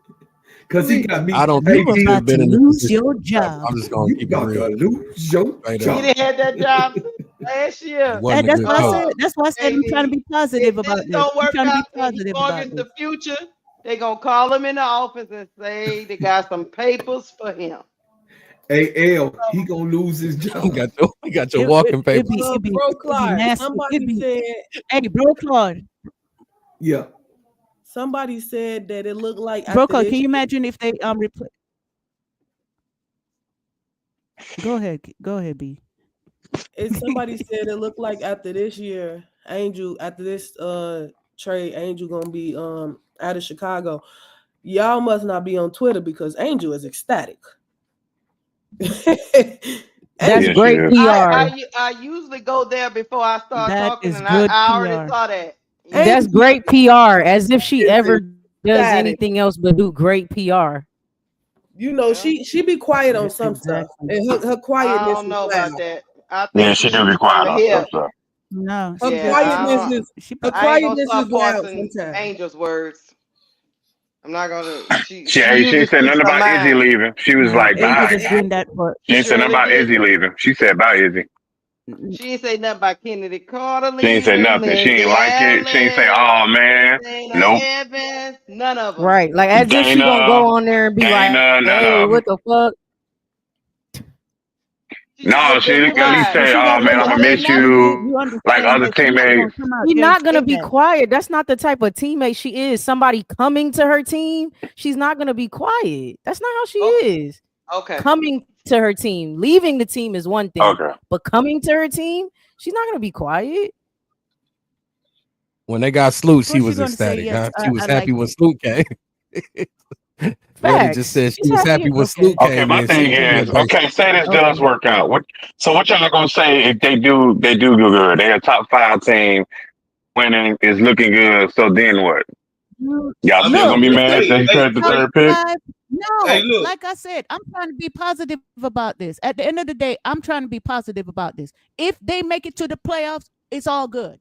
Because he got me. I don't think you about to lose your job. I'm just gonna keep it real. Lose your job. He didn't have that job last year. That's why I said. That's why I said I'm trying to be positive about this. Don't work I'm trying to out be positive about the future. They gonna call him in the office and say they got some papers for him. Hey, L, he gonna lose his job. We got your walking papers. Bro Claude, somebody said, "Hey, Bro Claude." Yeah. Somebody said that it looked like. Bro Claude, can you imagine if they replace? Go ahead, B. If somebody said it looked like after this year, after this trade, Angel gonna be out of Chicago. Y'all must not be on Twitter because Angel is ecstatic. That's Yeah, she great is. PR. I usually go there before I start That talking, is and good I already PR. saw that. That's great PR. As if she ever does Got it. anything else but do great PR. You know, she be quiet on some stuff, Exactly. and her I quietness don't is know loud. about that. I Yeah, think she she do be shoots from quiet the on some hip. stuff. No, Her she Yeah, quietness is she her I ain't gonna quietness start is loud parsing sometimes. Angel's words. I'm not gonna. She She usually ain't said speaks nothing her about Izzy mind. leaving. She was no, like, Angel bye. was doing that for She ain't said nothing Really about Izzy did. leaving. She said bye, Izzy. She ain't say nothing about Kennedy Carter She ain't say leaving, nothing. She Lindsay ain't like it. She ain't say, Allen, oh man. Dana Nope. Evans, none of them. Right. Like as if she gonna Dana, go on there and be like, none hey, of them. what the fuck? She just No, been she at least quiet. say, she oh gonna man, say I'm gonna nothing miss negative. you. You Like understand other that she's not gonna teammates. come out She's there not and gonna say be that. quiet. That's not the type of teammate she is. Somebody coming to her team, she's not gonna be quiet. That's not how she is. Okay. Coming to her team, leaving the team is one thing, Okay. but coming to her team, she's not gonna be quiet. When they got Sloot, Of she course was you're gonna say ecstatic. yes. Huh? She was I happy like when it. Sloot came. Reddit just Facts. said she She's was happy. happy when Okay. Sloot Okay, came my in. thing She is, embraced okay, say this Okay. does work out. So what y'all gonna say if they do good? They're a top 5 team, winning is looking good. So then what? Y'all still Look, gonna be if mad they that you finish traded the top third pick? 5, no. Hey, look. Like I said, I'm trying to be positive about this. At the end of the day, I'm trying to be positive about this. If they make it to the playoffs, it's all good.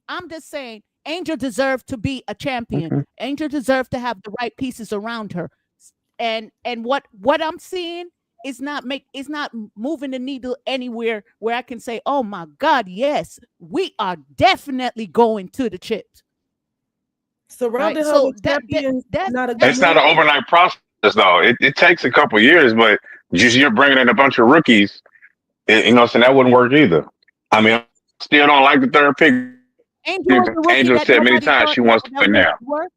I'm just saying, Angel deserved to be a champion. Okay. Angel deserved to have the right pieces around her. And what I'm seeing is not moving the needle anywhere where I can say, oh my God, yes, we are definitely going to the chips. Surrounding Right? her So with champions is not a good It's not an move. overnight process though. It takes a couple years, but just you're bringing in a bunch of rookies. You know, so that wouldn't work either. I mean, I still don't like the third pick. Angel was a rookie Angel that said many nobody times thought she wants to that win would now. work.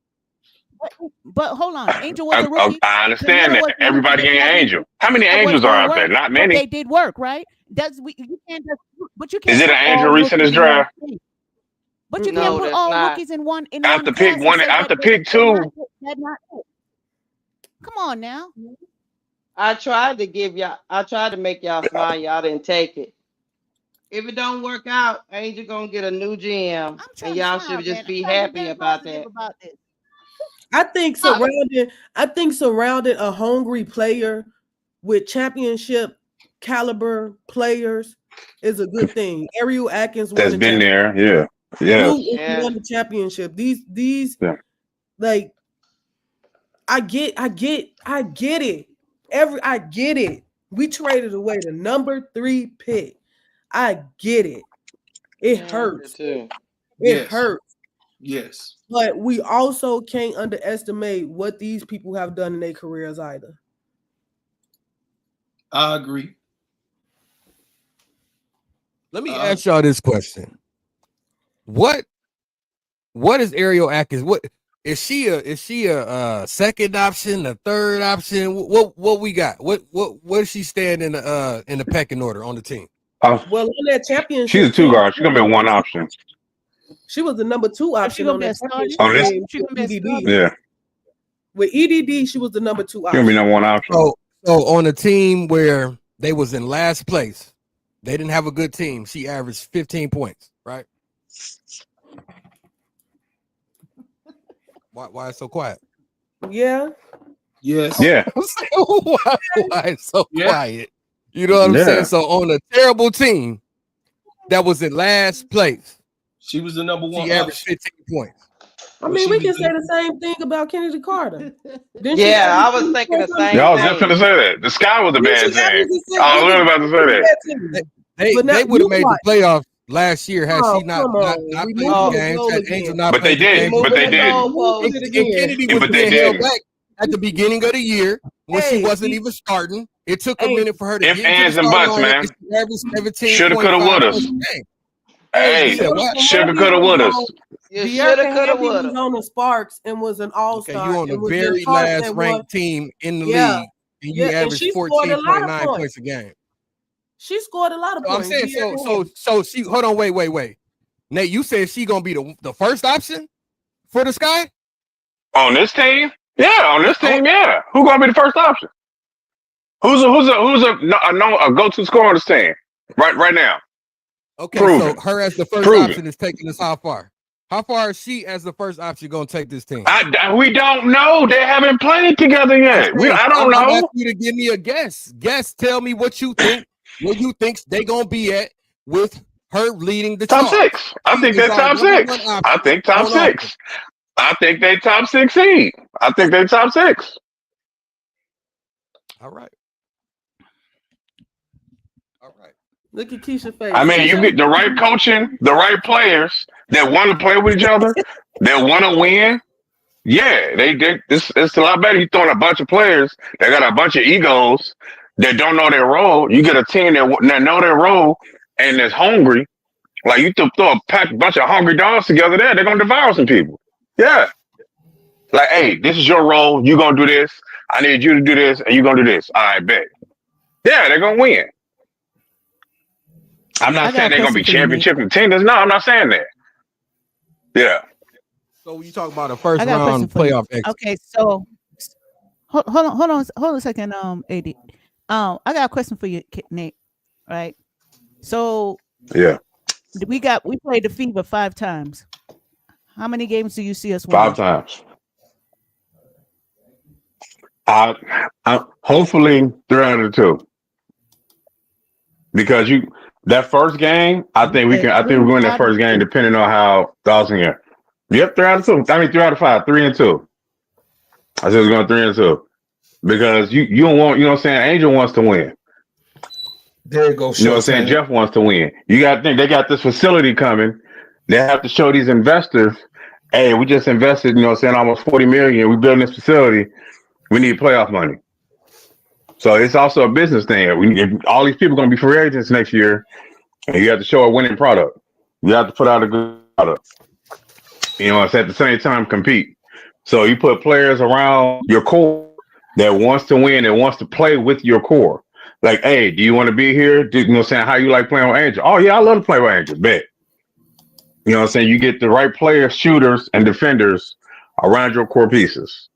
But hold on, Angel was a rookie. I understand Jamel that. was a rookie Everybody that ain't nobody Angel. How many thought was Angels are gonna out there? work, Not but many. they did work, right? You can't just, but you Is can't it put an all Angel Reese in rookies this in one draft? thing. But you can't No, put that's all not. rookies in one After pick class and one, say after that pick they're not two. they're not it. Come on now. I tried to make y'all smile. Y'all didn't take it. If it don't work out, Angel gonna get a new GM, I'm and trying to y'all smile, should just man. be I'm trying to be happy very about positive that. about this. I think surrounding a hungry player with championship caliber players is a good thing. Airel Atkins won That's the been championship. there. Yeah. Yes. Blue won the championship. These Yeah. like I get it. I get it. We traded away the number 3 pick. I get it. It hurts. It Yes. hurts. Yes. But we also can't underestimate what these people have done in their careers either. I agree. Let me ask y'all this question. What is Airel Atkins? What is she a second option, a third option? What we got? What does she stand in the pecking order on the team? Well, on that championship She's a 2 team, guard. She's gonna be a 1 option. she was the number 2 Is she option gonna on be a that starter? championship On this? team She gonna be a with starter? EDD. Yeah. With EDD, she was the number 2 She's gonna be option. number 1 option. So on a team where they was in last place, they didn't have a good team. She averaged 15 points, right? Why it's so quiet? Yeah. Yes. Yeah. why it's so Yeah. quiet? You know what I'm Yeah. saying? So on a terrible team that was in last place, She was the number 1 she averaged option. 15 points. I mean, we can say the same thing about Kennedy Carter. Didn't she Yeah, I average was thinking the 24 points? same Y'all was just thing. gonna say that. The Sky was a Didn't bad she average team. the same? I was literally about to say that. But now They would have made the what? playoffs last year had Oh, she not come on. We played moving the the games, goal had again. Angel not But they played the did. games. But they Moving the did. Moving goalposts. it And again. Kennedy Yeah, was but they being held didn't. back at the beginning of the year when she Hey, wasn't even starting. It took a hey, minute for her to If, get into the ands, and starting buts, lineup. man. And she averaged Shoulda, coulda, 17.5 woulda. points a game. hey, You Hey, said what? shoulda, coulda, woulda. You De'Arca shoulda, coulda, Hamby was woulda. on the Sparks and was an Okay, all-star you on the and was in very Sharks last and won. ranked team in the Yeah, league, and yeah, you and averaged she scored a lot of 14.9 points. points a game. She scored a lot of So I'm points. saying, De'Arca Hamby. so she hold on, wait. Nate, you said she gonna be the first option for the Sky? On this team? Yeah, on this team, yeah. Who gonna be the first option? Who's a go-to scorer on the stand right now? Okay, Proven. so her as the first Proven. option is taking us how far? How far is she as the first option going to take this team? We don't know. They haven't played together yet. I don't know. I'm asking you to give me a guess. Tell me what you think. Where you think they gonna be at with her leading the top charge. 6. I think they're top 6. I think top 6. I think they top 6 seed. I think they top 6. All right. Look at Keisha's face. I mean, you get the right coaching, the right players that want to play with each other, that want to win. Yeah, they did. It's a lot better. You throwing a bunch of players that got a bunch of egos that don't know their role. You get a team that know their role and is hungry. Like you throw a bunch of hungry dogs together there, they're gonna devour some people. Yeah. Like, hey, this is your role. You're gonna do this. I need you to do this, and you're gonna do this. All right, bet. Yeah, they're gonna win. I'm not saying they're gonna be championship contenders. No, I'm not saying that. Yeah. So you talk about a first round playoff exit. Okay, so hold on a second, AD. I got a question for you, Nate. Right. So yeah, we played the Fever 5 times. How many games do you see us win? 5 times. I hopefully 3 out of 2. Because that first game, I think we can. I think we're winning that first game, depending on how Dawson here. Yep, 3 out of 2. I mean, 3 out of 5, 3 and 2. I said we're going 3 and 2 because you don't want. You know what I'm saying? Angel wants to win. There you go. You know what I'm saying? Jeff wants to win. You got to think they got this facility coming. They have to show these investors, hey, we just invested. You know what I'm saying? Almost $40 million. We building this facility. We need playoff money. So it's also a business thing. All these people are going to be free agents next year, and you have to show a winning product. You have to put out a good product. You know, it's at the same time compete. So you put players around your core that wants to win and wants to play with your core. Like, hey, do you want to be here? You know what I'm saying? How you like playing with Angel? Oh, yeah, I love to play with Angel. Bet. You know what I'm saying? You get the right players, shooters, and defenders around your core pieces.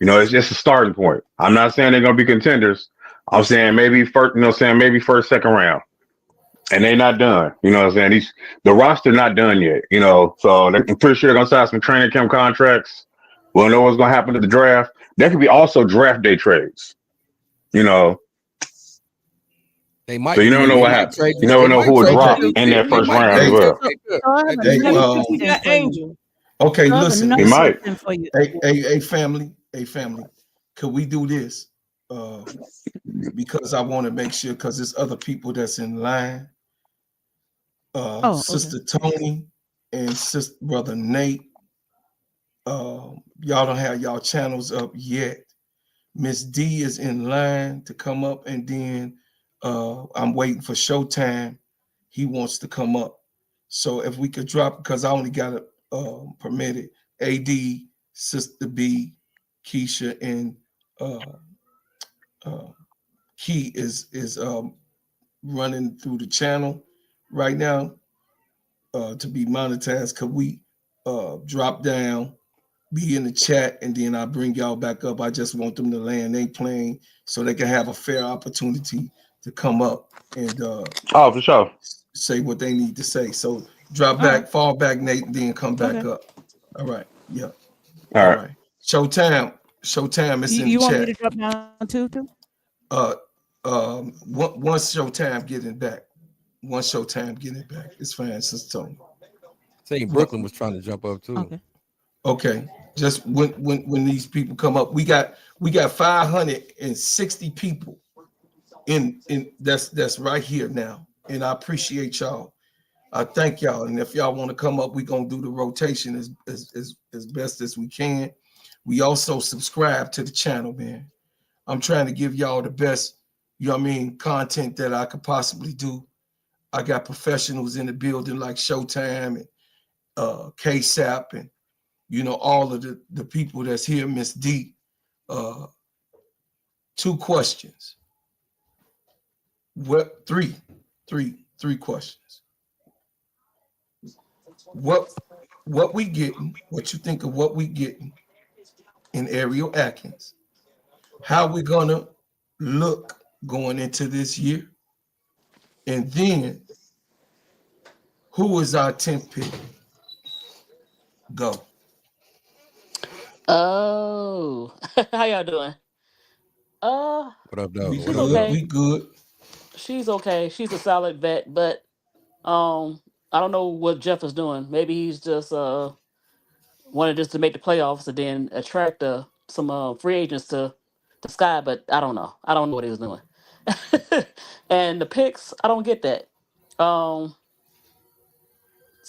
You know, it's just a starting point. I'm not saying they're going to be contenders. I'm saying maybe first, you know what I'm saying? Maybe first, second round. And they're not done. You know what I'm saying? The roster not done yet, you know. So I'm pretty sure they're going to sign some training camp contracts. We'll know what's going to happen to the draft. There could be also draft day trades. You know. They might. So you never know what happens. You never know who will drop in that first round as well. Angel. Okay, listen. He might. Hey, family. Could we do this? Because I want to make sure, because there's other people that's in line. Sister Tony and sister brother Nate. Y'all don't have y'all channels up yet. Miss D is in line to come up, and then I'm waiting for Showtime. He wants to come up. So if we could drop, because I only got it permitted. AD, Sister B, Keisha, and Key is running through the channel right now to be monetized. Could we drop down, be in the chat, and then I bring y'all back up? I just want them to land their plane so they can have a fair opportunity to come up and for sure, say what they need to say. So drop back, fall back, Nate, and then come back up. All right. Yeah. All right. Showtime is in the chat. You want me to drop down too? Once Showtime getting back. It's fine, Sister Tony. Saying Brooklyn was trying to jump up too. Okay. Just when these people come up, we got 560 people in that's right here now, and I appreciate y'all. I thank y'all, and if y'all want to come up, we're gonna do the rotation as best as we can. We also subscribe to the channel, man. I'm trying to give y'all the best, you know what I mean, content that I could possibly do. I got professionals in the building like Showtime and KSAP, and you know, all of the people that's here. Miss D, 2 questions. What three questions? What we getting? What you think of what we getting in Airel Atkins? How we gonna look going into this year? And then, who is our 10th pick? Go. Oh, how y'all doing? What up, though? We She's good. okay. We good. She's okay. She's a solid vet, but I don't know what Jeff is doing. Maybe he's just wanted just to make the playoffs and then attract some free agents to Sky, but I don't know. I don't know what he was doing. And the picks, I don't get that. So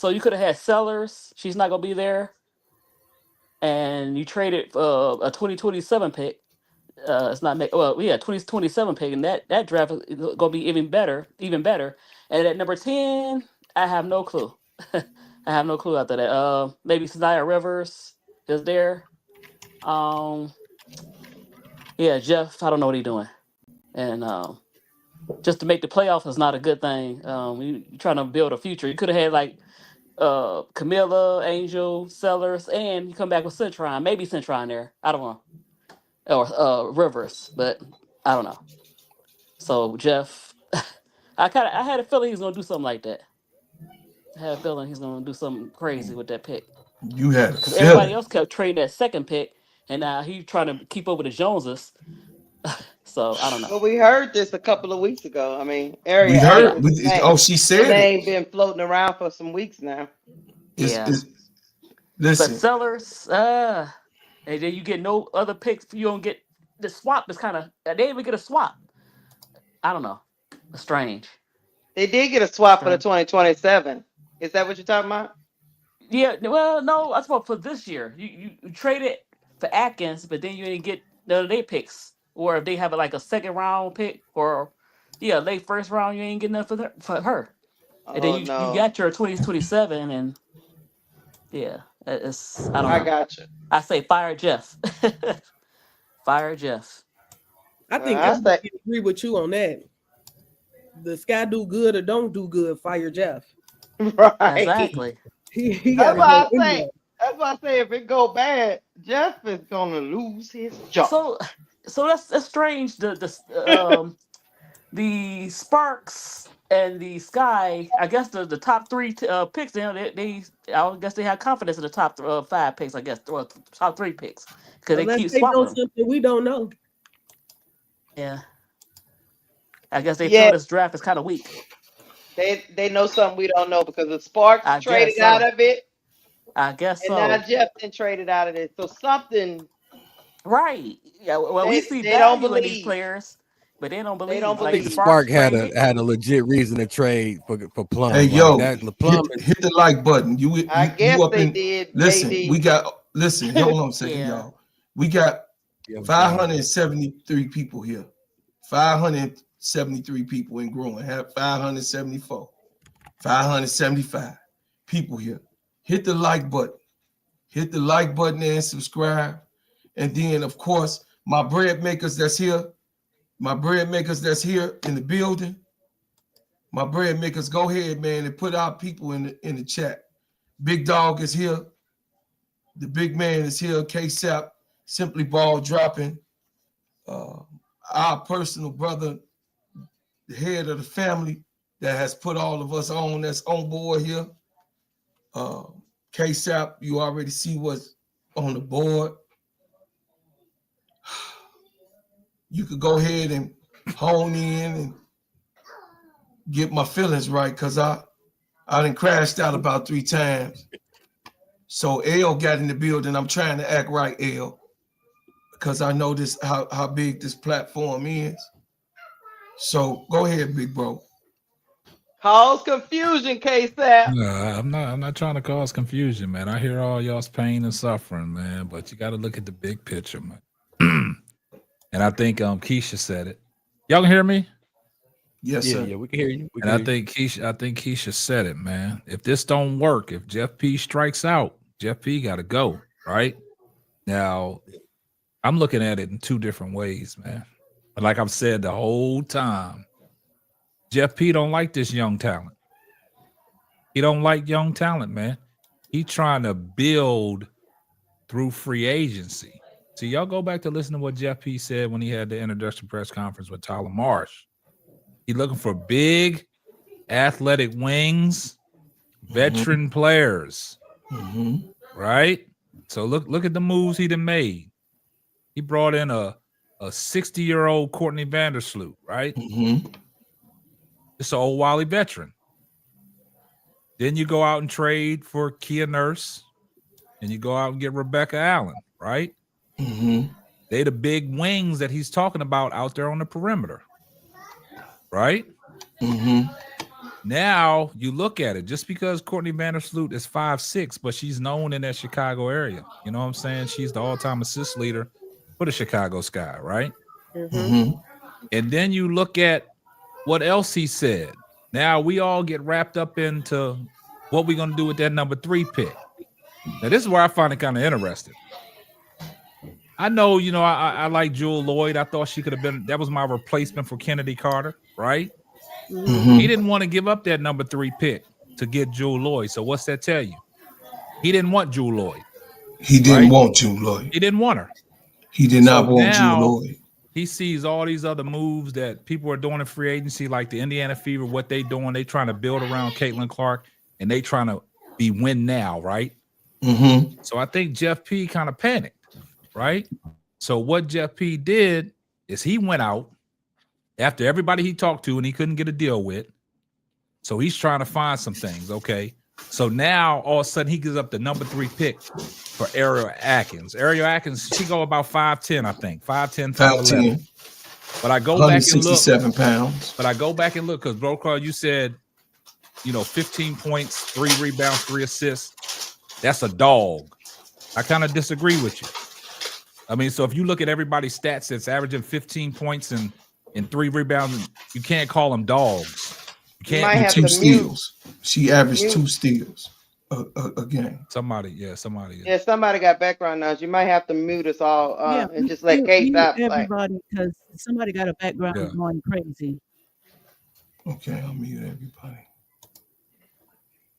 you could have had Sellers. She's not gonna be there, and you traded a 2027 pick. It's not well, yeah, 2027 pick, and that draft is gonna be even better, even better. And at number 10, I have no clue. I have no clue after that. Maybe Snyder Rivers is there. Um, yeah, Jeff, I don't know what he's doing, and just to make the playoffs is not a good thing. You're trying to build a future. You could have had like Camilla, Angel, Sellers, and you come back with Centron. Maybe Centron there. I don't know. Or Rivers, but I don't know. So Jeff, I had a feeling he's gonna do something like that. I had a feeling he's gonna do something crazy with that pick. You had a Because everybody feeling. else kept trading that second pick, and now he's trying to keep up with the Joneses. So I don't know. Well, we heard this a couple of weeks ago. I mean, We Airel heard. Atkins' name, Oh, she the said it. name been floating around for some weeks now. Yeah. But Listen. Sellers, and then you get no other picks. You don't get the swap. Is kind of they didn't even get a swap. I don't know. It's strange. They did get a swap for the 2027. Is that what you're talking about? Yeah, well, no, that's what for this year. You traded for Atkins, but then you didn't get none of their picks. Or if they have like a second round pick or late first round, you ain't getting nothing for her. And then you got your 2027 and it's I don't know. I got you. I say fire Jeff. Fire Jeff. I think everybody can agree with you on that. The Sky do good or don't do good, fire Jeff. Right. Exactly. He That's got why I say. That's why I say if it go bad, Jeff is gonna lose his job. So that's strange. The Sparks and the Sky. I guess the top three picks. They I guess they have confidence in the top 5 picks. I guess or top 3 picks because they keep they know swapping. something we don't know. Yeah. I guess they feel this draft is kind of weak. They know something we don't know because the Sparks traded out of it. I guess and so. now Jeff then traded out of it. So something. Right. Yeah. Well, we see they don't value in these believe. players, but they don't believe. They don't Like believe. the Spark had traded. a legit reason to trade for Plum. Hey, Like yo, that, Plum hit the like button. I guess you up they in, did. Listen, JD. we got, listen, hold on a second, y'all. We got 573 people here. 573 people and growing. Have 574. 575 people here. Hit the like button. Hit the like button and subscribe. And then, of course, my bread makers that's here. My bread makers that's here in the building. My bread makers, go ahead, man, and put our people in the chat. Big Dog is here. The big man is here. K-Sap, Simply Ball dropping. Our personal brother, the head of the family that has put all of us on, that's on board here. K-Sap, you already see what's on the board. You could go ahead and hone in and get my feelings right because I done crashed out about 3 times. So L got in the building. I'm trying to act right, L, because I know this how big this platform is. So go ahead, big bro. Cause confusion, K-Sap. No, I'm not trying to cause confusion, man. I hear all y'all's pain and suffering, man, but you got to look at the big picture, man. And I think Keisha said it. Y'all can hear me? Yes, sir. Yeah, we can hear you. I think Keisha said it, man. If this don't work, if Jeff P strikes out, Jeff P got to go, right? Now, I'm looking at it in 2 different ways, man. But like I've said the whole time, Jeff P don't like this young talent. He don't like young talent, man. He trying to build through free agency. See, y'all go back to listen to what Jeff P said when he had the introduction press conference with Tyler Marsh. He's looking for big, athletic wings, veteran players, right? So look at the moves he done made. He brought in a 60-year-old Courtney Vandersloot, right? It's an old Wally veteran. Then you go out and trade for Kia Nurse, and you go out and get Rebecca Allen, right? They the big wings that he's talking about out there on the perimeter, right? Now you look at it, just because Courtney Vandersloot is 5'6", but she's known in that Chicago area. You know what I'm saying? She's the all-time assist leader for the Chicago Sky, right? And then you look at what else he said. Now we all get wrapped up into what we're going to do with that number 3 pick. Now this is where I find it kind of interesting. I know, you know, I like Jewel Lloyd. I thought she could have been, that was my replacement for Kennedy Carter, right? He didn't want to give up that number 3 pick to get Jewel Lloyd. So what's that tell you? He didn't want Jewel Lloyd. He didn't want Jewel Lloyd. He didn't want her. He did not want Jewel Lloyd. He sees all these other moves that people are doing in free agency, like the Indiana Fever, what they doing. They trying to build around Caitlin Clark, and they trying to be win now, right? So I think Jeff P kind of panicked, right? So what Jeff P did is he went out after everybody he talked to and he couldn't get a deal with. So he's trying to find some things, okay? So now all of a sudden he gives up the number 3 pick for Airel Atkins. Airel Atkins, she go about 5'10", I think. 5'10", 5'11". But I go back and look. 167 pounds. But I go back and look because Brokaw, you said, you know, 15 points, 3 rebounds, 3 assists. That's a dog. I kind of disagree with you. I mean, so if you look at everybody's stats that's averaging 15 points and 3 rebounds, you can't call them dogs. You can't have 2 steals. She averaged 2 steals a game. Somebody. Yeah, somebody got background noise. You might have to mute us all and just let Kate stop. Everybody, because somebody got a background going crazy. Okay, I'll mute everybody.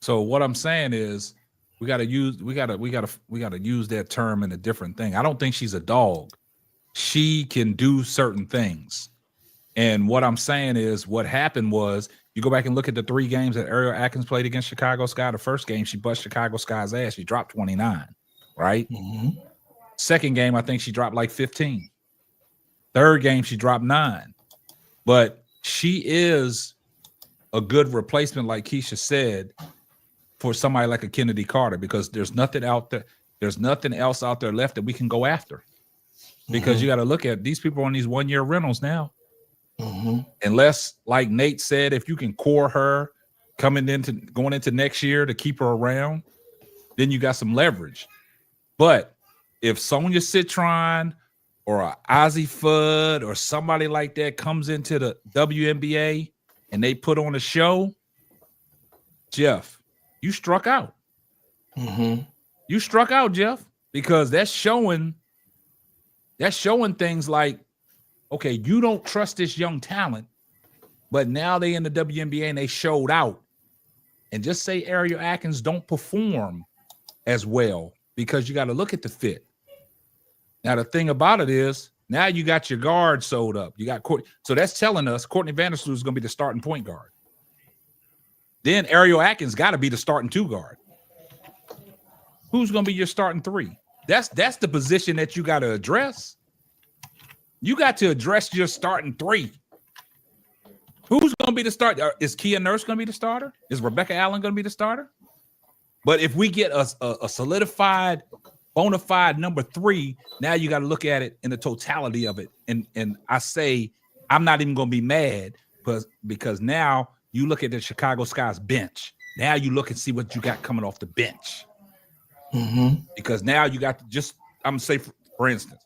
So what I'm saying is we gotta use that term in a different thing. I don't think she's a dog. She can do certain things. And what I'm saying is what happened was you go back and look at the 3 games that Airel Atkins played against Chicago Sky. The first game, she bust Chicago Sky's ass. She dropped 29, right? Second game, I think she dropped like 15. Third game, she dropped 9. But she is a good replacement, like Keisha said, for somebody like a Kennedy Carter, because there's nothing out there. There's nothing else out there left that we can go after. Because you got to look at these people on these 1-year rentals now. Unless, like Nate said, if you can core her going into next year to keep her around, then you got some leverage. But if Sonia Citron or a Azzi Fudd or somebody like that comes into the WNBA and they put on a show, Jeff, you struck out. You struck out, Jeff, because that's showing things like, okay, you don't trust this young talent, but now they in the WNBA and they showed out. And just say Airel Atkins don't perform as well, because you got to look at the fit. Now, the thing about it is, now you got your guard sold up. You got Courtney. So that's telling us Courtney Vandersloot is going to be the starting point guard. Then Airel Atkins got to be the starting 2 guard. Who's going to be your starting 3? That's the position that you got to address. You got to address your starting 3. Who's going to be the starter? Is Kia Nurse going to be the starter? Is Rebecca Allen going to be the starter? But if we get a solidified, bona fide number 3, now you got to look at it in the totality of it. And I say, I'm not even going to be mad because now you look at the Chicago Sky's bench. Now you look and see what you got coming off the bench. Because now you got I'm going to say, for instance,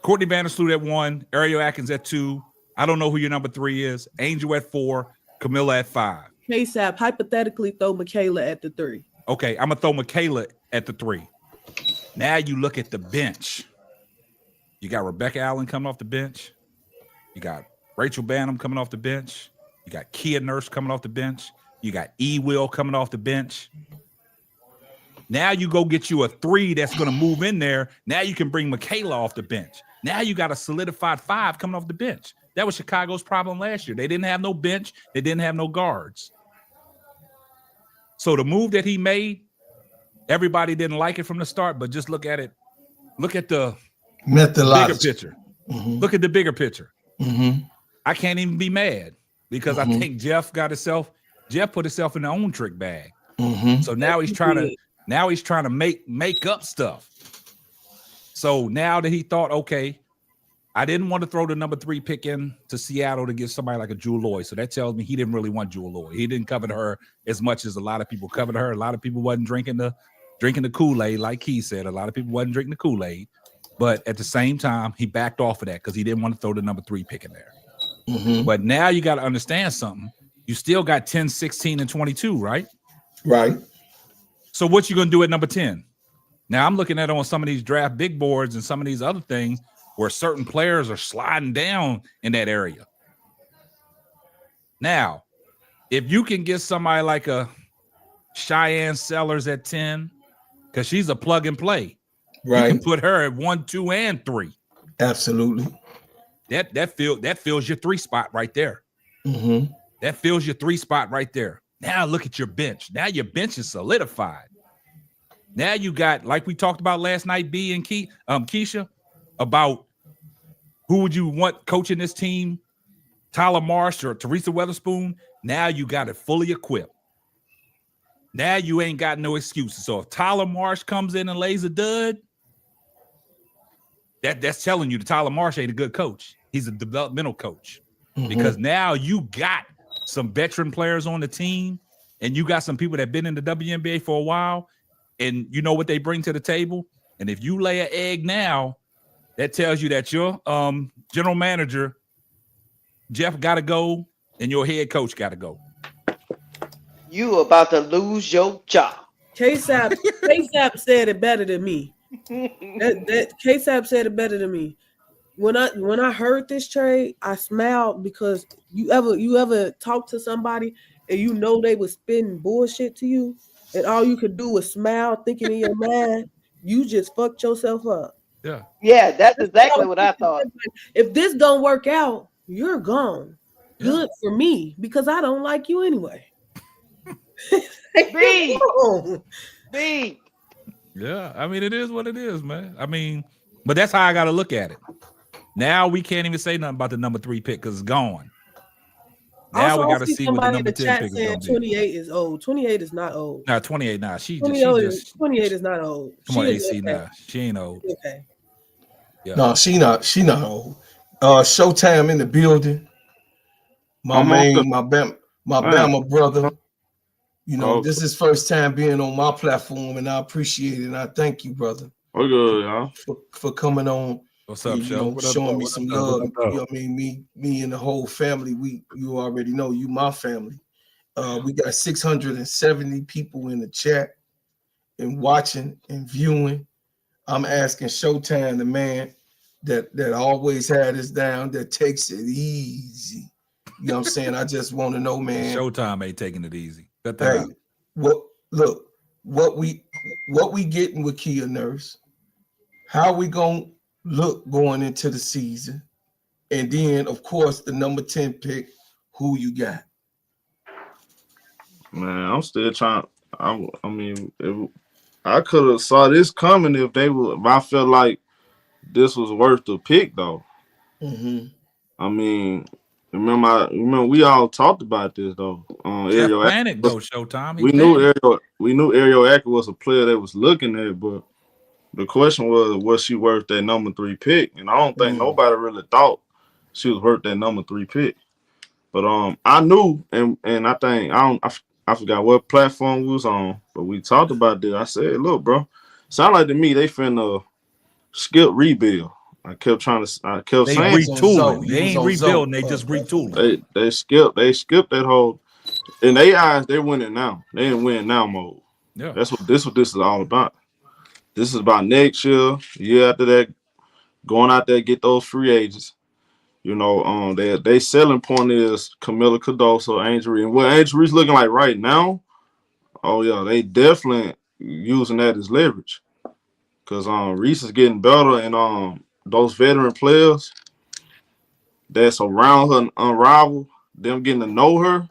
Courtney Vandersloot at 1, Airel Atkins at 2. I don't know who your number 3 is. Angel at 4, Camilla at 5. KSAP, hypothetically throw Michaela at the 3. Okay, I'm going to throw Michaela at the 3. Now you look at the bench. You got Rebecca Allen coming off the bench. You got Rachel Banham coming off the bench. You got Kia Nurse coming off the bench. You got E. Will coming off the bench. Now you go get you a 3 that's going to move in there. Now you can bring Michaela off the bench. Now you got a solidified 5 coming off the bench. That was Chicago's problem last year. They didn't have no bench. They didn't have no guards. So the move that he made, everybody didn't like it from the start, but just look at it. Look at the bigger picture. Mm-hmm. Look at the bigger picture. Mm-hmm. I can't even be mad because I think Jeff put himself in their own trick bag. Mm-hmm. So now he's trying to make up stuff. So now that he thought, okay, I didn't want to throw the number 3 pick in to Seattle to get somebody like a Jewel Lloyd. So that tells me he didn't really want Jewel Lloyd. He didn't covet her as much as a lot of people coveted her. A lot of people wasn't drinking the Kool-Aid, like he said. A lot of people wasn't drinking the Kool-Aid. But at the same time, he backed off of that because he didn't want to throw the number 3 pick in there. Mm-hmm. But now you got to understand something. You still got 10, 16, and 22, right? Right. So what you going to do at number 10? Now I'm looking at on some of these draft big boards and some of these other things where certain players are sliding down in that area. Now, if you can get somebody like a Cheyenne Sellers at 10, because she's a plug and play. Right. You can put her at 1, 2, and 3. Absolutely. That fills your 3 spot right there. Mm-hmm. That fills your 3 spot right there. Now look at your bench. Now your bench is solidified. Now you got, like we talked about last night, B and Keisha, about who would you want coaching this team, Tyler Marsh or Teresa Weatherspoon. Now you got it fully equipped. Now you ain't got no excuses. So if Tyler Marsh comes in and lays a dud, that's telling you that Tyler Marsh ain't a good coach. He's a developmental coach. Mm-hmm. Because now you got some veteran players on the team and you got some people that have been in the WNBA for a while and you know what they bring to the table. And if you lay an egg now, that tells you that your general manager, Jeff, got to go and your head coach got to go. You about to lose your job. K-Sap said it better than me. That K-Sap said it better than me. When I heard this trade, I smiled because you ever talk to somebody and you know they was spitting bullshit to you, and all you could do was smile, thinking in your mind, you just fucked yourself up. Yeah, that's exactly what I thought. If this don't work out, you're gone. Yeah. Good for me because I don't like you anyway. B. Yeah, I mean, it is what it is, man. I mean, but that's how I got to look at it. Now we can't even say nothing about the number 3 pick because it's gone. Now we got to see what the number 10 pick is going to be. 28 is old. 28 is not old. No, 28 now. 28 is not old. Come on, AC now. She ain't old. Okay. Yeah. No, she not old. Showtime in the building. My Bama brother. You know, this is first time being on my platform, and I appreciate it. And I thank you, brother. Oh, good, y'all. For coming on. What's up, Show? Showing me some love. You know what I mean? Me and the whole family. You already know you my family. We got 670 people in the chat and watching and viewing. I'm asking Showtime, the man that always had us down, that takes it easy. You know what I'm saying? I just want to know, man. Showtime ain't taking it easy. Hey, what we getting with Kia Nurse? How we gonna look going into the season? And then, of course, the number 10 pick. Who you got? Man, I'm still trying. I mean, I could have saw this coming if I felt like this was worth the pick, though. Mm-hmm. I mean, remember we all talked about this though. Airel Atkins go Showtime. We knew Airel Atkins was a player that was looking at it, but the question was she worth that number 3 pick? And I don't think nobody really thought she was worth that number 3 pick. But I knew, and I think I forgot what platform we was on, but we talked about this. I said, look, bro, sound like to me they finna skip rebuild. I kept saying retooling. They ain't rebuilding, they just retooling. They skipped that whole. In their eyes, they're winning now. They in win now mode. Yeah, that's what this is all about. This is about next year after that, going out there, get those free agents. You know, they selling point is Camila Cardoso, Angel Reese. And what Angel Reese looking like right now, oh yeah, they definitely using that as leverage. Cause Reese is getting better, and those veteran players that's around her and unrivaled, them getting to know her,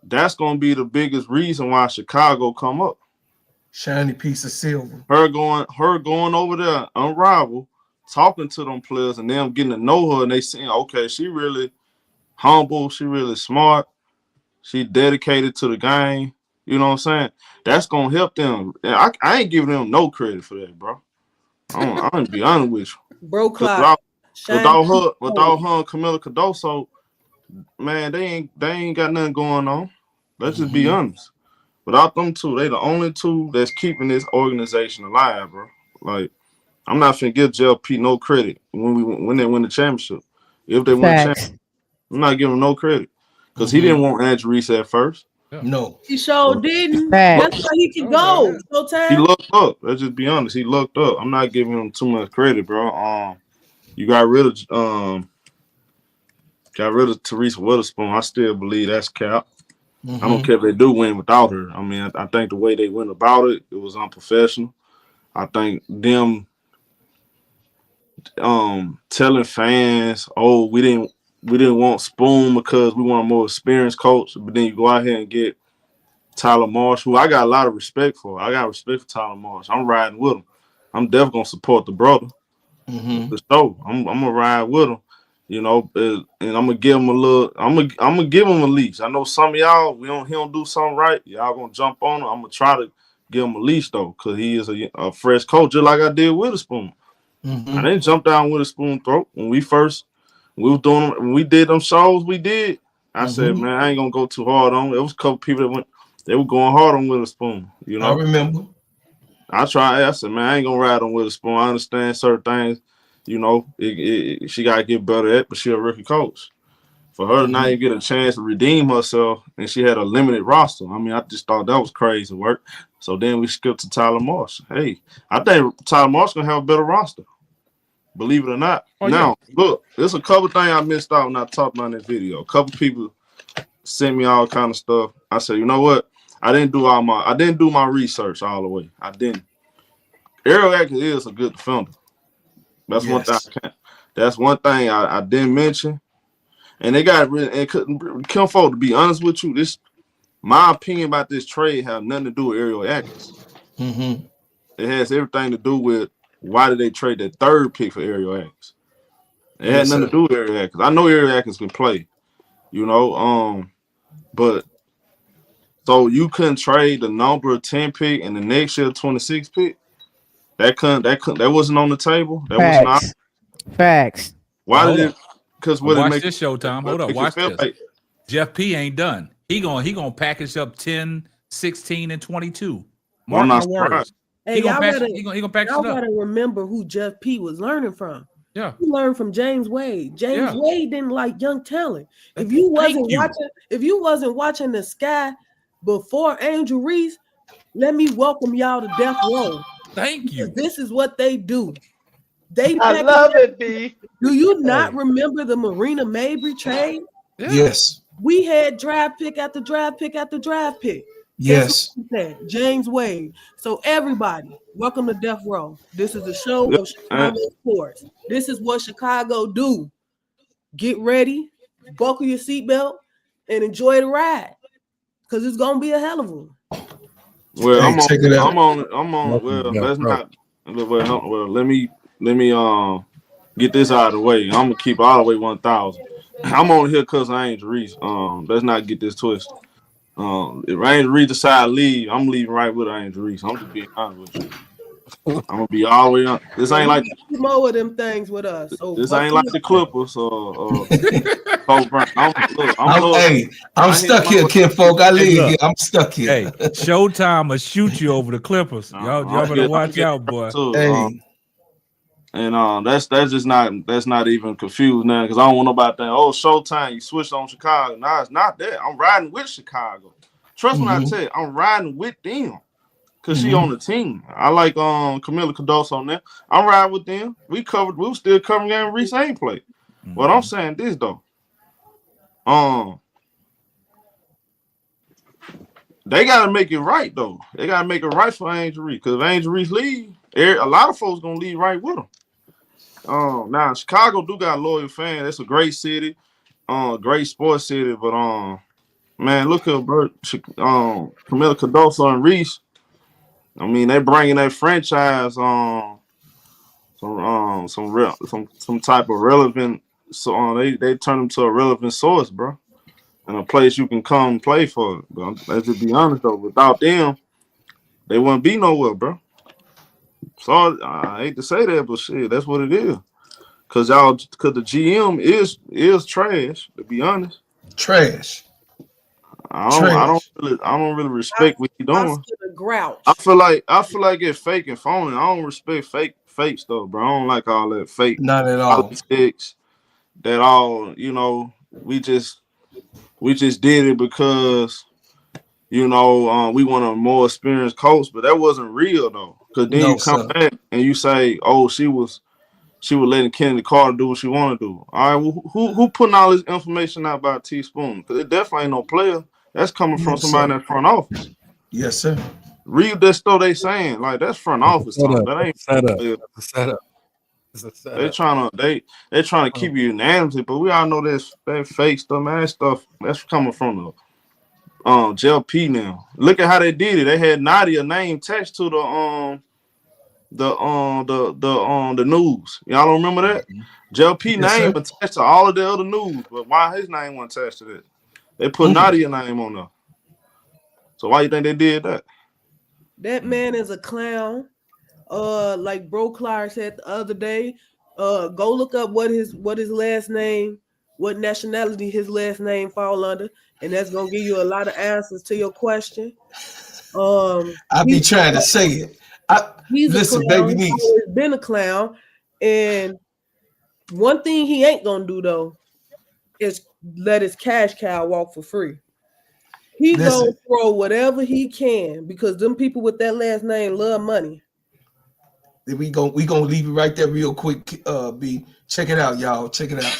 that's gonna be the biggest reason why Chicago come up. Shiny piece of silver. Her going over there, unrivaled, talking to them players, and them getting to know her, and they saying, okay, she really humble, she really smart, she dedicated to the game. You know what I'm saying? That's gonna help them. And I ain't giving them no credit for that, bro. I'm gonna be honest with you. Bro, Clyde. Without her and Camila Cardoso, man, they ain't got nothing going on. Let's just be honest. Without them two, they the only two that's keeping this organization alive, bro. Like, I'm not finna give JLP no credit when they win the championship. If they win the championship, I'm not giving them no credit. Because he didn't want Andrew Reese at first. No. He sure didn't. That's why he could go. He looked up. Let's just be honest. He looked up. I'm not giving him too much credit, bro. You got rid of Teresa Witherspoon. I still believe that's cap. I don't care if they do win without her. I mean, I think the way they went about it was unprofessional. I think them telling fans, "Oh, we didn't want Spoon because we want a more experienced coach," but then you go out here and get Tyler Marsh, who I got a lot of respect for. I got respect for Tyler Marsh. I'm riding with him. I'm definitely gonna support the brother. For sure. I'm gonna ride with him. You know, and I'm gonna give him a little. I'm gonna give him a leash. I know some of y'all, he don't do something right. Y'all gonna jump on him. I'm gonna try to give him a leash though, because he is a fresh coach, just like I did Witherspoon. I didn't jump down Witherspoon throat when we did them shows. We did. I said, man, I ain't gonna go too hard on. There was a couple people they were going hard on Witherspoon. You know, I remember. I said, man, I ain't gonna ride on Witherspoon. I understand certain things. You know, she got to get better at, but she a rookie coach. For her to not even get a chance to redeem herself, and she had a limited roster. I mean, I just thought that was crazy work. So then we skipped to Tyler Marsh. Hey, I think Tyler Marsh going to have a better roster. Believe it or not. Look, there's a couple things I missed out when I talked about this video. A couple people sent me all kind of stuff. I said, you know what? I didn't do my research all the way. I didn't. Airel Atkins is a good defender. That's one thing. That's one thing I didn't mention. And they got Kim Folk, to be honest with you, my opinion about this trade have nothing to do with Airel Atkins. It has everything to do with why did they trade that third pick for Airel Atkins. It had nothing to do with Airel Atkins. I know Airel Atkins can play, you know. But so you couldn't trade the number 10 pick and the next year 26 pick. That wasn't on the table. That wasn't out. Facts. Why did it? Because watch this, Showtime. Hold up, watch this. Like, Jeff P ain't done. He gonna package up 10, 16, and 22. Mark my words. Hey, y'all gonna package it up. gotta remember who Jeff P was learning from. Yeah, he learned from James Wade. James Wade didn't like young talent. If you wasn't watching the Sky before Angel Reese, let me welcome y'all to Death Row. Thank you. This is what they do. I love it, B. Do you not remember the Marina Mabry trade? Yes. We had draft pick after draft pick after draft pick. Yes. James Wade. So everybody, welcome to Death Row. This is a show of Chicago sports. This is what Chicago do. Get ready, buckle your seatbelt, and enjoy the ride. Because it's gonna be a hell of one. Well, I'm on. Well, let's not. Well, let me get this out of the way. I'm gonna keep all the way 1,000. I'm on here because I ain't Reese. Let's not get this twisted. If Angel Reese decide to leave, I'm leaving right with Angel Reese. I'm just being honest with you. I'm gonna be all the way on. This ain't like more of them things with us. So this ain't like the Clippers or I'm stuck here, kinfolk. I live here. I'm stuck here. Hey, Showtime will shoot you over the Clippers. Y'all better watch out, boy. And that's just not even confused now, because I don't want nobody to think, oh, Showtime, you switched on Chicago. Nah, it's not that. I'm riding with Chicago. Trust me when I tell you, I'm riding with them. Cause she on the team. I like Camila Cardoso on there. I'm riding with them. We were still covering game. Reese ain't played. But I'm saying this though. They gotta make it right though. They gotta make it right for Angel Reese. Because if Angel Reese leave, a lot of folks gonna leave right with him. Now Chicago do got loyal fans. It's a great city, great sports city. But man, look at Camila Cardoso and Reese. I mean, they bringing that franchise some type of relevant. So they turn them to a relevant source, bro, and a place you can come play for. But let's just be honest though, without them, they wouldn't be nowhere, bro. Sorry, I hate to say that, but shit, that's what it is. Cause the GM is trash. To be honest, trash. I don't really respect what he's doing. Grouch. I feel like it's fake and phony. I don't respect fake stuff, bro. I don't like all that fake. Not at all. Politics. That all, we just did it because we want a more experienced coach, but that wasn't real though. Because then you come back and you say, "Oh, she was letting Kennedy Carter do what she want to do." All right, well, who putting all this information out about Teaspoon? Because it definitely ain't no player. That's coming from somebody in that front office. Yes, sir. Read that stuff they saying. Like, that's front office talk. That ain't set up. They trying to keep you unanimously, but we all know that fake stuff, man. That stuff that's coming from the JLP now. Look at how they did it. They had Nadia name attached to the news. Y'all don't remember that? JLP name attached to all of the other news, but why his name wasn't attached to that? They put Nadia name on there. So why you think they did that? That man is a clown. Like Bro Clark said the other day, go look up what his last name, what nationality his last name fall under, and that's gonna give you a lot of answers to your question. I be trying to say it. Listen, baby niece. He's always been a clown, and one thing he ain't gonna do though is let his cash cow walk for free. He's gonna throw whatever he can because them people with that last name love money. We gonna leave it right there real quick. B, check it out, y'all. Check it out.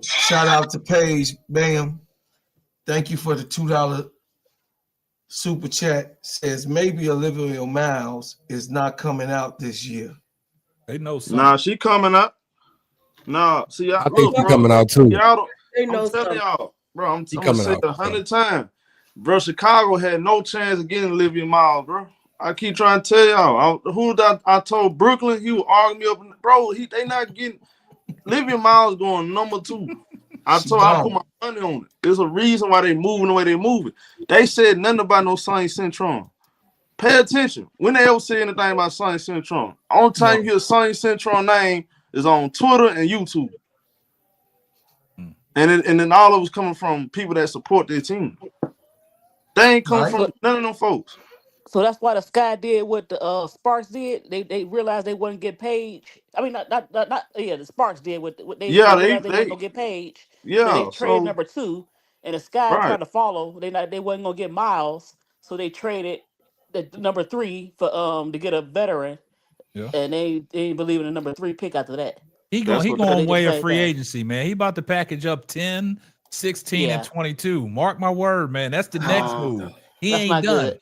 Shout out to Paige, Bam. Thank you for the $2 super chat. Says maybe Olivia Miles is not coming out this year. They know something. Nah, she coming up. Nah, see, I think she's coming out too. Y'all I'm telling y'all, bro. I'm gonna say it 100 times, bro. Chicago had no chance of getting Olivia Miles, bro. I keep trying to tell y'all. I told Brooklyn, he would argue me up, bro. They not getting Olivia Miles going number 2. I put my money on it. There's a reason why they moving the way they moving. They said nothing about no Sonny Centron. Pay attention. When they ever say anything about Sonny Centron, only time you hear Sonny Centron name is on Twitter and YouTube. And then all of us coming from people that support their team. They ain't coming from none of them folks. So that's why the Sky did what the Sparks did. They realized they wouldn't get Paige. I mean, not the Sparks did what they realized they wasn't gonna get Paige. Yeah, so they traded number 2, and the Sky tried to follow. They wasn't gonna get Miles, so they traded the number 3 for to get a veteran. Yeah, and they didn't believe in the number 3 pick after that. He going way of free agency, man. He about to package up 10, 16, and 22. Mark my word, man. That's the next move. He ain't done.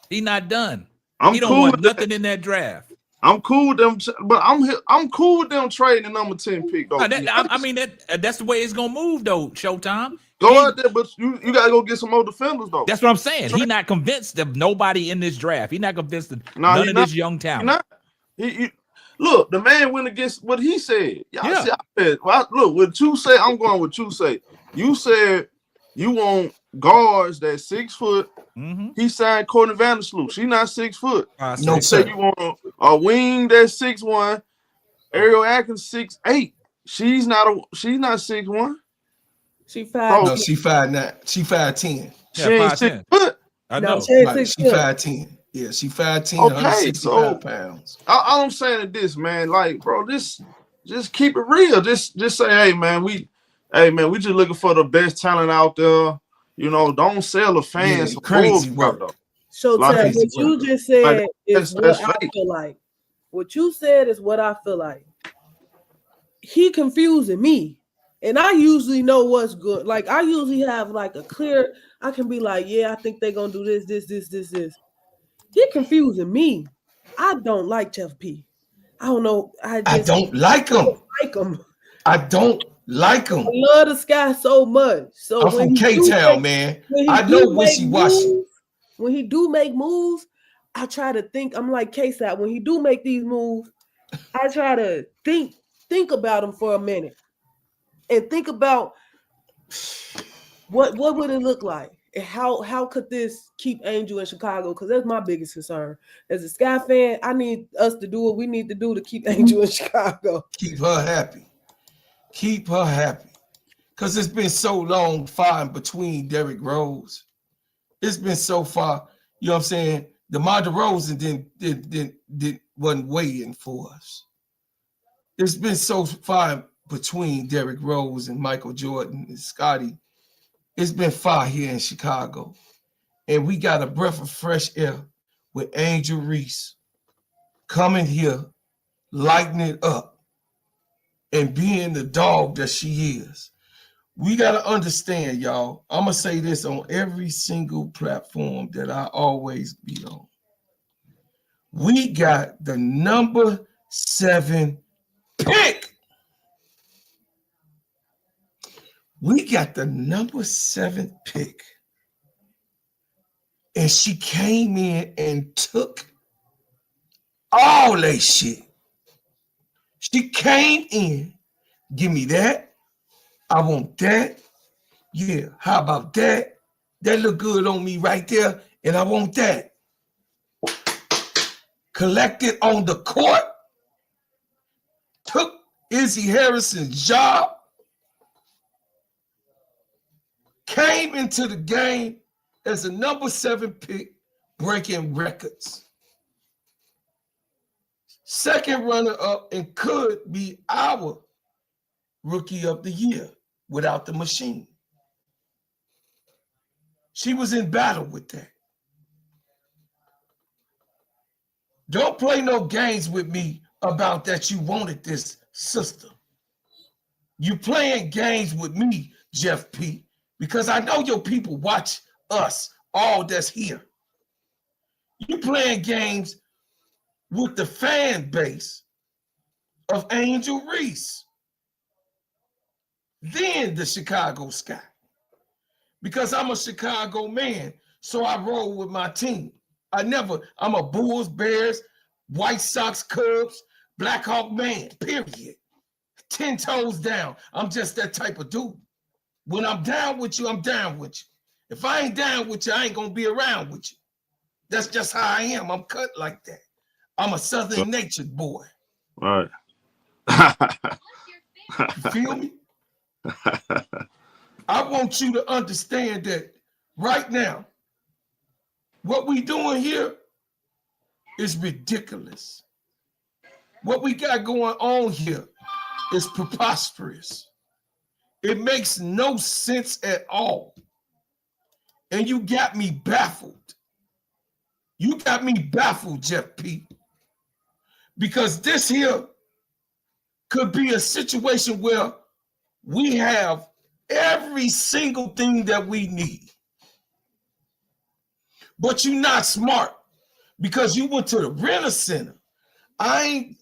He not done. He don't want nothing in that draft. I'm cool with them, but I'm cool with them trading the number 10 pick though. I mean that's the way it's gonna move though. Showtime. Go out there, but you gotta go get some more defenders though. That's what I'm saying. He's not convinced of nobody in this draft. He's not convinced of none of this young talent. Look, the man went against what he said. Y'all see, look, what you say, I'm going with you say. You said you want guards that's 6 foot. Mm-hmm. He signed Courtney Vandersloot. She not 6 foot. No, sir. You want a wing that's 6'1". Airel Atkins 6'8". She's not 6'1". She 5'9". No, she 5'9". She 5'10". She ain't 6 foot. I know. She 5'10". Yeah, she 5'10", 165 pounds. All I'm saying is this, man. Like, bro, just keep it real. Just say, hey, man, we just looking for the best talent out there. You know, don't sell the fans. Crazy work. So, what you just said is what I feel like. What you said is what I feel like. He confusing me. And I usually know what's good. Like, I usually have like a clear, I can be like, yeah, I think they're going to do this. He confusing me. I don't like Jeff P. I don't know. I don't like him. I don't like him. I love this guy so much. So I'm from K-Town, man. I know wishy-washy. When he do make moves, I try to think. I'm like K-Side. When he do make these moves, I try to think about him for a minute. And think about what would it look like? And how could this keep Angel in Chicago? Because that's my biggest concern. As a Sky fan, I need us to do what we need to do to keep Angel in Chicago. Keep her happy. Keep her happy. Because it's been so long far in between Derrick Rose. It's been so far, you know what I'm saying? DeMar DeRozan wasn't waiting for us. It's been so far between Derrick Rose and Michael Jordan and Scottie. It's been far here in Chicago. And we got a breath of fresh air with Angel Reese coming here, lighting it up, and being the dog that she is. We got to understand, y'all. I'm going to say this on every single platform that I always be on. We got the number 7 pick. We got the number 7 pick. And she came in and took all that shit. She came in, give me that. I want that. Yeah, how about that? That look good on me right there, and I want that. Collected on the court. Took Izzy Harrison's job. Came into the game as a number 7 pick, breaking records. Second runner-up and could be our rookie of the year without the machine. She was in battle with that. Don't play no games with me about that you wanted this sister. You playing games with me, Jeff P., because I know your people watch us, all that's here. You playing games with the fan base of Angel Reese. Then the Chicago Sky. Because I'm a Chicago man, so I roll with my team. I'm a Bulls, Bears, White Sox, Cubs, Blackhawk man, period. 10 toes down. I'm just that type of dude. When I'm down with you, I'm down with you. If I ain't down with you, I ain't gonna be around with you. That's just how I am. I'm cut like that. I'm a Southern natured boy. Right. You feel me? I want you to understand that right now, what we doing here is ridiculous. What we got going on here is preposterous. It makes no sense at all. And you got me baffled. You got me baffled, Jeff P. Because this here could be a situation where we have every single thing that we need. But you're not smart because you went to the Renter Center. I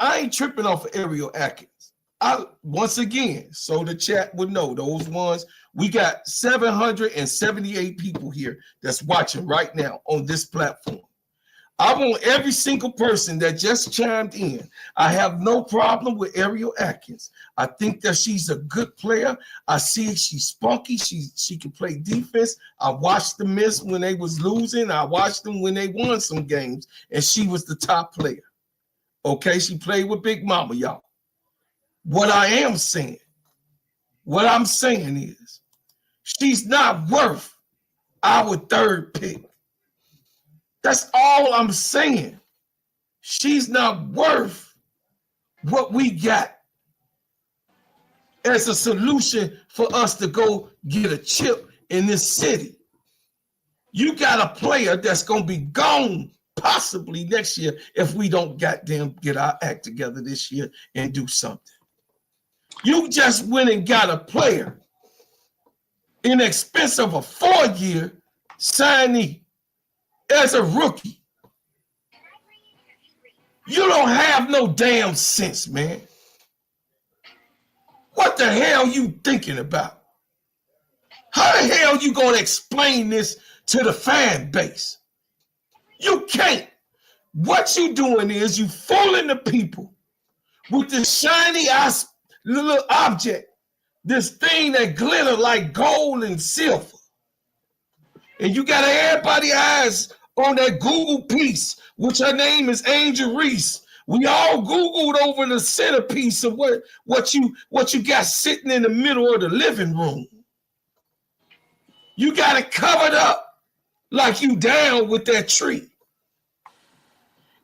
ain't tripping off of Airel Atkins. Once again, so the chat would know those ones. We got 778 people here that's watching right now on this platform. I want every single person that just chimed in. I have no problem with Airel Atkins. I think that she's a good player. I see she's spunky. She can play defense. I watched them miss when they was losing. I watched them when they won some games, and she was the top player. Okay, she played with Big Mama, y'all. What I'm saying is she's not worth our 3rd pick. That's all I'm saying. She's not worth what we got as a solution for us to go get a chip in this city. You got a player that's going to be gone possibly next year if we don't goddamn get our act together this year and do something. You just went and got a player in expense of a 4-year signee as a rookie. You don't have no damn sense, man. What the hell you thinking about? How the hell you gonna explain this to the fan base? You can't. What you doing is you fooling the people with this shiny ass little object, this thing that glitter like gold and silver. And you got everybody's eyes on that Google piece, which her name is Angel Reese. We all Googled over the centerpiece of what you got sitting in the middle of the living room. You got it covered up like you down with that tree.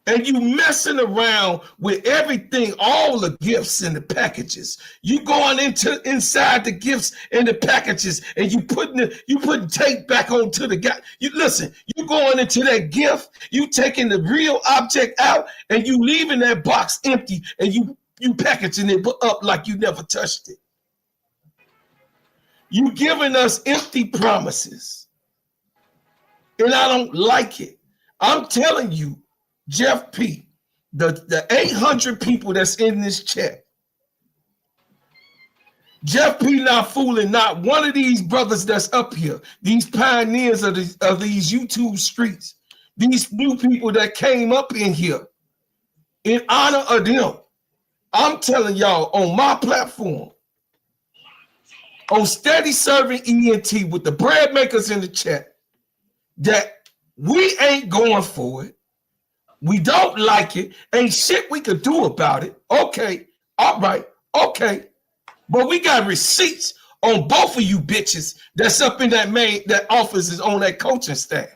And you messing around with everything, all the gifts and the packages. You going inside the gifts and the packages, and you putting tape back onto the guy. You listen, you going into that gift, you taking the real object out, and you leaving that box empty, and you packaging it up like you never touched it. You giving us empty promises, and I don't like it. I'm telling you, Jeff P, the 800 people that's in this chat, Jeff P not fooling not one of these brothers that's up here, these pioneers of these YouTube streets, these new people that came up in here in honor of them. I'm telling y'all on my platform, on Steady Serving ENT with the bread makers in the chat, that we ain't going for it. We don't like it. Ain't shit we could do about it. Okay. All right. Okay. But we got receipts on both of you bitches that's up in that office is on that coaching staff.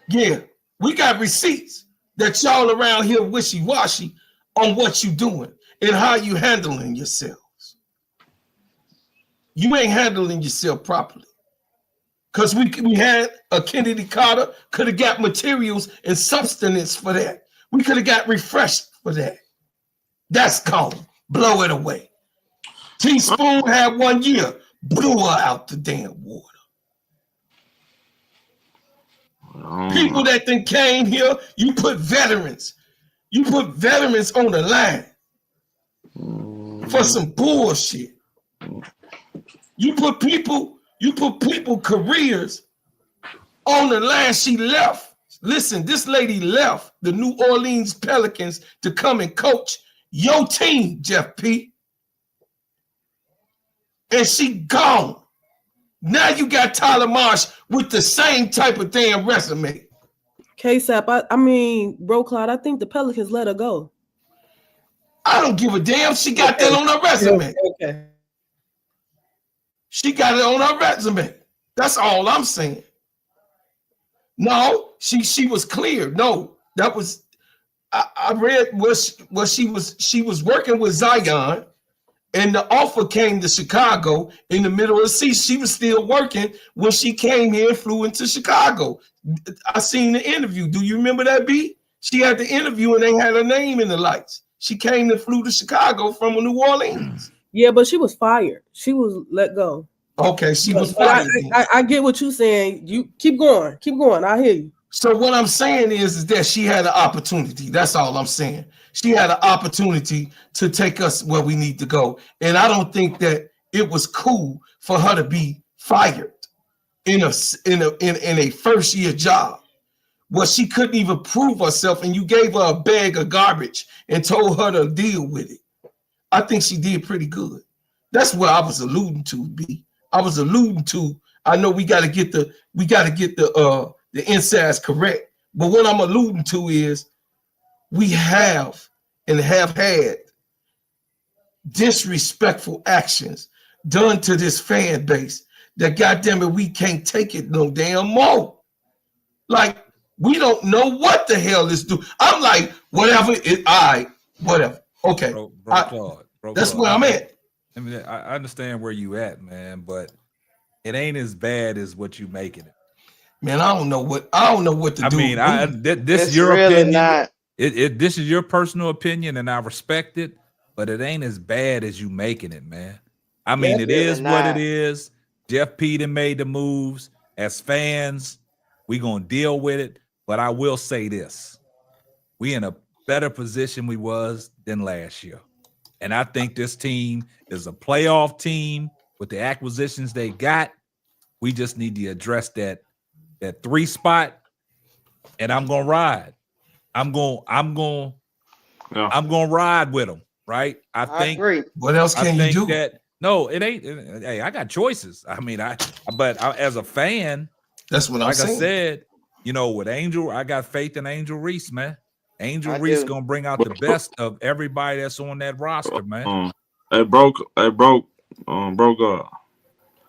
Yeah. We got receipts that y'all around here wishy-washy on what you doing and how you handling yourselves. You ain't handling yourself properly. Because we had a Kennedy Carter, could have got materials and substance for that. We could have got refreshed for that. That's gone. Blow it away. Teaspoon had 1 year, blew her out the damn water. People that then came here, you put veterans. You put veterans on the line for some bullshit. You put people careers on the line. She left. Listen, this lady left the New Orleans Pelicans to come and coach your team, Jeff P. And she gone. Now you got Tyler Marsh with the same type of damn resume. K-Sap, I mean, Bro Cloud, I think the Pelicans let her go. I don't give a damn. She got that on her resume. Okay. She got it on her resume. That's all I'm saying. No, she was clear. No, that was I read what she was working with Zion, and the offer came to Chicago in the middle of the season. She was still working when she came here and flew into Chicago. I seen the interview. Do you remember that, B? She had the interview and they had her name in the lights. She came and flew to Chicago from New Orleans. Yeah, but she was fired. She was let go. Okay, she was fired. I get what you're saying. You keep going. Keep going. I hear you. So what I'm saying is that she had an opportunity. That's all I'm saying. She had an opportunity to take us where we need to go. And I don't think that it was cool for her to be fired in a first year job where she couldn't even prove herself, and you gave her a bag of garbage and told her to deal with it. I think she did pretty good. That's what I was alluding to, B. I was alluding to, I know we got to get the insides correct, but what I'm alluding to is we have and have had disrespectful actions done to this fan base that goddamn it, we can't take it no damn more. Like, we don't know what the hell this do. I'm like, whatever, whatever. Okay. Claude, that's where I'm at. I mean, I understand where you at, man, but it ain't as bad as what you making it. Man, I don't know what to do. This It's is your really opinion. not. This is your personal opinion, and I respect it, but it ain't as bad as you making it, man. I mean, It's it really is what it not. is. Jeff Peden made the moves. As fans, we gonna deal with it. But I will say this: we in a better position we was than last year, and I think this team is a playoff team with the acquisitions they got. We just need to address that 3 spot, and I'm gonna ride. I'm gonna ride with them, right? I think. Agree. What else can you do? That no, it ain't. Hey, I got choices. I mean, as a fan, that's what I'm saying. Like I said, with Angel, I got faith in Angel Reese, man. Angel Reese gonna bring out the best of everybody that's on that roster, man. Broke God.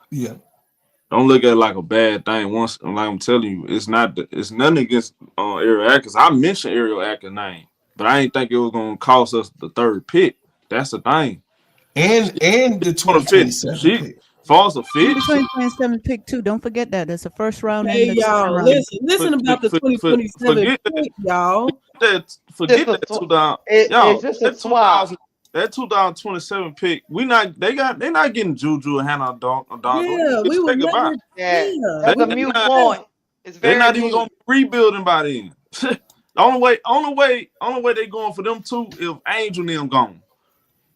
Yeah. Don't look at it like a bad thing. Once, like I'm telling you, it's nothing against Airel Atkins. I mentioned Airel Atkins' name, but I didn't think it was gonna cost us the 3rd pick. That's the thing. And the 2027 pick. Falls a fit. The 2027 pick too. Don't forget that. That's a first round. Hey, and the second y'all, round. listen about the 2027 pick, y'all. Forget that 2000. It's just a swap. That 2027 pick, they're not getting Juju and Hannah Donald. Yeah, we were never. Yeah, that's a mute point. It's very They're not even gonna be rebuilding by then. The only way they going for them two if Angel and them gone.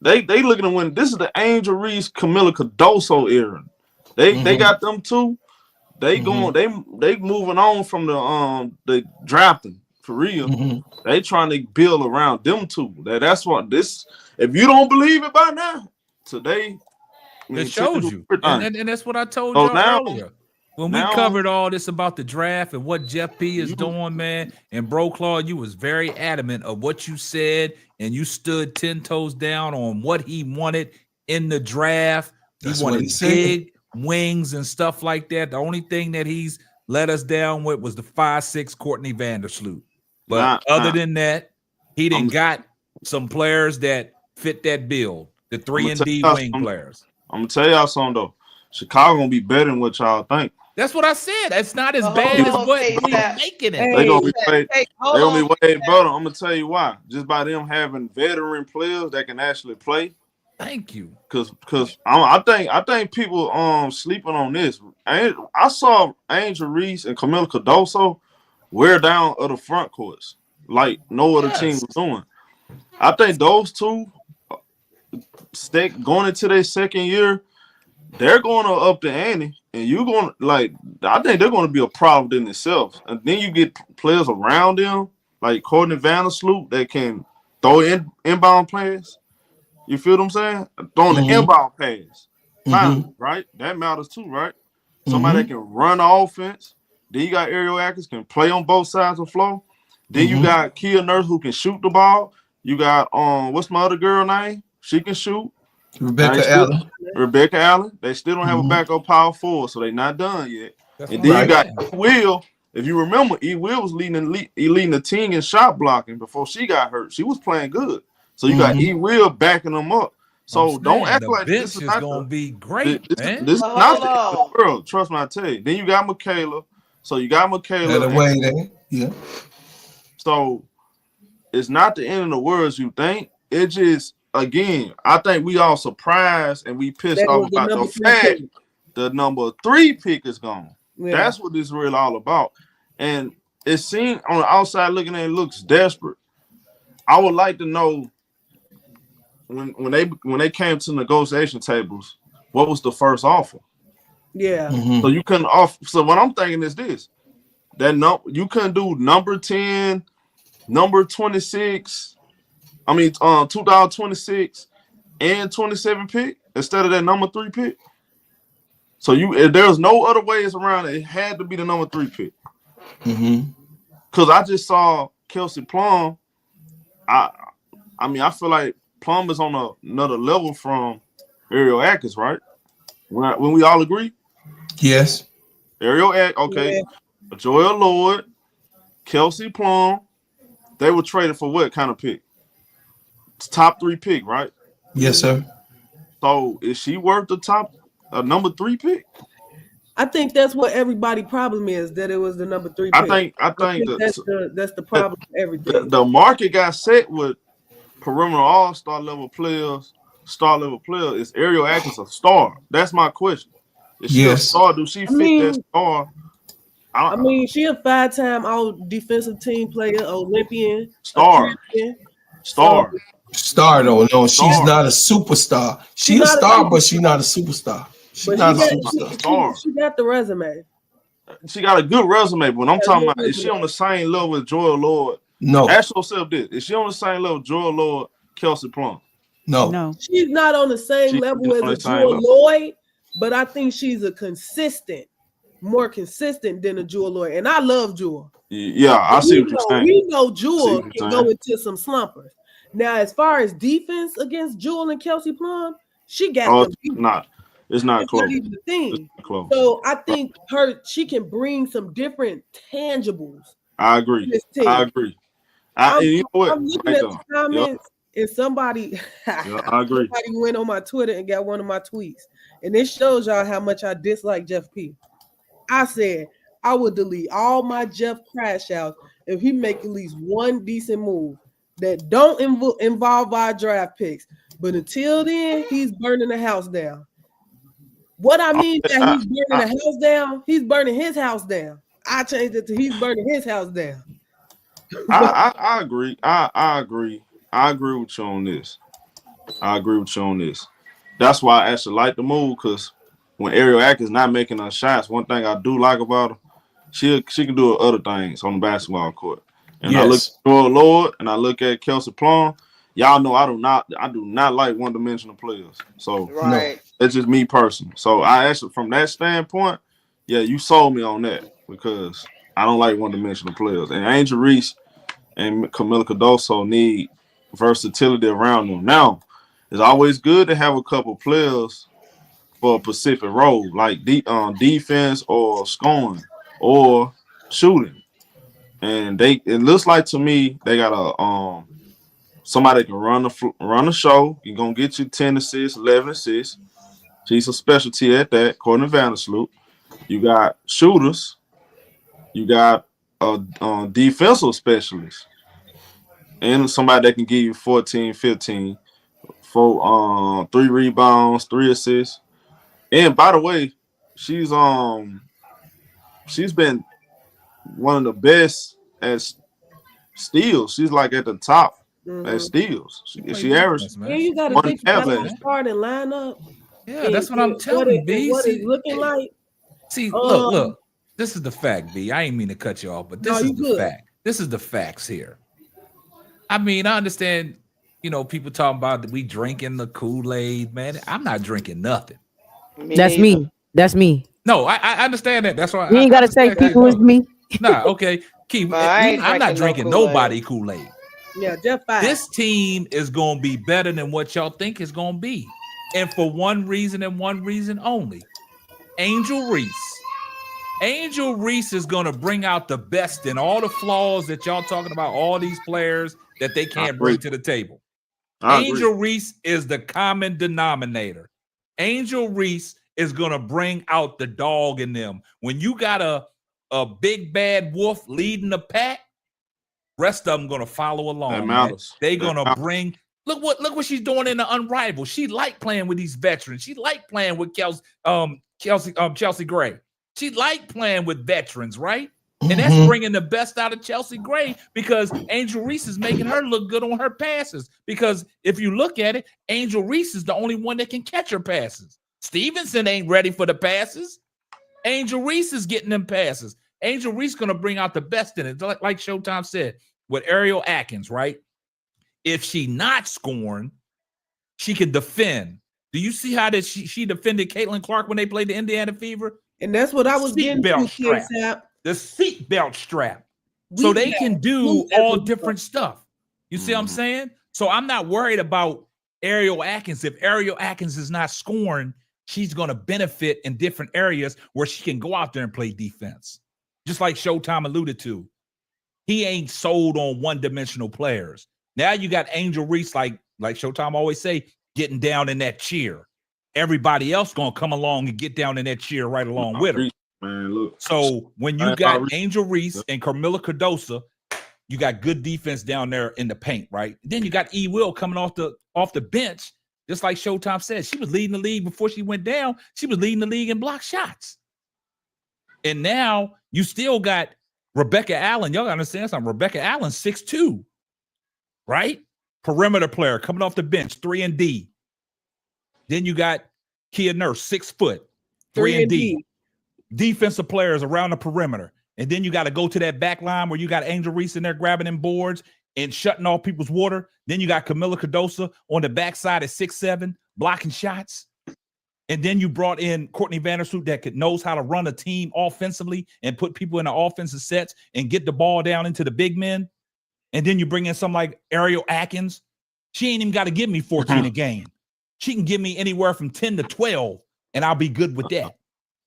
They looking to win. This is the Angel Reese, Camila Cardoso era. They got them two. They going. They moving on from the drafting for real. They trying to build around them two. That's what this. If you don't believe it by now, today it shows you, and that's what I told you earlier. When we covered all this about the draft and what Jeff P is doing, man, and Bro Claude, you was very adamant of what you said, and you stood 10 toes down on what he wanted in the draft. He wanted big wings and stuff like that. The only thing that he's let us down with was the 5'6" Courtney Vandersloot. But other than that, he didn't got some players that fit that bill, the 3-and-D wing players. I'm gonna tell y'all something though. Chicago gonna be better than what y'all think. That's what I said. It's not as bad as what we're making it. They're gonna be way better. I'm gonna tell you why. Just by them having veteran players that can actually play. Thank you. Cause I think people sleeping on this. I saw Angel Reese and Camila Cardoso wear down other front courts like no other team was doing. I think those two going into their second year, they're going to up the ante, and you're going to I think they're going to be a problem in themselves. And then you get players around them like Courtney Vandersloot that can throw inbound plays. You feel what I'm saying? Throwing the inbound pass, right? That matters too, right? Somebody that can run the offense. Then you got Airel Atkins can play on both sides of the floor. Then you got Kia Nurse who can shoot the ball. You got what's my other girl name? She can shoot. Rebecca Allen. They still don't have a backup power forward, so they're not done yet. And then you got E. Will. If you remember, E. Will was leading the team in shot blocking before she got hurt. She was playing good. So you got E. Will backing them up. So don't act like this is not gonna be great, man. This is not the world. Trust me, I tell you. Then you got Michaela. So you got Michaela. Yeah. So it's not the end of the world as you think. It just, again, I think we all surprised and we pissed off about the fact the number 3 pick is gone. Yeah. That's what this really all about. And it seems on the outside looking at it looks desperate. I would like to know when they came to negotiation tables, what was the first offer? Yeah. So you couldn't offer. So what I'm thinking is this: that you couldn't do number 10, number 26. 2026 and 27 pick instead of that number 3 pick. So if there's no other ways around it, it had to be the number 3 pick. Because I just saw Kelsey Plum. I feel like Plum is on another level from Airel Atkins, right? When we all agree? Yes. Airel Atkins, okay. Yeah. Joel Lord, Kelsey Plum, they were traded for what kind of pick? It's top 3 pick, right? Yes, sir. So is she worth the number 3 pick? I think that's what everybody's problem is, that it was the number 3 pick. I think that's the problem with everything. The market got set with perimeter all-star level players, star level player. Is Airel Atkins a star? That's my question. Is she a star? Do she fit that star? I mean, she a 5-time all defensive team player, Olympian, star. So, Star though, no, she's not a superstar. She's a star, but she's not a superstar. She's not a superstar. She got the resume. She got a good resume, but I'm talking about, is she on the same level as Joel Lord? No. Ask yourself this: is she on the same level as Joel Lord, Kelsey Plum? No. She's not on the same level as Jewel Lloyd, but I think she's more consistent than a Jewel Lloyd. And I love Jewel. Yeah, I see what you're saying. We know Jewel can go into some slumpers. Now, as far as defense against Jewel and Kelsey Plum, she got it's not close. Not even the thing. It's not close. So I think she can bring some different tangibles. I agree. You know what? I'm looking at the comments, and somebody, I agree. Somebody went on my Twitter and got one of my tweets, and it shows y'all how much I dislike Jeff P. I said I would delete all my Jeff crash outs if he make at least one decent move that don't involve our draft picks. But until then, he's burning the house down. What I mean that he's burning the house down, he's burning his house down. I changed it to he's burning his house down. I agree. I agree. I agree with you on this. That's why I actually like the move, because when Airel Atkins not making her shots, one thing I do like about her, she can do other things on the basketball court. And I look at Joel Lord and I look at Kelsey Plum. Y'all know I do not like one-dimensional players. So that's just me personally. So I actually, from that standpoint, yeah, you sold me on that, because I don't like one-dimensional players. And Angel Reese and Camila Cardoso need versatility around them. Now, it's always good to have a couple players for a specific role, like defense or scoring or shooting. And it looks like to me they got a somebody that can run the show. You're gonna get you 10 assists, 11 assists. She's a specialty at that, according to Vandersloot. You got shooters. You got a defensive specialist. And somebody that can give you 14, 15 for 3 rebounds, 3 assists. And by the way, she's been one of the best at steals. She's like at the top at steals. She averaged. Yeah, you got to think about the starting lineup. Yeah, that's what I'm telling you, B. What it's looking like. See, look. This is the fact, B. I ain't mean to cut you off, but this is the fact. This is the facts here. I mean, I understand, people talking about that we drinking the Kool-Aid, man. I'm not drinking nothing. That's me. That's me. No, I understand that. That's why you ain't got to say people with me. Nah, okay. Keep. I'm not drinking nobody Kool-Aid. Yeah, Jeff. This team is going to be better than what y'all think is going to be. And for one reason and one reason only. Angel Reese. Angel Reese is going to bring out the best in all the flaws that y'all talking about, all these players that they can't bring to the table. Angel Reese is the common denominator. Angel Reese is going to bring out the dog in them. When you got a big bad wolf leading the pack, rest of them going to follow along. They're going to bring. Look what she's doing in the Unrivaled. She like playing with these veterans. She like playing with Chelsea Gray. She like playing with veterans, right? And that's bringing the best out of Chelsea Gray, because Angel Reese is making her look good on her passes. Because if you look at it, Angel Reese is the only one that can catch her passes. Stevenson ain't ready for the passes. Angel Reese is getting them passes. Angel Reese going to bring out the best in it. Like Showtime said, with Airel Atkins, right? If she not scoring, she can defend. Do you see how that she defended Caitlin Clark when they played the Indiana Fever? And that's what I was getting to. The seatbelt strap. So they can do all different stuff. You see what I'm saying? So I'm not worried about Airel Atkins. If Airel Atkins is not scoring, she's going to benefit in different areas where she can go out there and play defense. Just like Showtime alluded to. He ain't sold on one-dimensional players. Now you got Angel Reese, like Showtime always say, getting down in that cheer. everybody else gonna come along and get down in that chair right along with her. Man, look. So when you got Angel Reese and Carmilla Cardoso, you got good defense down there in the paint, right? Then you got E. Will coming off the bench, just like Showtime said. She was leading the league before she went down. She was leading the league in block shots. And now you still got Rebecca Allen. Y'all gotta understand something. Rebecca Allen, 6'2", right? Perimeter player coming off the bench, 3 and D. Then you got Kia Nurse, 6 foot, 3 and D. Defensive players around the perimeter. And then you got to go to that back line where you got Angel Reese in there grabbing them boards and shutting off people's water. Then you got Camilla Cardoso on the backside at 6'7", blocking shots. And then you brought in Courtney Vandersloot that knows how to run a team offensively and put people in the offensive sets and get the ball down into the big men. And then you bring in something like Airel Atkins. She ain't even got to give me 14 a game. She can give me anywhere from 10 to 12, and I'll be good with that.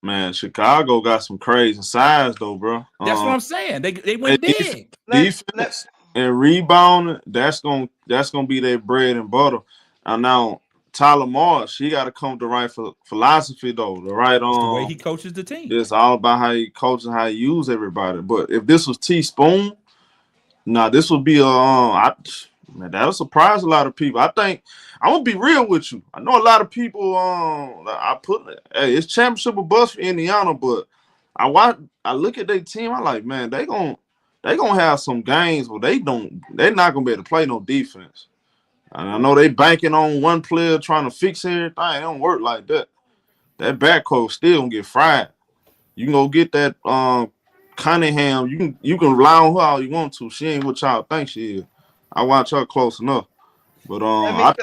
Man, Chicago got some crazy size though, bro. That's what I'm saying. They went big. Defense and rebounding, that's gonna be their bread and butter. And now Tyler Morris, he got to come to the right philosophy though. The right the way he coaches the team. It's all about how he coaches, how he use everybody. But if this was Teaspoon, this would be man, that'll surprise a lot of people. I think I'm gonna be real with you. I know a lot of people. Hey, it's championship or bust for Indiana, but I look at their team. I'm like, man, they gonna have some games where they're not gonna be able to play no defense. And I know they banking on one player trying to fix everything. It don't work like that. That backcourt still gonna get fried. You can go get that Cunningham. You can rely on her all you want to. She ain't what y'all think she is. I watch her close enough, but I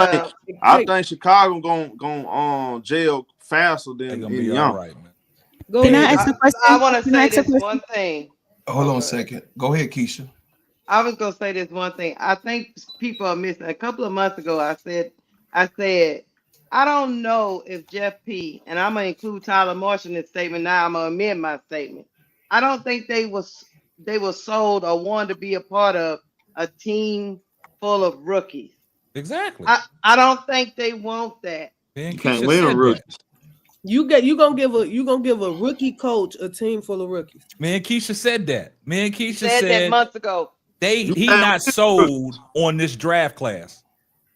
think Chicago gonna jail faster than Indiana. All right, man. Can I ask a question? I want to say this one thing. Hold on a second. Go ahead, Keisha. I was gonna say this one thing. I think people are missing. A couple of months ago, I said, I don't know if Jeff P. and I'm gonna include Tyler Marsh in this statement. Now I'm gonna amend my statement. I don't think they were sold or wanted to be a part of a team full of rookies. Exactly. I don't think they want that. You can't win rookies. You gonna give a rookie coach a team full of rookies. Man, Keisha said that. Man, Keisha said that months ago. He not sold on this draft class.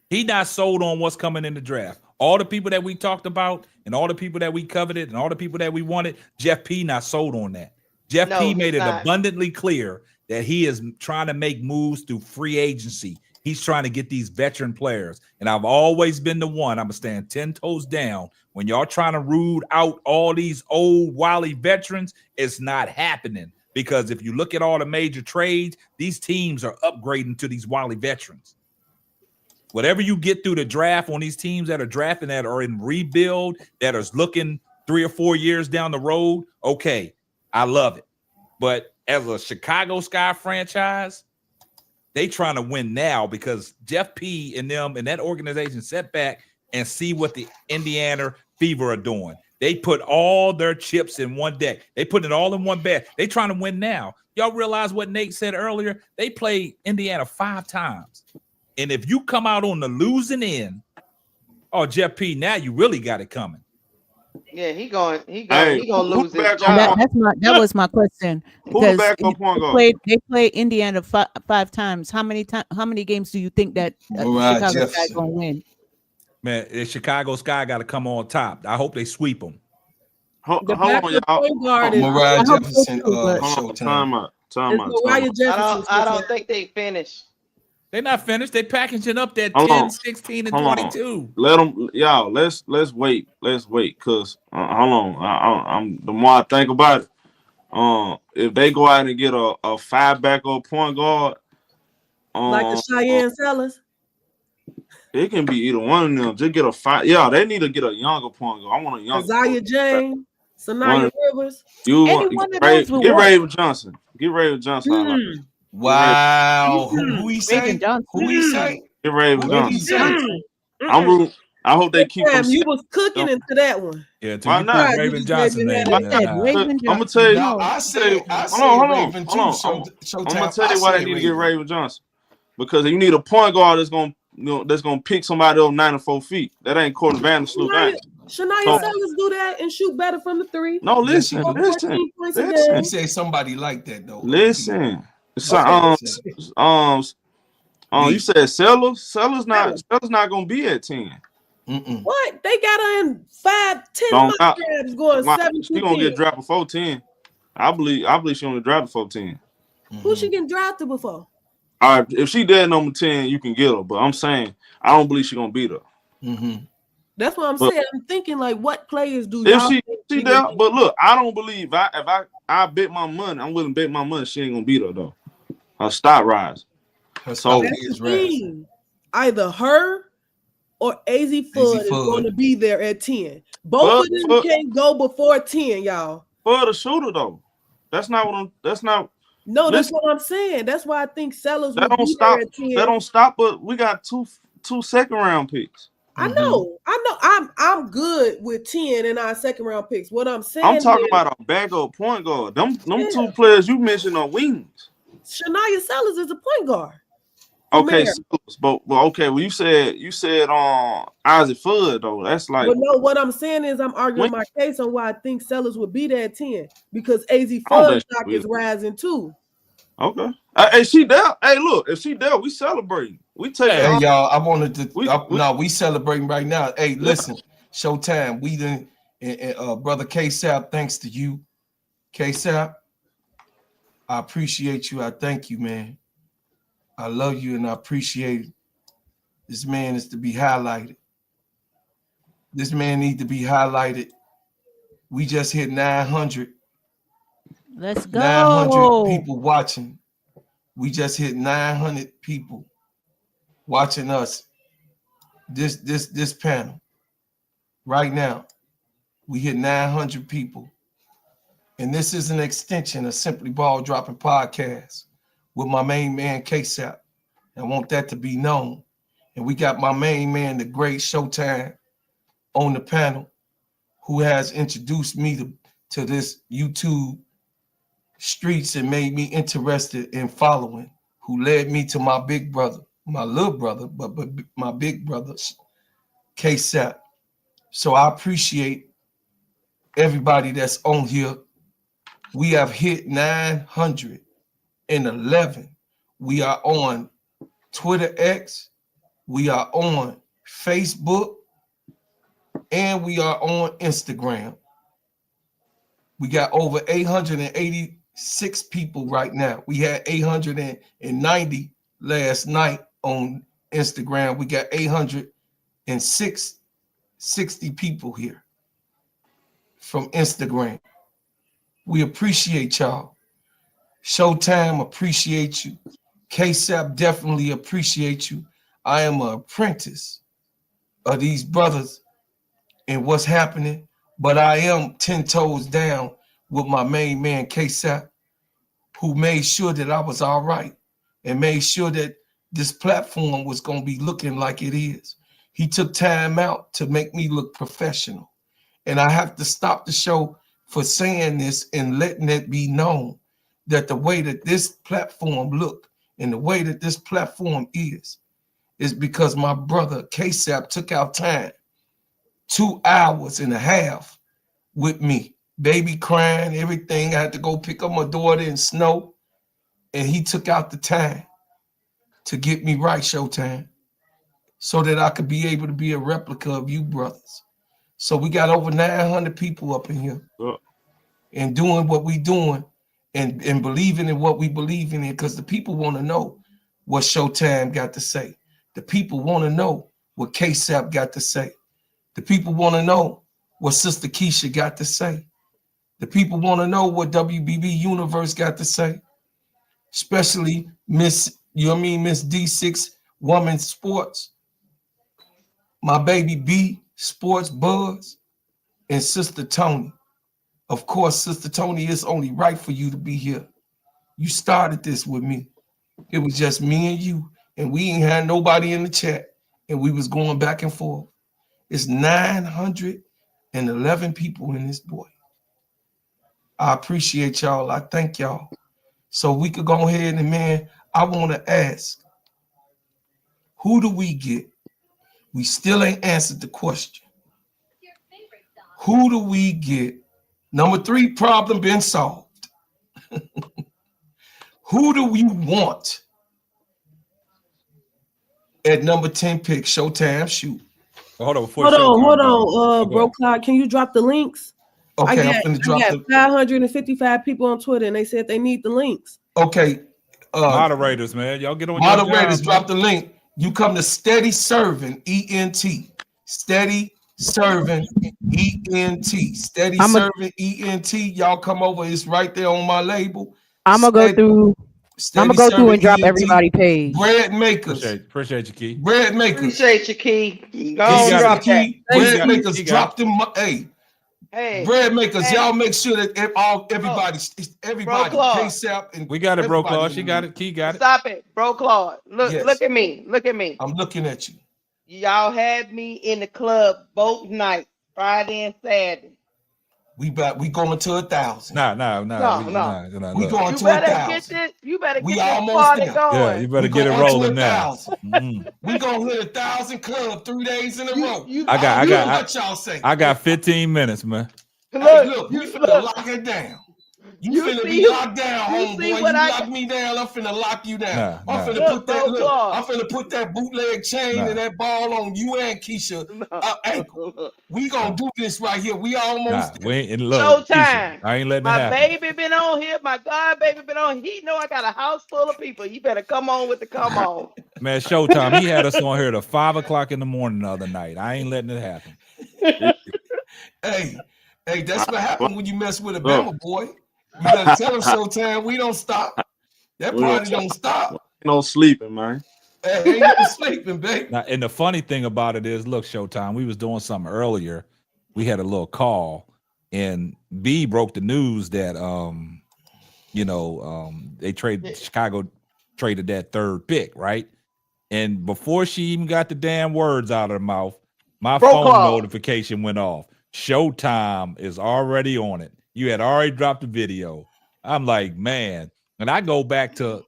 He not sold on what's coming in the draft. All the people that we talked about and all the people that we coveted and all the people that we wanted, Jeff P not sold on that. Jeff P made it abundantly clear that he is trying to make moves through free agency. He's trying to get these veteran players. And I've always been the one. I'm going to stand 10 toes down. When y'all trying to root out all these old, wily veterans, it's not happening. Because if you look at all the major trades, these teams are upgrading to these wily veterans. Whatever you get through the draft on these teams that are drafting that are in rebuild, that is looking 3 or 4 years down the road, okay, I love it. But as a Chicago Sky franchise, they trying to win now because Jeff P. and them and that organization set back and see what the Indiana Fever are doing. They put all their chips in one deck. They put it all in one bag. They trying to win now. Y'all realize what Nate said earlier? They played Indiana 5 times. And if you come out on the losing end, Jeff P., now you really got it coming. Yeah, he gonna lose his job. That was my question. Because they played Indiana 5 times. How many games do you think that Chicago Sky gonna win? Man, the Chicago Sky got to come on top. I hope they sweep them. Hold on, y'all. Mariah Jefferson. Time out. I don't think they finished. They're not finished. They packaging up that 10, 16, and 22. Let them, y'all. Let's wait. Let's wait, cause hold on. The more I think about it, if they go out and get a 5 backup point guard, like the Cheyenne Sellers, it can be either one of them. Just get a 5. Yeah, they need to get a younger point guard. I want a younger. Isaiah James, Sanaya Rivers. Get Raven Johnson. Get Raven Johnson. Wow. Who he say? Who he say? Get Raven Johnson. I hope they keep him. You was cooking into that one. Yeah, why not? Raven Johnson. I'm gonna tell you. I say Raven Johnson. I'm gonna tell you why they need to get Raven Johnson. Because you need a point guard that's gonna pick somebody over 94 feet. That ain't Courtney Vandersloot. Shania So, Sellers do that and shoot better from the three. no, Yes, listen, he do. 14 points a listen. game. He say somebody like that though. Listen. So, Okay. you said Sellers not gonna be at 10. What? They got her in 5-10 Don't not, mustraps going why, 7 she through gonna 10. get drafted before 10. I believe she only drafted before 10. Who she getting drafted before? All right, if she dead number 10, you can get her. But I'm saying I don't believe she gonna beat her. That's what I'm But saying. I'm thinking like, what players do if y'all she think she there, but look, I don't believe if I bet my money, I'm willing to bet my money she ain't gonna beat her though. Her stock rise. So that's the thing. Either her or Azzi Fudd is going to be there at 10. Both of them can't go before 10, y'all. For the shooter though. That's not what I'm. That's not. No, that's what I'm saying. That's why I think Sellers will That don't be stop. there at 10. That don't stop. But we got two second round picks. I know. I'm good with 10 in our second round picks. What I'm saying, I'm talking is, about a backup point guard. Them two players you mentioned are wings. Shania Sellers is a point guard. Okay, but okay. Well, you said Azzi Fudd though. That's like. But no, what I'm saying is I'm arguing my case on why I think Sellers would be there at 10 because Azzi Fudd's stock is rising too. Okay. Hey, she there. Hey, look, if she there, we celebrating. We take. Hey, y'all, I wanted to. We celebrating right now. Hey, listen, Showtime. We done, brother K-Sap. Thanks to you, K-Sap. I appreciate you. I thank you, man. I love you and I appreciate it. This man is to be highlighted. This man needs to be highlighted. We just hit 900. Let's go. 900 people watching. We just hit 900 people watching us. This panel right now. We hit 900 people. And this is an extension of Simply Ball Dropping Podcast with my main man, K-Sap. I want that to be known. And we got my main man, the great Showtime, on the panel, who has introduced me to this YouTube streets and made me interested in following, who led me to my big brother, my little brother, but my big brother, K-Sap. So I appreciate everybody that's on here. We have hit 911. We are on Twitter X. We are on Facebook. And we are on Instagram. We got over 886 people right now. We had 890 last night on Instagram. We got 860 people here from Instagram. We appreciate y'all. Showtime appreciate you. K-Sap definitely appreciate you. I am an apprentice of these brothers and what's happening, but I am 10 toes down with my main man, K-Sap, who made sure that I was all right and made sure that this platform was going to be looking like it is. He took time out to make me look professional. And I have to stop the show for saying this and letting it be known that the way that this platform look and the way that this platform is because my brother K-Sap took out time, 2.5 hours with me, baby crying, everything. I had to go pick up my daughter in snow, and he took out the time to get me right, Showtime, so that I could be able to be a replica of you brothers. So we got over 900 people up in here and doing what we doing and believing in what we believe in, because the people want to know what Showtime got to say. The people want to know what K-Sap got to say. The people want to know what Sister Keisha got to say. The people want to know what WBB Universe got to say, especially Miss D6 Woman Sports, my baby B Sports Buzz, and Sister Tony. Of course, Sister Tony, it's only right for you to be here. You started this with me. It was just me and you, and we ain't had nobody in the chat, and we was going back and forth. It's 911 people in this boy. I appreciate y'all. I thank y'all. So we could go ahead and, man, I want to ask, who do we get? We still ain't answered the question. Who do we get? Number 3 problem been solved. Who do we want at number 10 pick? Showtime, shoot. Hold on, hold on, Bro Cloud. Can you drop the links? Okay, I got 555 people on Twitter, and they said they need the links. Okay. Moderators, man. Y'all get on Moderators, your job, drop the link. You come to Steady Serving, ENT. Steady Serving, ENT. Steady Serving, ENT. Y'all come over. It's right there on my label. I'm gonna go through. I'm gonna go through and drop everybody page. Bread makers. Appreciate you, Key. Bread makers. Appreciate you, Key. Go on, drop that. Bread makers, drop them. Hey, bread makers, y'all make sure that everybody, KSAP, and we got it, Bro Claude. She got it. Key got it. Stop it, Bro Claude. Look at me. Look at me. I'm looking at you. Y'all had me in the club both nights, Friday and Saturday. We going to 1,000. No. We going to 1,000. You better get we this almost party there. going. Yeah, you better get it rolling now. We gonna hit 1,000 club 3 days in a row. I got 15 minutes, man. Look, we finna lock it down. You finna be locked down, homeboy. You lock me down, I'm finna lock you down. I'm finna put that bootleg chain and that ball on you and Keisha ankle. We gonna do this right here. We almost Showtime. Keisha, I ain't letting it happen. My baby been on here. My God baby been on. He know I got a house full of people. You better come on with the come on. Man, Showtime. He had us on here to 5 o'clock in the morning the other night. I ain't letting it happen. Hey, that's what happened when you mess with a Bama boy. You better tell him, Showtime, we don't stop. That party don't stop. Ain't no sleeping, man. Hey, ain't no sleeping, baby. Now, and the funny thing about it is, look, Showtime, we was doing something earlier. We had a little call, and B broke the news that Chicago traded that 3rd pick, right? And before she even got the damn words out of her mouth, my phone notification went off. Showtime is already on it. You had already dropped the video. I'm like, man. And I go back to,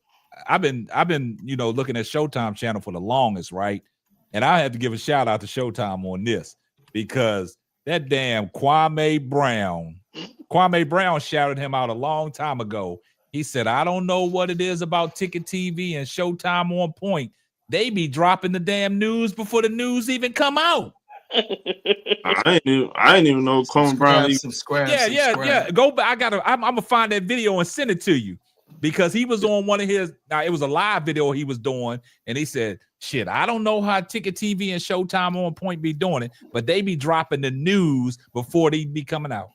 I've been, looking at Showtime channel for the longest, right? And I have to give a shout out to Showtime on this because that damn Kwame Brown shouted him out a long time ago. He said, I don't know what it is about Ticket TV and Showtime on point. They be dropping the damn news before the news even come out. I ain't even know Kwame Brown. Yeah. Go back. I'm gonna find that video and send it to you because he was on one of his. Now it was a live video he was doing, and he said, "Shit, I don't know how Ticket TV and Showtime on point be doing it, but they be dropping the news before they be coming out."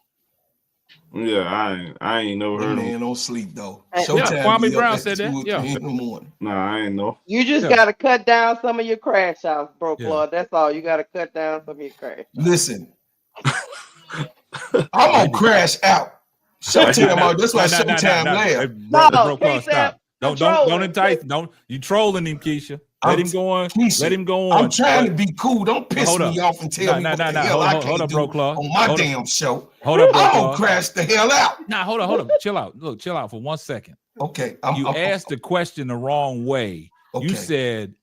Yeah, I ain't never heard of him. Don't sleep though. Showtime Kwame Brown said that. Yeah. In the morning. Nah, I ain't know. You just gotta cut down some of your crash outs, Bro Claude. That's all. You gotta cut down some of your crash. Listen, I'm gonna crash out. Showtime out. That's why Showtime laugh. Bro Claude, stop. Don't entice. Don't you trolling him, Keisha? Let him go on. Keisha, let him go on. I'm trying to be cool. Don't piss me off and tell me what the hell I can't do on my damn show. Hold up, Bro I'm Claude. gonna crash the hell out. Nah, hold on. Chill out. Look, chill out for 1 second. Okay. You asked the question the wrong way. Okay. You said,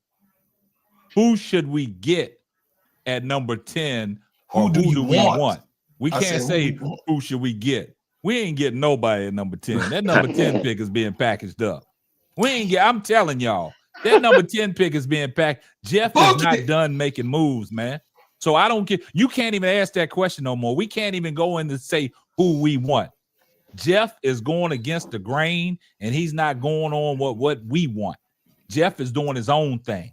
who should we get at number 10 or who do we want? We can't say who should we get. We ain't getting nobody at number 10. That number 10 pick is being packaged up. I'm telling y'all, that number 10 pick is being packed. Jeff is not done making moves, man. So I don't get, you can't even ask that question no more. We can't even go in to say who we want. Jeff is going against the grain and he's not going on what we want. Jeff is doing his own thing.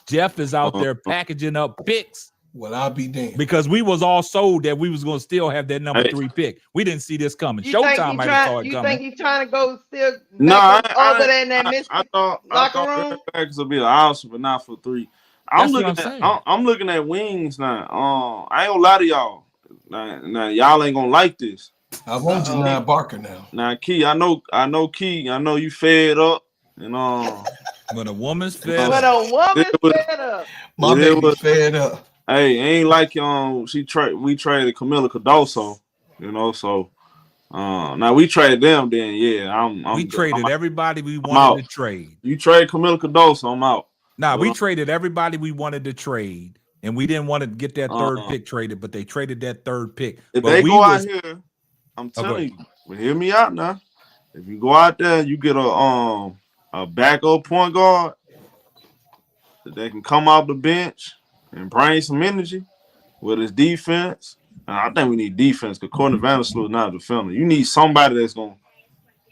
Jeff is out there packaging up picks. Well, I'll be damned. Because we was all sold that we was going to still have that number 3 pick. We didn't see this coming. Showtime might have saw it coming. You think he's trying to go still over there in that locker room? Backs will be an option, but not for 3. I'm looking at wings now. I ain't gonna lie to y'all. Now y'all ain't gonna like this. I want you now, Barker now. Now, Key, I know Key. I know you fed up. And when a woman's fed up. My baby fed up. Hey, ain't like we traded Camila Cardoso, so now we traded them then, we traded everybody we wanted to trade. You trade Camila Cardoso, I'm out. We traded everybody we wanted to trade. and we didn't want to get that third Uh-uh. pick traded, but they traded that third pick. If But they we go out was here, I'm go telling ahead. you, but hear me out now. If you go out there and you get a backup point guard that they can come off the bench and bring some energy with his defense. And I think we need defense because Courtney Vandersloot is not a defender. You need somebody that's gonna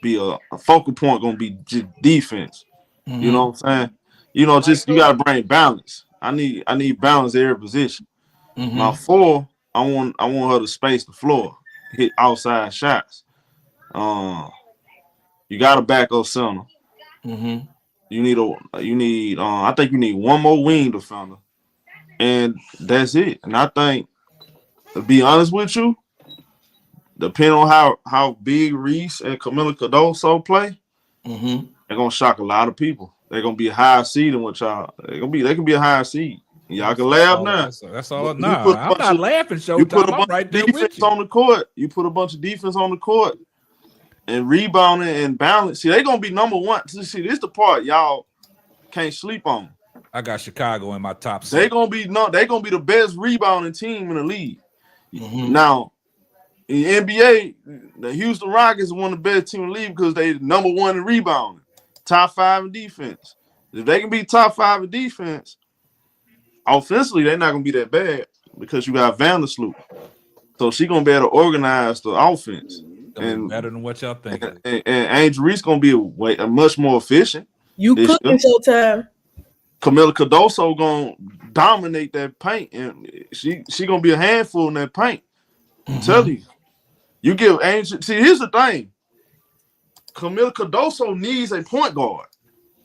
be a focal point, gonna be just defense. You know what I'm saying? You know, just you gotta bring balance. I need balance at every position. My 4, I want her to space the floor, hit outside shots. You got to back up center. You need I think you need one more wing defender, and that's it. And I think, to be honest with you, depending on how big Reese and Camila Cardoso play, they're gonna shock a lot of people. They're gonna be a higher seed than what y'all. They can be a higher seed. Y'all can laugh now. That's all. Nah, I'm not laughing, You put Showtime. a I'm bunch right of there with defense you. on the court. You put a bunch of defense on the court and rebounding and balance. See, they're gonna be number one. See, this is the part y'all can't sleep on. I got Chicago in my top 6. They're gonna be the best rebounding team in the league. Now, in the NBA, the Houston Rockets is one of the best teams in the league because they number 1 in rebounding, top 5 in defense. If they can be top 5 in defense, offensively, they're not gonna be that bad because you got Vandersloot. So she's gonna be able to organize the offense. And better than what y'all think. And Angel Reese gonna be a much more efficient. You cooking Showtime. Camila Cardoso gonna dominate that paint, and she gonna be a handful in that paint. I'm telling you. You give Angel. See, here's the thing. Camila Cardoso needs a point guard.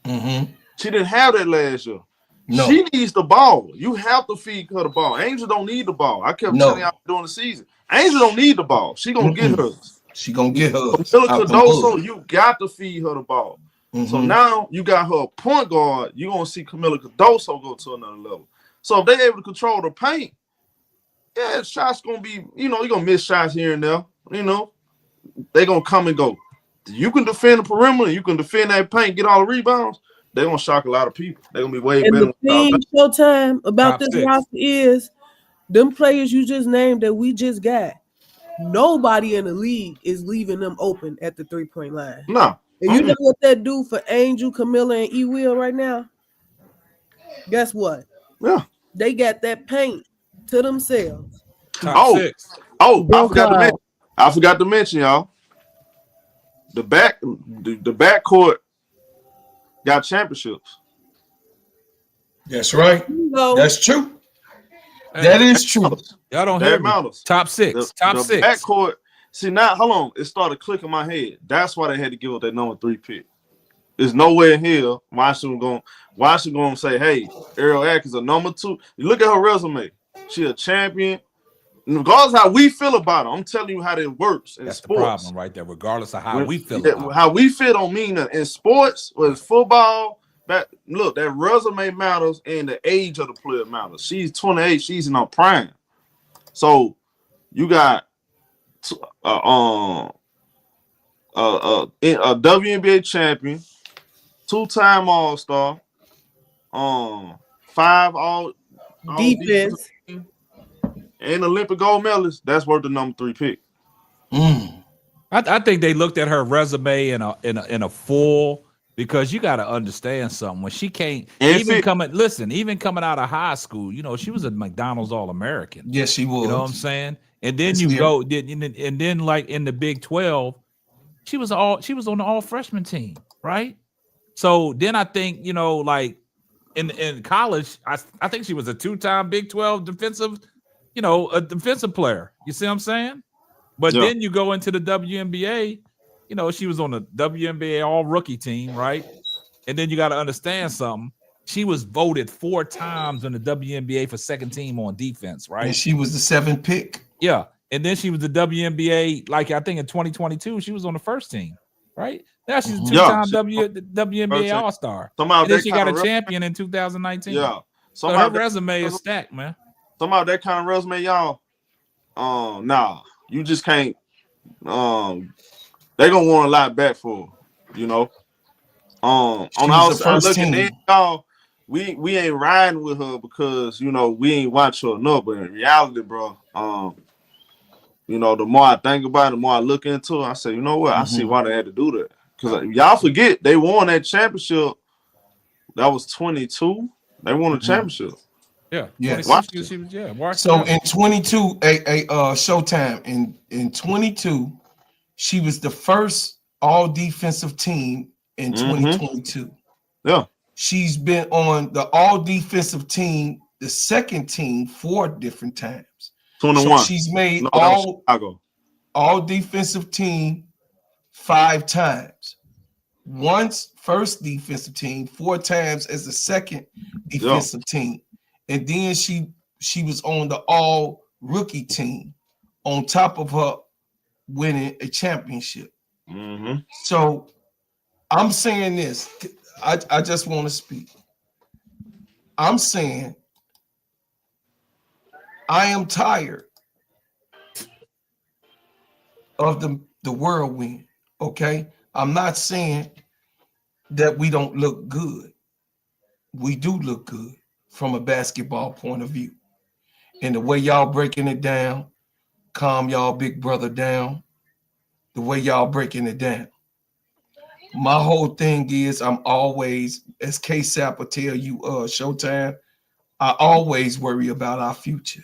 She didn't have that last year. No. She needs the ball. You have to feed her the ball. Angel don't need the ball. I kept telling y'all during the season. Angel don't need the ball. She gonna get hers. She gonna get hers. Camila Cardoso, you got to feed her the ball. So now you got her a point guard. You're gonna see Camila Cardoso go to another level. So if they're able to control the paint, yeah, shots gonna be, you're gonna miss shots here and there. They're gonna come and go. You can defend the perimeter, you can defend that paint, get all the rebounds. They're gonna shock a lot of people. They're gonna be way And better. the thing, Showtime, about Top this 6. roster is them players you just named that we just got. Nobody in the league is leaving them open at the 3-point line. No. And you know what that do for Angel, Camilla, and E Will right now? Guess what? Yeah. They got that paint to themselves. Top 6. I forgot to mention, y'all. The backcourt got championships. That's right. That's true. That is true. Y'all don't That hear me. matters. Top 6. Top 6. Backcourt. See, now, hold on. It started clicking my head. That's why they had to give up that number 3 pick. There's nowhere in here Washington going to say, hey, Airel Atkins a number 2. You look at her resume. She a champion. Regardless of how we feel about her, I'm telling you how that works in That's sports. the problem right there. Regardless of how we feel about it. How we feel don't mean that. In sports, whether it's football, that resume matters and the age of the player matters. She's 28. She's in her prime. So you got a WNBA champion, 2-time All-Star, 5 all defense, and Olympic gold medalist. That's worth the number 3 pick. I think they looked at her resume in a full, because you got to understand something. When she can't even coming out of high school, she was a McDonald's All-American. Yes, she was. You know what I'm saying? And then and then like in the Big 12, she was on the all freshman team, right? So then I think, like in college, I think she was a 2-time Big 12 defensive, a defensive player. You see what I'm saying? But then you go into the WNBA, she was on the WNBA all rookie team, right? And then you got to understand something. She was voted 4 times in the WNBA for second team on defense, right? And she was the 7th pick. Yeah. And then she was the WNBA, like I think in 2022, she was on the first team, right? Now she's a 2-time WNBA All-Star. And then she got a champion in 2019. Yeah. So her resume is stacked, man. Somehow that kind of resume, y'all, nah, you just can't. They're gonna want a lot back for her, On the outside looking in, y'all, we ain't riding with her because we ain't watch her enough. But in reality, bro, the more I think about it, the more I look into it, I say, you know what? I see why they had to do that. Because y'all forget they won that championship. That was 22. They won a championship. Yeah. Yes. She was Washington. So in 22, Showtime in 22, she was the first all defensive team in 2022. Yeah. She's been on the all defensive team, the second team, 4 different times. 21. So she's made No, that was Chicago. all defensive team 5 times. Once first defensive team, 4 times as the second defensive team. And then she was on the all rookie team on top of her winning a championship. So I'm saying this. I just want to speak. I'm saying I am tired of the whirlwind. Okay. I'm not saying that we don't look good. We do look good from a basketball point of view. And the way y'all breaking it down, calm y'all big brother down, the way y'all breaking it down. My whole thing is I'm always, as K-Sap will tell you, Showtime, I always worry about our future.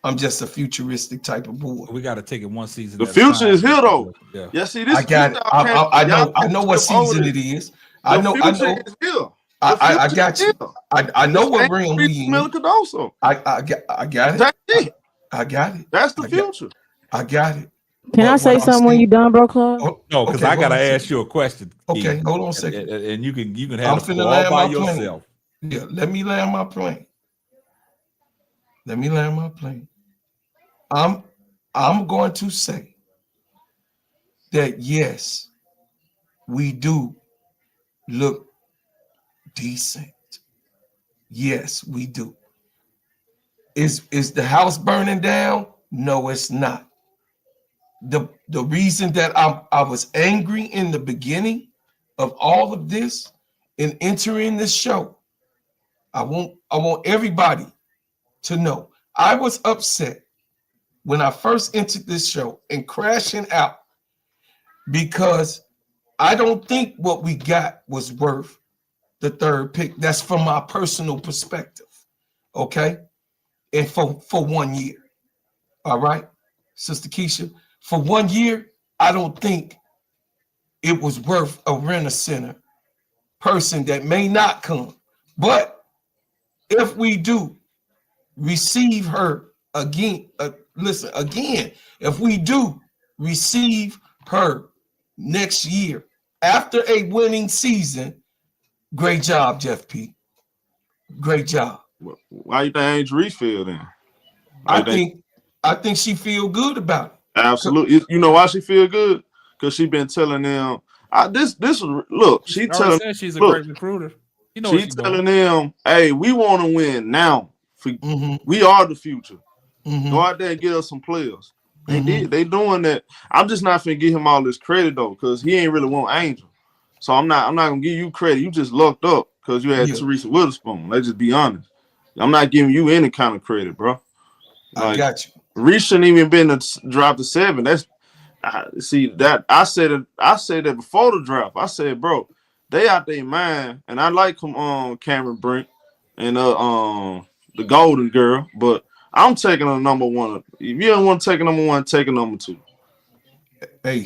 I'm just a futuristic type of boy. We got to take it one season. The future is here, though. Yeah. See, this I got it. I know what season it is. I know. Is here. I got you. I know what ring we in. I got it. I got it. That's the future. I got it. Can I say something when you done, bro, Club? No, because I gotta ask you a question. Okay, hold on a second. And you can I'm have it finna all land by my plane. yourself. Yeah, let me land my plane. I'm going to say that yes, we do look decent. Yes, we do. Is the house burning down? No, it's not. The reason that I was angry in the beginning of all of this and entering this show, I want everybody to know I was upset when I first entered this show and crashing out because I don't think what we got was worth the 3rd pick. That's from my personal perspective. Okay. And for 1 year. All right, Sister Keisha, for 1 year, I don't think it was worth a rent-a-center person that may not come. But if we do receive her again, if we do receive her next year after a winning season, great job, Jeff P. Great job. Why you think Angel Reese feel then? I think she feel good about it. Absolutely. You know why she feel good? Because she been telling them look, she telling said she's a great recruiter. You know she's telling them, hey, we want to win now. We are the future. Go out there and get us some players. They did. They doing that. I'm just not finna give him all this credit though, because he ain't really want Angel. So I'm not gonna give you credit. You just lucked up because you had Teresa Witherspoon. Let's just be honest. I'm not giving you any kind of credit, bro. I got you. Reese shouldn't even been to drop to 7. That's I said that before the draft. I said, bro, they out their mind, and I like Cameron Brink and the Golden Girl, but I'm taking a number 1. If you don't want to take a number 1, take a number 2. Hey,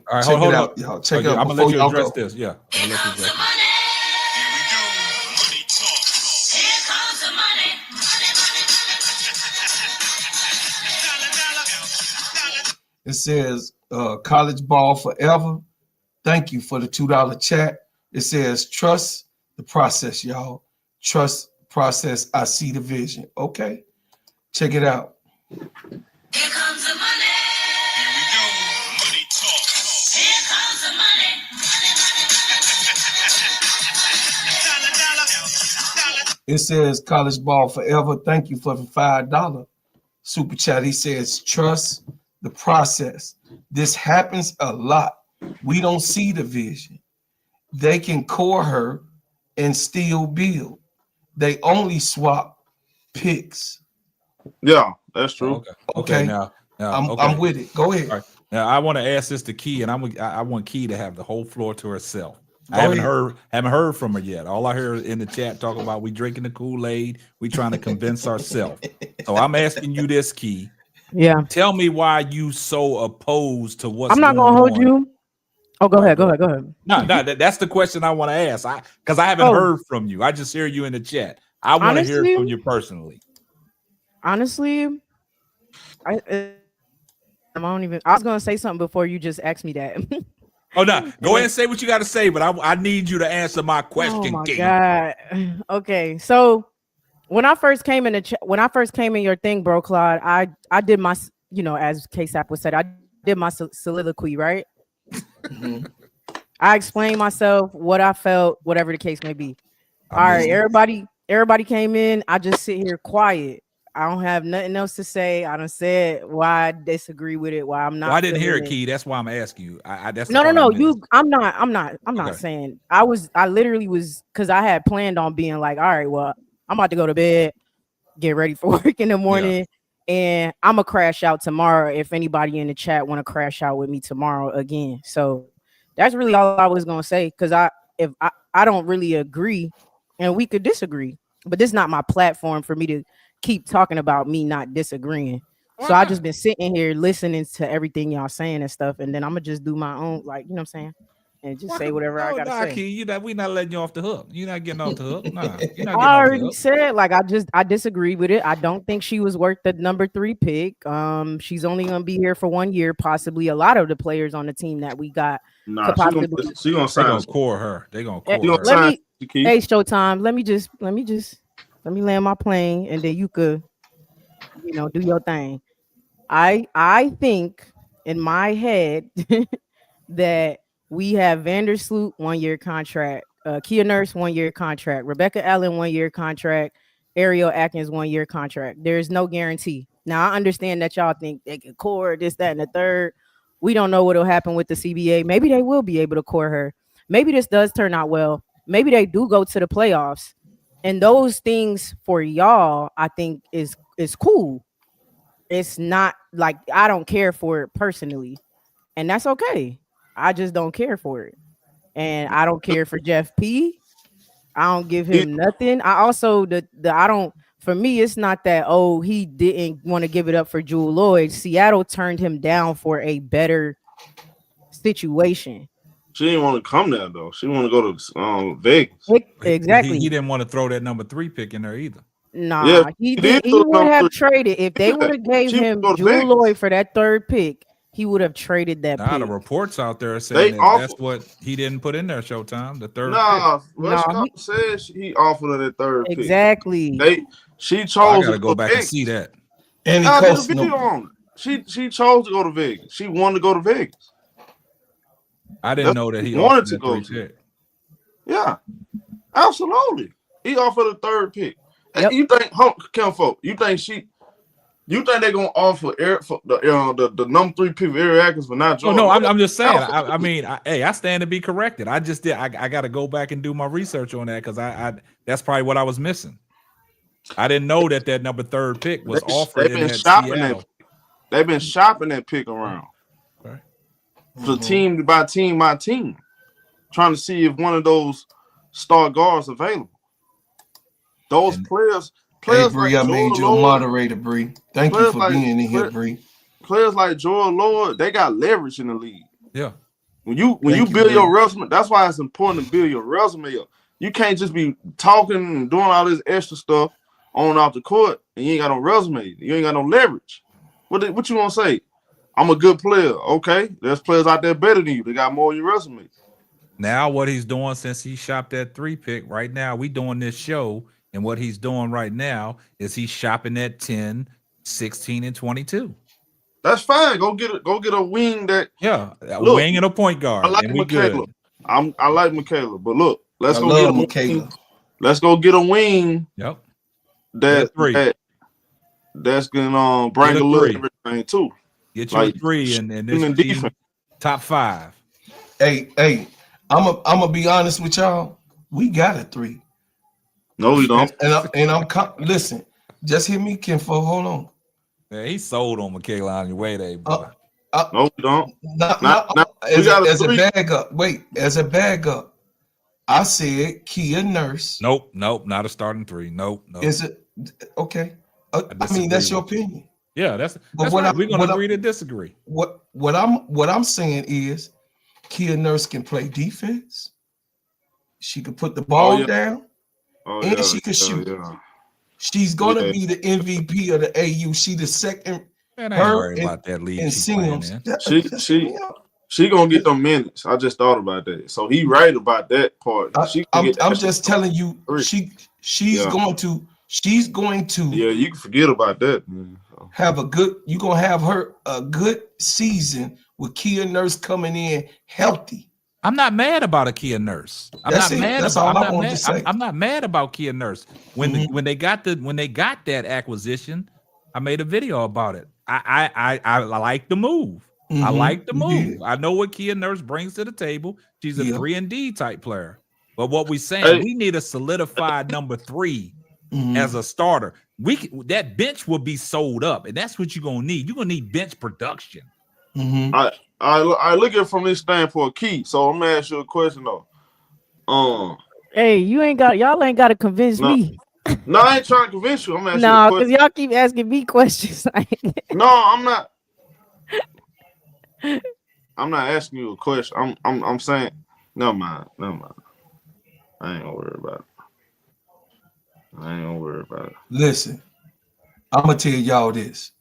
all right, check hold it up. out, y'all. Check it out. I'm gonna let you address this. Yeah, I'm gonna let you address this. It says college ball forever. Thank you for the $2 chat. It says trust the process, y'all. Trust the process. I see the vision. Okay, check it out. Here comes the money. Here we go. Money talk. Here comes the money. It says college ball forever. Thank you for the $5 super chat. He says trust the process. This happens a lot. We don't see the vision. They can core her and still build. They only swap picks. Yeah, that's true. Okay. Now, I'm with it. Go ahead. All right. Now I want to ask this to Key, and I want Key to have the whole floor to herself. Go I haven't ahead. heard from her yet. All I heard in the chat talking about we drinking the Kool-Aid, we trying to convince ourselves. So I'm asking you this, Key. Yeah. Tell me why you so opposed to what's I'm not going gonna hold on. you. Oh, go ahead. Go ahead. No, that's the question I want to ask. Because I haven't heard from you. I just hear you in the chat. I want to hear from you personally. Honestly, I don't even. I was gonna say something before you just asked me that. Oh no, go ahead and say what you got to say, but I need you to answer my question. Oh my Key. God. Okay, so when I first came in your thing, bro, Claude, I did my, as K-Sap would say, I did my soliloquy, right? I explained myself, what I felt, whatever the case may be. All right, everybody came in. I just sit here quiet. I don't have nothing else to say. I done said why I disagree with it, why I'm not. Well, I didn't hear it, Key. That's why I'm asking you. That's no. I'm not saying. I literally was, because I had planned on being like, all right, well, I'm about to go to bed, get ready for work in the morning, and I'm gonna crash out tomorrow if anybody in the chat want to crash out with me tomorrow again. So that's really all I was gonna say, because if I don't really agree, and we could disagree, but this is not my platform for me to keep talking about me not disagreeing. So I just been sitting here listening to everything y'all saying and stuff, and then I'm gonna just do my own, like, you know what I'm saying, and just say whatever I gotta say. Key, we not letting you off the hook. You're not getting off the hook. Nah, you're not getting I off the already hook. said, like, I disagree with it. I don't think she was worth the number 3 pick. She's only gonna be here for 1 year, possibly. A lot of the players on the team that we got could possibly. She gonna sign. They gonna core her. They gonna core her. Let me, hey, Showtime. Let me land my plane, and then you could, do your thing. I think in my head that we have Vandersloot 1 year contract, Kia Nurse 1 year contract, Rebecca Allen 1 year contract, Airel Atkins 1 year contract. There's no guarantee. Now I understand that y'all think they can core this, that, and the third. We don't know what'll happen with the CBA. Maybe they will be able to core her. Maybe this does turn out well. Maybe they do go to the playoffs. And those things for y'all, I think is cool. It's not like I don't care for it personally, and that's okay. I just don't care for it, and I don't care for Jeff P. I don't give him nothing. I also I don't. For me, it's not that he didn't want to give it up for Jewel Lloyd. Seattle turned him down for a better situation. She didn't want to come there though. She want to go to Vegas. Exactly. He didn't want to throw that number 3 pick in there either. Nah, Yeah, he would have traded if they would have gave him Jewel Lloyd for that 3rd pick. He would have traded that pick. The reports out there saying that's what he didn't put in there. Showtime, the 3rd. Pick. Says he offered her that 3rd pick. Exactly. She chose. I gotta go back and see that. And I did a video on it. She chose to go to Vegas. She wanted to go to Vegas. I didn't know that he wanted to go. Yeah, absolutely. He offered a 3rd pick. Yep. You think, Kenfolk? You think they're gonna offer the number 3 pick of Airel Atkins for not joining? No, I'm just saying. I stand to be corrected. I just did. I got to go back and do my research on that because I that's probably what I was missing. I didn't know that number 3rd pick was offered. They've been shopping that. They've been shopping that pick around. Right. For team by team by team, trying to see if one of those star guards available. Those players Hey, Bree, like I made you a moderator, Bree. Thank you for being in here, Bree. Players like Joel Lord, they got leverage in the league. Yeah. When you build your resume, that's why it's important to build your resume up. You can't just be talking and doing all this extra stuff on and off the court, and you ain't got no resume. You ain't got no leverage. What you want to say? I'm a good player. Okay, there's players out there better than you. They got more on your resume. Now what he's doing since he shopped that 3 pick, right now we doing this show, and what he's doing right now is he's shopping at 10, 16, and 22. That's fine. Go get a wing that wing and a point guard. I like and we Michaela. good. I like Michaela, but look, let's go love get a Michaela. wing. Let's go get a wing. Yep. That's gonna bring a little everything too. Get you a 3 and this team, top 5. Hey, I'm gonna be honest with y'all. We got a 3. No, we don't. Listen, just hear me, Kinfo. Hold on. Yeah, he sold on Michaela Onyenuede, boy. No, we don't. As a bag up. Wait, as a bag up. I said Kia Nurse. Nope, not a starting 3. Nope. Is it okay? I mean, that's your opinion. Yeah, that's right. We're gonna agree to disagree. What I'm saying is Kia Nurse can play defense. She can put the ball down, and she can shoot. Yeah. She's gonna be the MVP of the AU. She the second. Man, I ain't worried about that league. She gonna get them minutes. I just thought about that. So he right about that part. I'm just telling you, she's going to. Yeah, you can forget about that. Have a good. You gonna have her a good season with Kia Nurse coming in healthy. I'm not mad about a Kia Nurse. I'm not mad about Kia Nurse. When they got that acquisition, I made a video about it. I like the move. I like the move. I know what Kia Nurse brings to the table. She's a 3-and-D type player. But what we're saying, we need a solidified number 3 as a starter. That bench will be sold up, and that's what you're gonna need. You're gonna need bench production. I look at it from this standpoint, Key. So I'm gonna ask you a question though. Hey, y'all ain't got to convince me. No, I ain't trying to convince you. I'm asking No, you a because question. y'all keep asking me questions. No, I'm not. I'm not asking you a question. I'm saying, never mind. I ain't gonna worry about it. Listen, I'm gonna tell y'all this,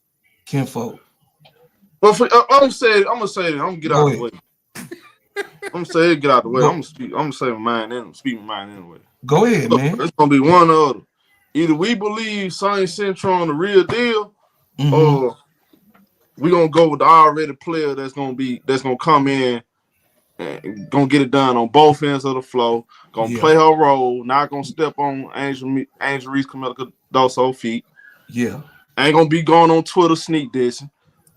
Kinfolk. But I'm gonna say it. I'm gonna get out of the way. I'm gonna say it, get out of the way. I'm gonna say my mind and speak my mind anyway. Go ahead, man. It's gonna be one or other. Either we believe Sonny Central on the real deal, or we gonna go with the already player that's gonna come in and gonna get it done on both ends of the floor, gonna play her role, not gonna step on Angel Reese Camila feet. Yeah. Ain't gonna be going on Twitter sneak dissing.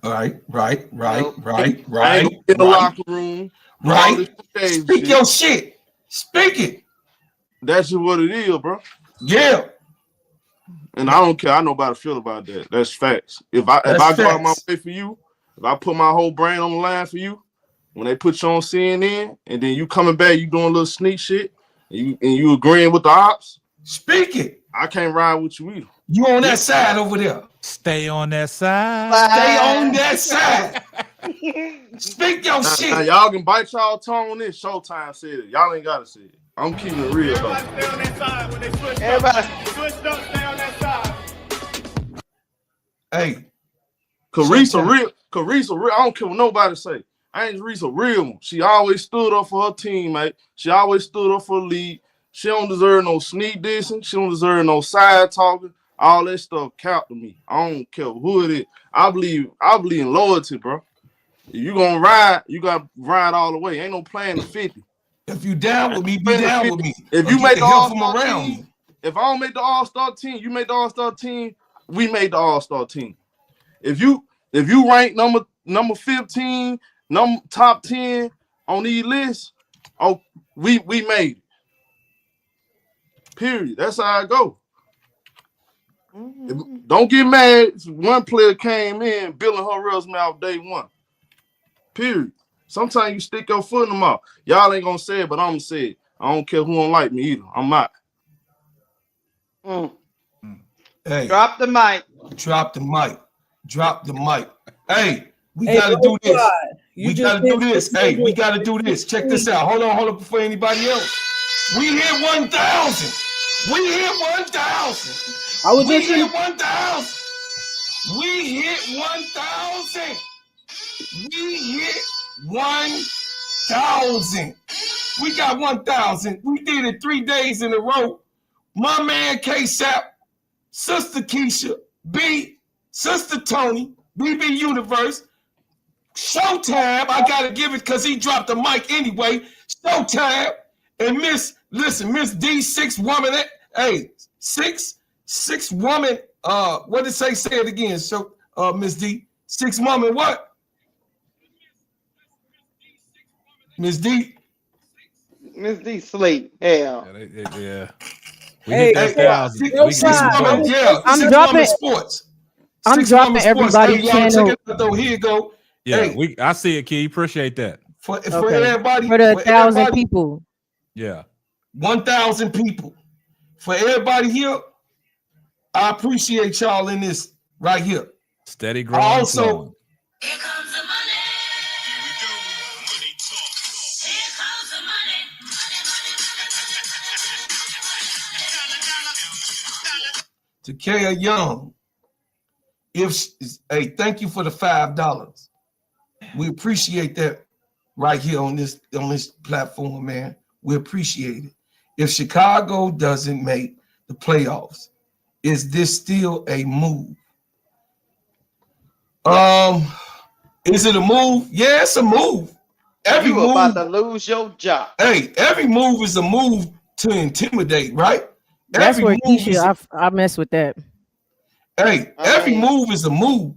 Right. Ain't gonna in the locker room. Right. Speak your shit. Speak it. That's just what it is, bro. Yeah. And I don't care. I know how to feel about that. That's facts. If I go out my way for you, if I put my whole brain on the line for you, when they put you on CNN and then you coming back, you doing a little sneak shit, and you agreeing with the ops, speak it. I can't ride with you either. You on that side over there. Stay on that side. Stay on that side. Speak your shit. Now, y'all can bite y'all tongue on this. Showtime said it. Y'all ain't gotta say it. I'm keeping it real though. Everybody. Hey. Carissa real. I don't care what nobody say. Angel Reese a real one. She always stood up for her teammate. She always stood up for the league. She don't deserve no sneak dissing. She don't deserve no side talking. All that stuff count to me. I don't care who it is. I believe in loyalty, bro. If you gonna ride, you gotta ride all the way. Ain't no playing the 50. If you down with me, be down with me. If you make the All-Star team, if I don't make the All-Star team, you make the All-Star team, we made the All-Star team. If you rank number 15, top 10 on these lists, we made it. Period. That's how I go. Don't get mad. One player came in building her resume off day one. Period. Sometimes you stick your foot in the mouth. Y'all ain't gonna say it, but I'm gonna say it. I don't care who don't like me either. I'm not. Hey, drop the mic. Drop the mic. Hey, we gotta do this. We gotta do this. Hey, we gotta do this. Check this out. Hold on before anybody else. We hit 1,000. We hit 1,000. We hit 1,000. We hit 1,000. We got 1,000. We did it 3 days in a row. My man K-Sap, Sister Keisha, B, Sister Tony, BB Universe, Showtime. I gotta give it because he dropped the mic anyway. Showtime and Miss D, 6 woman. Hey, six woman. What did it say? Say it again. So, Miss D, 6 woman. What? Miss D. Miss D sleep. Hell. Yeah. We Hey, hit that thousand. We can Six get woman, going. yeah. I'm Six dropping. woman sports. I'm Six dropping woman sports. everybody's Hey, y'all, check channel it out though. Here you go. Yeah, Hey, I see it, Key. Appreciate that. for okay everybody, for the for 1,000 everybody, people. Yeah. 1,000 people. For everybody here, I appreciate y'all in this right here. Steady growing. I and also, flowing. Here comes the money. Here we go. Money talk. Here comes the money. to Kaya Young, hey, thank you for the $5. We appreciate that right here on this platform, man. We appreciate it. If Chicago doesn't make the playoffs, is this still a move? Is it a move? Yeah, it's a move. Every You move about to lose your job. Hey, every move is a move to intimidate, right? That's Every where move is Keisha, I mess with that. Hey, every move is a move.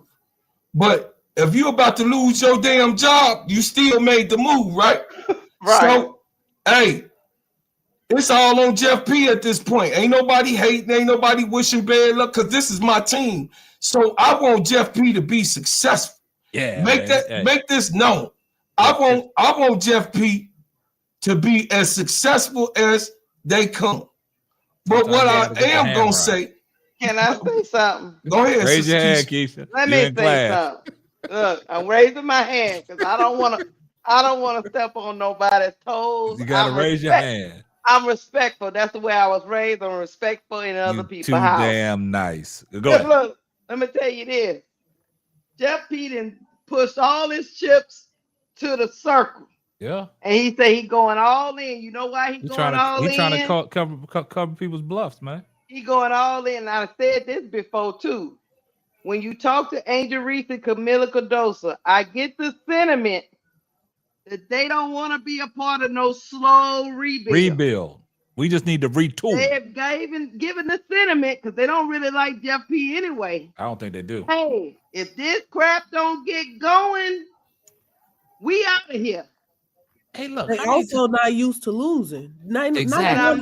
But if you're about to lose your damn job, you still made the move, right? Right. So, hey, it's all on Jeff P at this point. Ain't nobody hating, ain't nobody wishing bad luck, because this is my team. So I want Jeff P to be successful. Yeah. Make this known. I want Jeff P to be as successful as they come. But what I am gonna say, can I say something? Go ahead. Raise your hand, Keisha. Keisha. Let me say something. Look, I'm raising my hand because I don't want to step on nobody's toes. You gotta raise your hand. I'm respectful. That's the way I was raised. I'm respectful in other people's Too house. damn nice. Go ahead. Look, let me tell you this. Jeff P done pushed all his chips to the circle. Yeah. And he said he going all in. You know why he going all in? He's trying to cover people's bluffs, man. He going all in. I said this before too. When you talk to Angel Reese and Camila Cardoso, I get the sentiment that they don't want to be a part of no slow rebuild. We just need to retool. They have given the sentiment because they don't really like Jeff P anyway. I don't think they do. Hey, if this crap don't get going, we out of here. Hey, look, they also not used to losing. Exactly.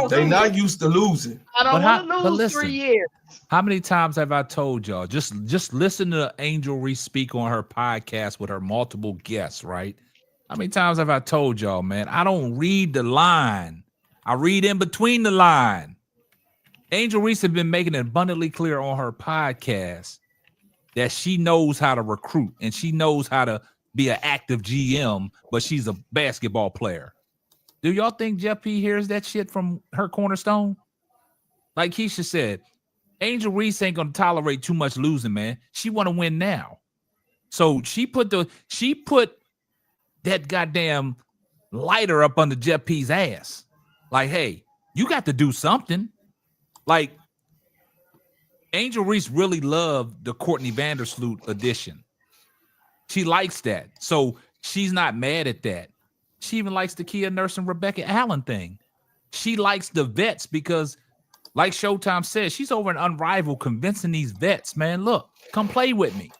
They're not used to losing. I don't want to lose listen, 3 years. How many times have I told y'all? Just listen to Angel Reese speak on her podcast with her multiple guests, right? How many times have I told y'all, man? I don't read the line. I read in between the line. Angel Reese has been making it abundantly clear on her podcast that she knows how to recruit and she knows how to be an active GM, but she's a basketball player. Do y'all think Jeff P hears that shit from her cornerstone? Like Keisha said, Angel Reese ain't gonna tolerate too much losing, man. She want to win now. So she put that goddamn lighter up under Jeff P's ass. Like, hey, you got to do something. Like, Angel Reese really loved the Courtney Vandersloot edition. She likes that. So she's not mad at that. She even likes the Kia Nurse and Rebecca Allen thing. She likes the vets because, like Showtime says, she's over an Unrivaled convincing these vets, man, look, come play with me.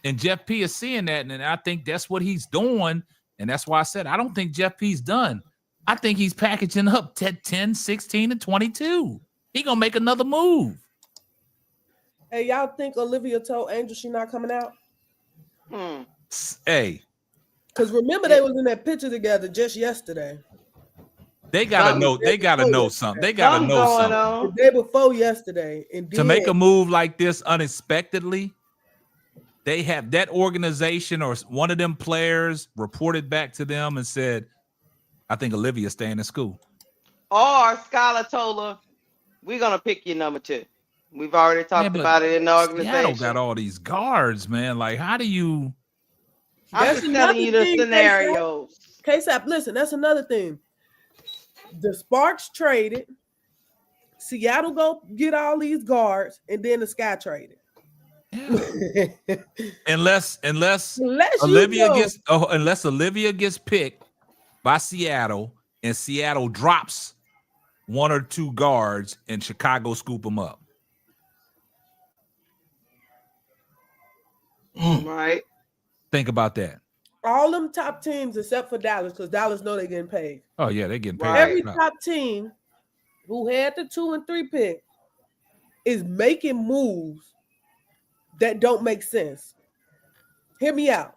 And Jeff P is seeing that, and I think that's what he's doing. And that's why I said I don't think Jeff P's done. I think he's packaging up 10, 16, and 22. He gonna make another move. Hey, y'all think Olivia told Angel she not coming out? Hey, because remember they was in that picture together just yesterday. They gotta know. They gotta know something. They gotta know something. The day before yesterday, and to make a move like this unexpectedly, they have that organization or one of them players reported back to them and said, "I think Olivia's staying in school." Or Skylar told her, "We're gonna pick you number 2." We've already talked about it in the organization. Seattle got all these guards, man. Like, how do you? I'm just telling you the scenarios. KSAP, listen, that's another thing. The Sparks traded, Seattle go get all these guards, and then the Sky traded. Yeah. unless Olivia gets picked by Seattle and Seattle drops 1 or 2 guards and Chicago scoop them up. Right. Think about that. all them top teams except for Dallas, because Dallas know they're getting paid. Oh yeah, they're getting paid. Right. Every top team who had the 2 and 3 pick is making moves that don't make sense. Hear me out.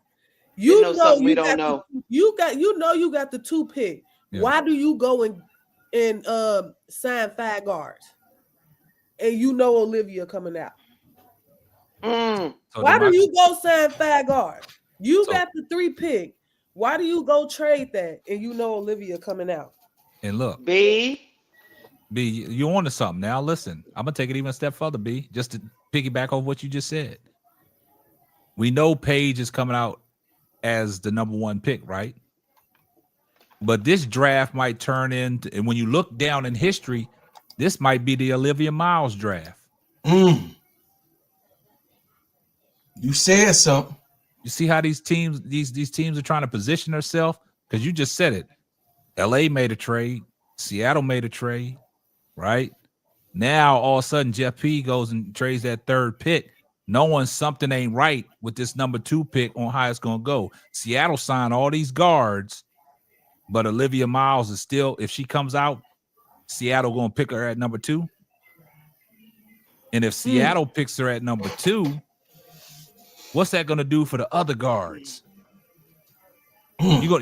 You know something we you don't got know. you got the 2 pick. Yeah. Why do you go and sign 5 guards? And you know Olivia coming out. So Why do you go sign 5 guards? You got the 3 pick. Why do you go trade that and you know Olivia coming out? And look, B, you on to something now. Listen, I'm gonna take it even a step further, B, just to piggyback off what you just said. We know Paige is coming out as the number 1 pick, right? But this draft might turn into, and when you look down in history, this might be the Olivia Miles draft. You said something. You see how these teams are trying to position themselves? Because you just said it. LA made a trade, Seattle made a trade, right? Now all of a sudden Jeff P goes and trades that 3rd pick, knowing something ain't right with this number 2 pick on how it's gonna go. Seattle signed all these guards, but Olivia Miles is still, if she comes out, Seattle gonna pick her at number 2. And if Seattle picks her at number 2, what's that gonna do for the other guards? You're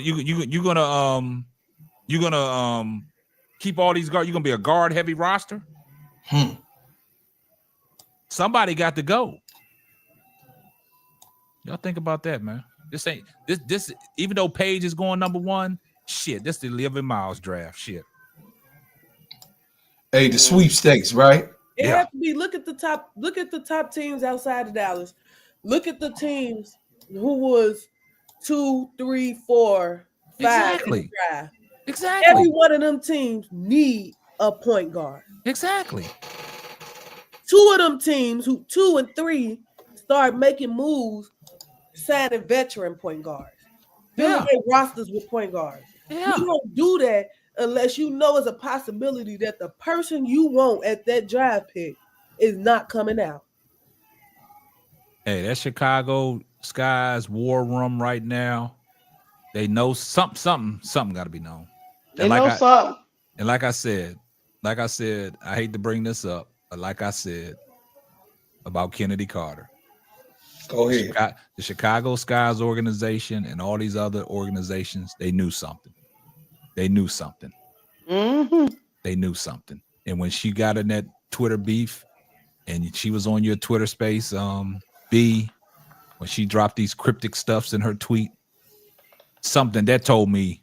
gonna keep all these guards. You're gonna be a guard heavy roster. Somebody got to go. Y'all think about that, man. This ain't this. Even though Paige is going number 1, shit. This is the Olivia Miles draft. Shit. Hey, the sweepstakes, right? It has to be. Look at the top teams outside of Dallas. Look at the teams who was 2, 3, 4, 5 in the draft. Exactly. Every one of them teams need a point guard. Exactly. 2 of them teams who 2 and 3 start making moves, signing veteran point guards. Building their rosters with point guards. Yeah. You don't do that unless you know it's a possibility that the person you want at that draft pick is not coming out. Hey, that Chicago Sky's war room right now. They know something got to be known. They know something. And like I said, I hate to bring this up, but like I said about Kennedy Carter. Go ahead. The Chicago Skies organization and all these other organizations, they knew something. They knew something. They knew something. And when she got in that Twitter beef, and she was on your Twitter space, B, when she dropped these cryptic stuffs in her tweet, something that told me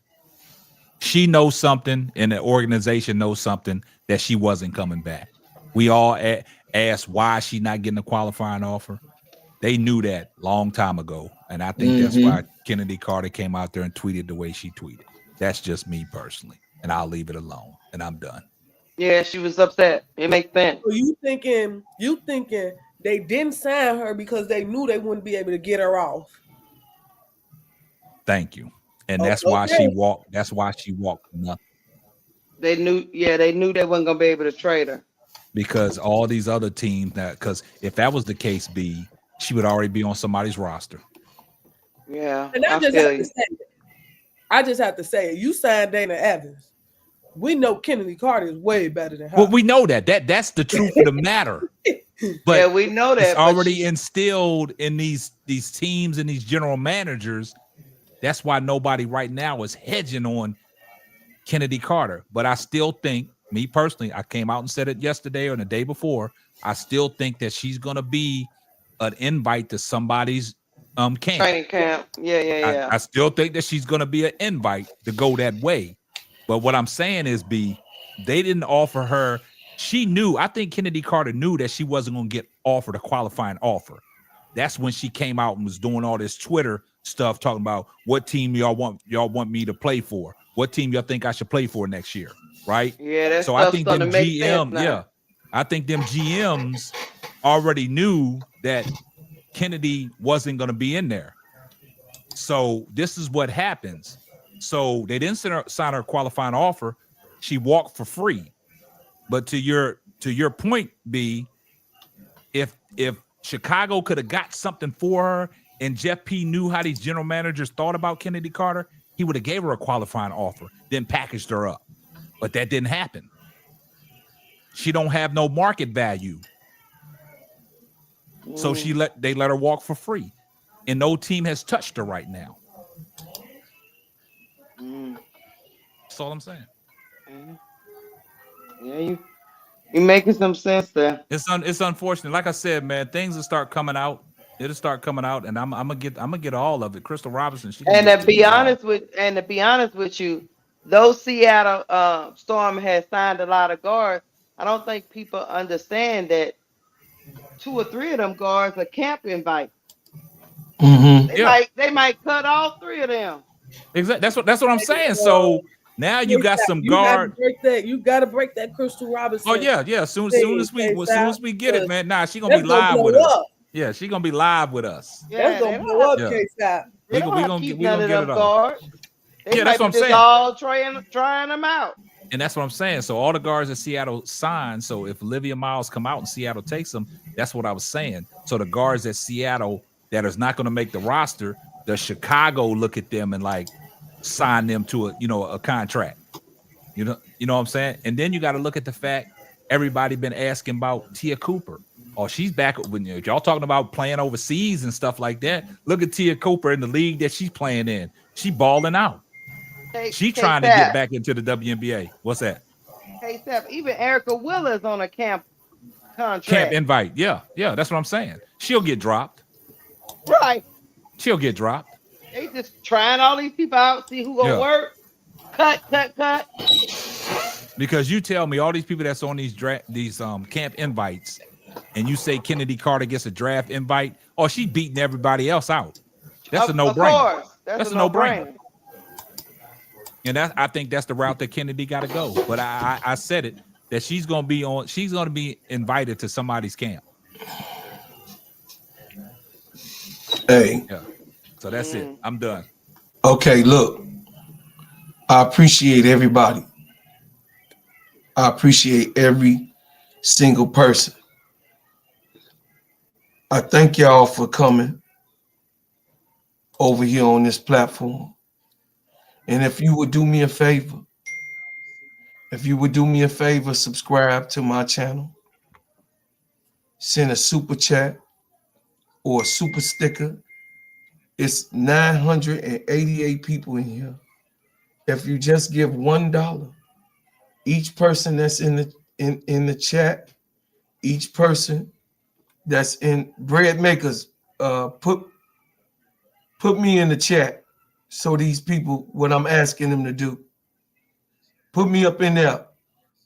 she knows something and the organization knows something that she wasn't coming back. We all asked why she not getting a qualifying offer. They knew that long time ago. And I think that's why Kennedy Carter came out there and tweeted the way she tweeted. That's just me personally. And I'll leave it alone. And I'm done. Yeah, she was upset. It makes sense. So you thinking they didn't sign her because they knew they wouldn't be able to get her off. Thank you. And that's why she walked. That's why she walked nothing. They knew they wasn't gonna be able to trade her. Because all these other teams because if that was the case, B, she would already be on somebody's roster. Yeah. And I just have to say it. You signed Dana Evans. We know Kennedy Carter is way better than her. Well, we know that's the truth of the matter. But yeah, we know that. It's already instilled in these teams and these general managers. That's why nobody right now is hedging on Kennedy Carter. But I still think, me personally, I came out and said it yesterday or the day before, I still think that she's going to be an invite to somebody's camp. Training camp. Yeah. I still think that she's going to be an invite to go that way. But what I'm saying is, B, they didn't offer her. She knew. I think Kennedy Carter knew that she wasn't going to get offered a qualifying offer. That's when she came out and was doing all this Twitter stuff, talking about what team y'all want me to play for. What team y'all think I should play for next year, right? Yeah, that's so I think them GM, I think them GMs already knew that Kennedy wasn't going to be in there. So this is what happens. So they didn't sign her qualifying offer. She walked for free. But to your point, B, if Chicago could have got something for her and Jeff P knew how these general managers thought about Kennedy Carter, he would have gave her a qualifying offer, then packaged her up. But that didn't happen. She don't have no market value. So they let her walk for free. And no team has touched her right now. That's all I'm saying. Yeah, you making some sense there. It's unfortunate. Like I said, man, things will start coming out. It'll start coming out, and I'm gonna get all of it. Crystal Robinson. To be honest with you, though Seattle Storm has signed a lot of guards, I don't think people understand that 2 or 3 of them guards are camp invite. They might cut all 3 of them. Exactly. That's what I'm saying. So now you got some guard. You got to break that Crystal Robinson. Oh yeah. As soon as we get it, man. Nah, she gonna be live with us. Yeah, she gonna be live with us. Yeah, that's gonna blow up, K-Sap. We gonna get it all. Yeah, that's what I'm saying. All trying them out. And that's what I'm saying. So all the guards that Seattle signed. So if Olivia Miles come out and Seattle takes them, that's what I was saying. So the guards at Seattle that is not going to make the roster, does Chicago look at them and like sign them to a contract? You know what I'm saying? And then you got to look at the fact everybody been asking about Tia Cooper. Oh, she's back when y'all talking about playing overseas and stuff like that. Look at Tia Cooper in the league that she's playing in. She balling out. She trying to get back into the WNBA. What's that? Hey, Steph, even Erica Willer's on a camp contract. Camp invite. Yeah, that's what I'm saying. She'll get dropped. Right. She'll get dropped. They just trying all these people out, see who gonna work. Cut. Because you tell me all these people that's on these camp invites, and you say Kennedy Carter gets a draft invite, or she beating everybody else out. That's a no-brainer. That's a no-brainer. And I think that's the route that Kennedy got to go. But I said it that she's gonna be invited to somebody's camp. Hey. Yeah. So that's it. I'm done. Okay, look. I appreciate everybody. I appreciate every single person. I thank y'all for coming over here on this platform. And if you would do me a favor, subscribe to my channel, send a super chat or a super sticker. It's 988 people in here. If you just give $1, each person that's in the chat, each person that's in Bread Makers, put me in the chat. So these people, what I'm asking them to do, put me up in there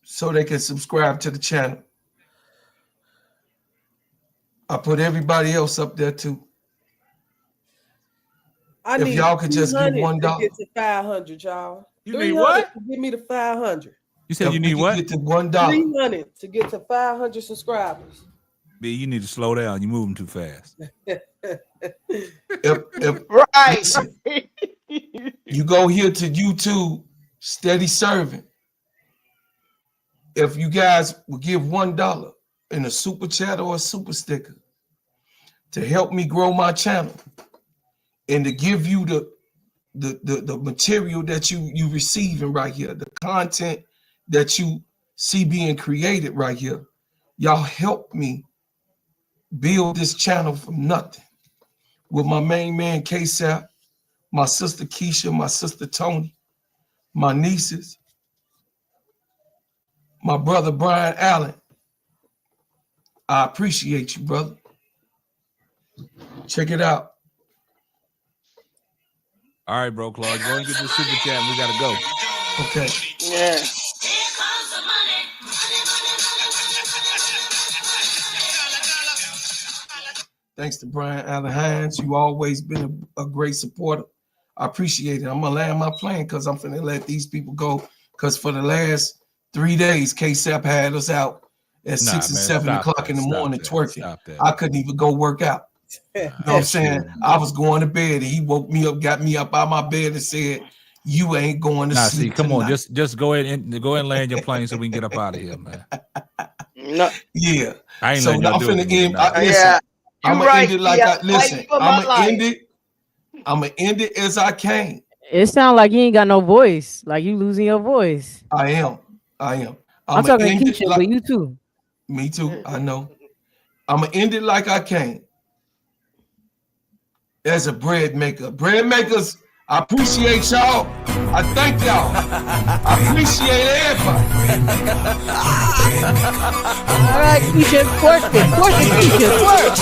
so they can subscribe to the channel. I put everybody else up there too. If y'all could just give $1 to get to 500, y'all. You need what? To give me to 500. You said you need what? Get to $1. 300 to get to 500 subscribers. B, you need to slow down. You're moving too fast. Right. Listen, you go here to YouTube, Steady Serving. If you guys will give $1 in a super chat or a super sticker to help me grow my channel and to give you the material that you receiving right here, the content that you see being created right here, y'all help me build this channel from nothing. With my main man, K-Sap, my sister Keisha, my sister Tony, my nieces, my brother Brian Allen. I appreciate you, brother. Check it out. All right, bro, Claude. Go and get the super chat and we gotta go. Okay. Yeah. Thanks to Brian Allen Hines. You always been a great supporter. I appreciate it. I'm gonna land my plane because I'm finna let these people go. Because for the last 3 days, K-Sap had us out at 6 and 7 o'clock in the morning twerking. I couldn't even go work out. You know what I'm saying? I was going to bed and he woke me up, got me up out of my bed and said, "You ain't going to sleep." Come on, just go ahead and land your plane so we can get up out of here, man. No. Yeah. I ain't so letting you I'm do finna it. give. I'm gonna right, end it like yeah. listen. I'm gonna end it as I can. It sounds like you ain't got no voice. Like you losing your voice. I am. I'm I'm gonna talking to end it Keisha, like but you too. me too. I know. I'm gonna end it like I can. As a bread maker. Bread makers, I appreciate y'all. I thank y'all. I appreciate everybody. All right, Keisha, twerk it, Keisha, twerk.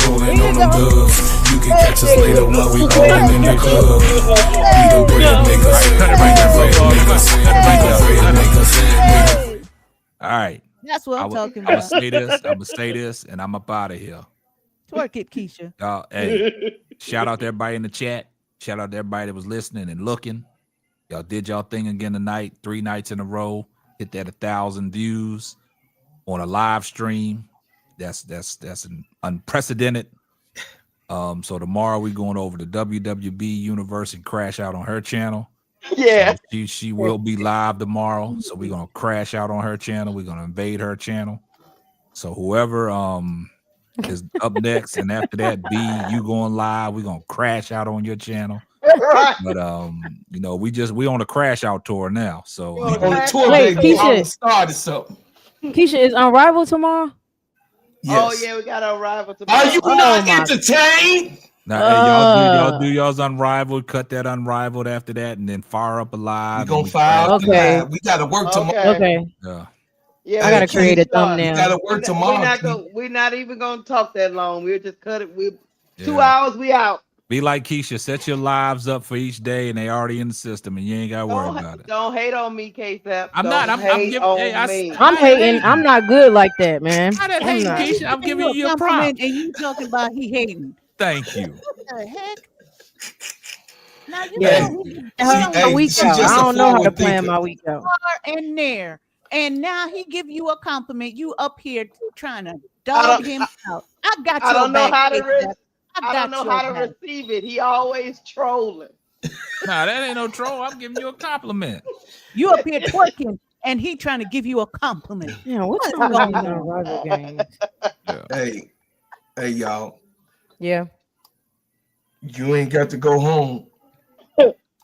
Rolling on them dubs. You can catch us later while we ballin' in the club. We the bread makers. All right. That's what I'm talking I'm about. gonna say this, and I'm up out of here. Twerk it, Keisha. Y'all, hey, shout out to everybody in the chat. Shout out to everybody that was listening and looking. Y'all did y'all thing again tonight, 3 nights in a row. Hit that 1,000 views on a live stream. That's an unprecedented. So tomorrow we going over to WWB Universe and crash out on her channel. Yeah. So she will be live tomorrow. So we're gonna crash out on her channel. We're gonna invade her channel. So whoever is up next, and after that, B, you going live. We're gonna crash out on your channel. Right. But we on a crash out tour now. So We on a tour, Wait, baby. Keisha. Started something. Keisha is Unrivaled tomorrow. Yes. Oh yeah, we got to arrival tomorrow. Are you not entertained? now, hey, y'all do y'all's Unrivaled. Cut that Unrivaled after that, and then fire up a live. We gonna fire up the Okay. live. We gotta work tomorrow. Okay. Yeah. Yeah, I gotta create a thumbnail. We gotta work tomorrow. We're not even gonna talk that long. We'll just cut it. We 2 Yeah. hours. We out. Be like Keisha. Set your lives up for each day, and they already in the system, and you ain't got to worry about it. Don't hate on me, K-Zap. I'm not. I'm giving. Hey, I'm hating. I'm not good like that, man. I didn't I'm hate not. Keisha. I'm giving you a compliment, prop. and you talking about he hating. Thank you. What the heck? Now you Yeah. know My week out. I don't know how to plan my week out. in there, and now he give you a compliment. You up here trying to dog him out. I got I don't know how to. I don't know how to receive it. He always trolling. Nah, that ain't no troll. I'm giving you a compliment. You up here twerking, and he trying to give you a compliment. Yeah, what's going on in our rival games? Hey, y'all. Yeah. You ain't got to go home,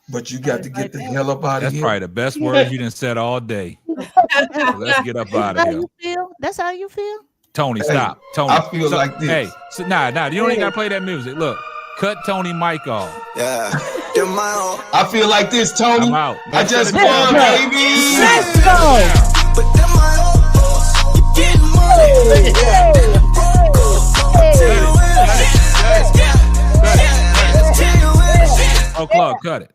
but you got to get the hell up out of That's here. probably the best words you done said all day. So let's get up out of How here. you feel? That's how you feel? Tony, Hey, stop. Tony, I feel like this. Hey, so, nah, you don't even gotta play that music. Look, cut Tony mic off. Yeah. I feel like this, Tony. I'm out. I just Let's won, go. baby. Let's go. But them my old folks, you getting money. Oh, Clark, cut it.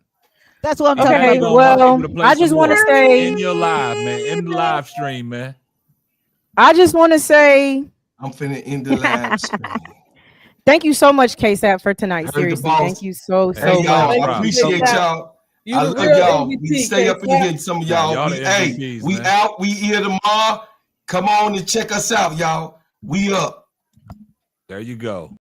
That's what I'm Okay, talking about. well, I just want to say in your live, man, in the live stream, man. I just want to say I'm finna end the live stream. thank you so much, KSAP, for tonight. Heard the Seriously, boss. thank you so Hey, y'all, much. I appreciate y'all. You I the love real y'all. MVP, We stay up in here. Some of y'all. y'all We, the hey, MVPs, we man. out. We here tomorrow. Come on and check us out, y'all. We up. There you go.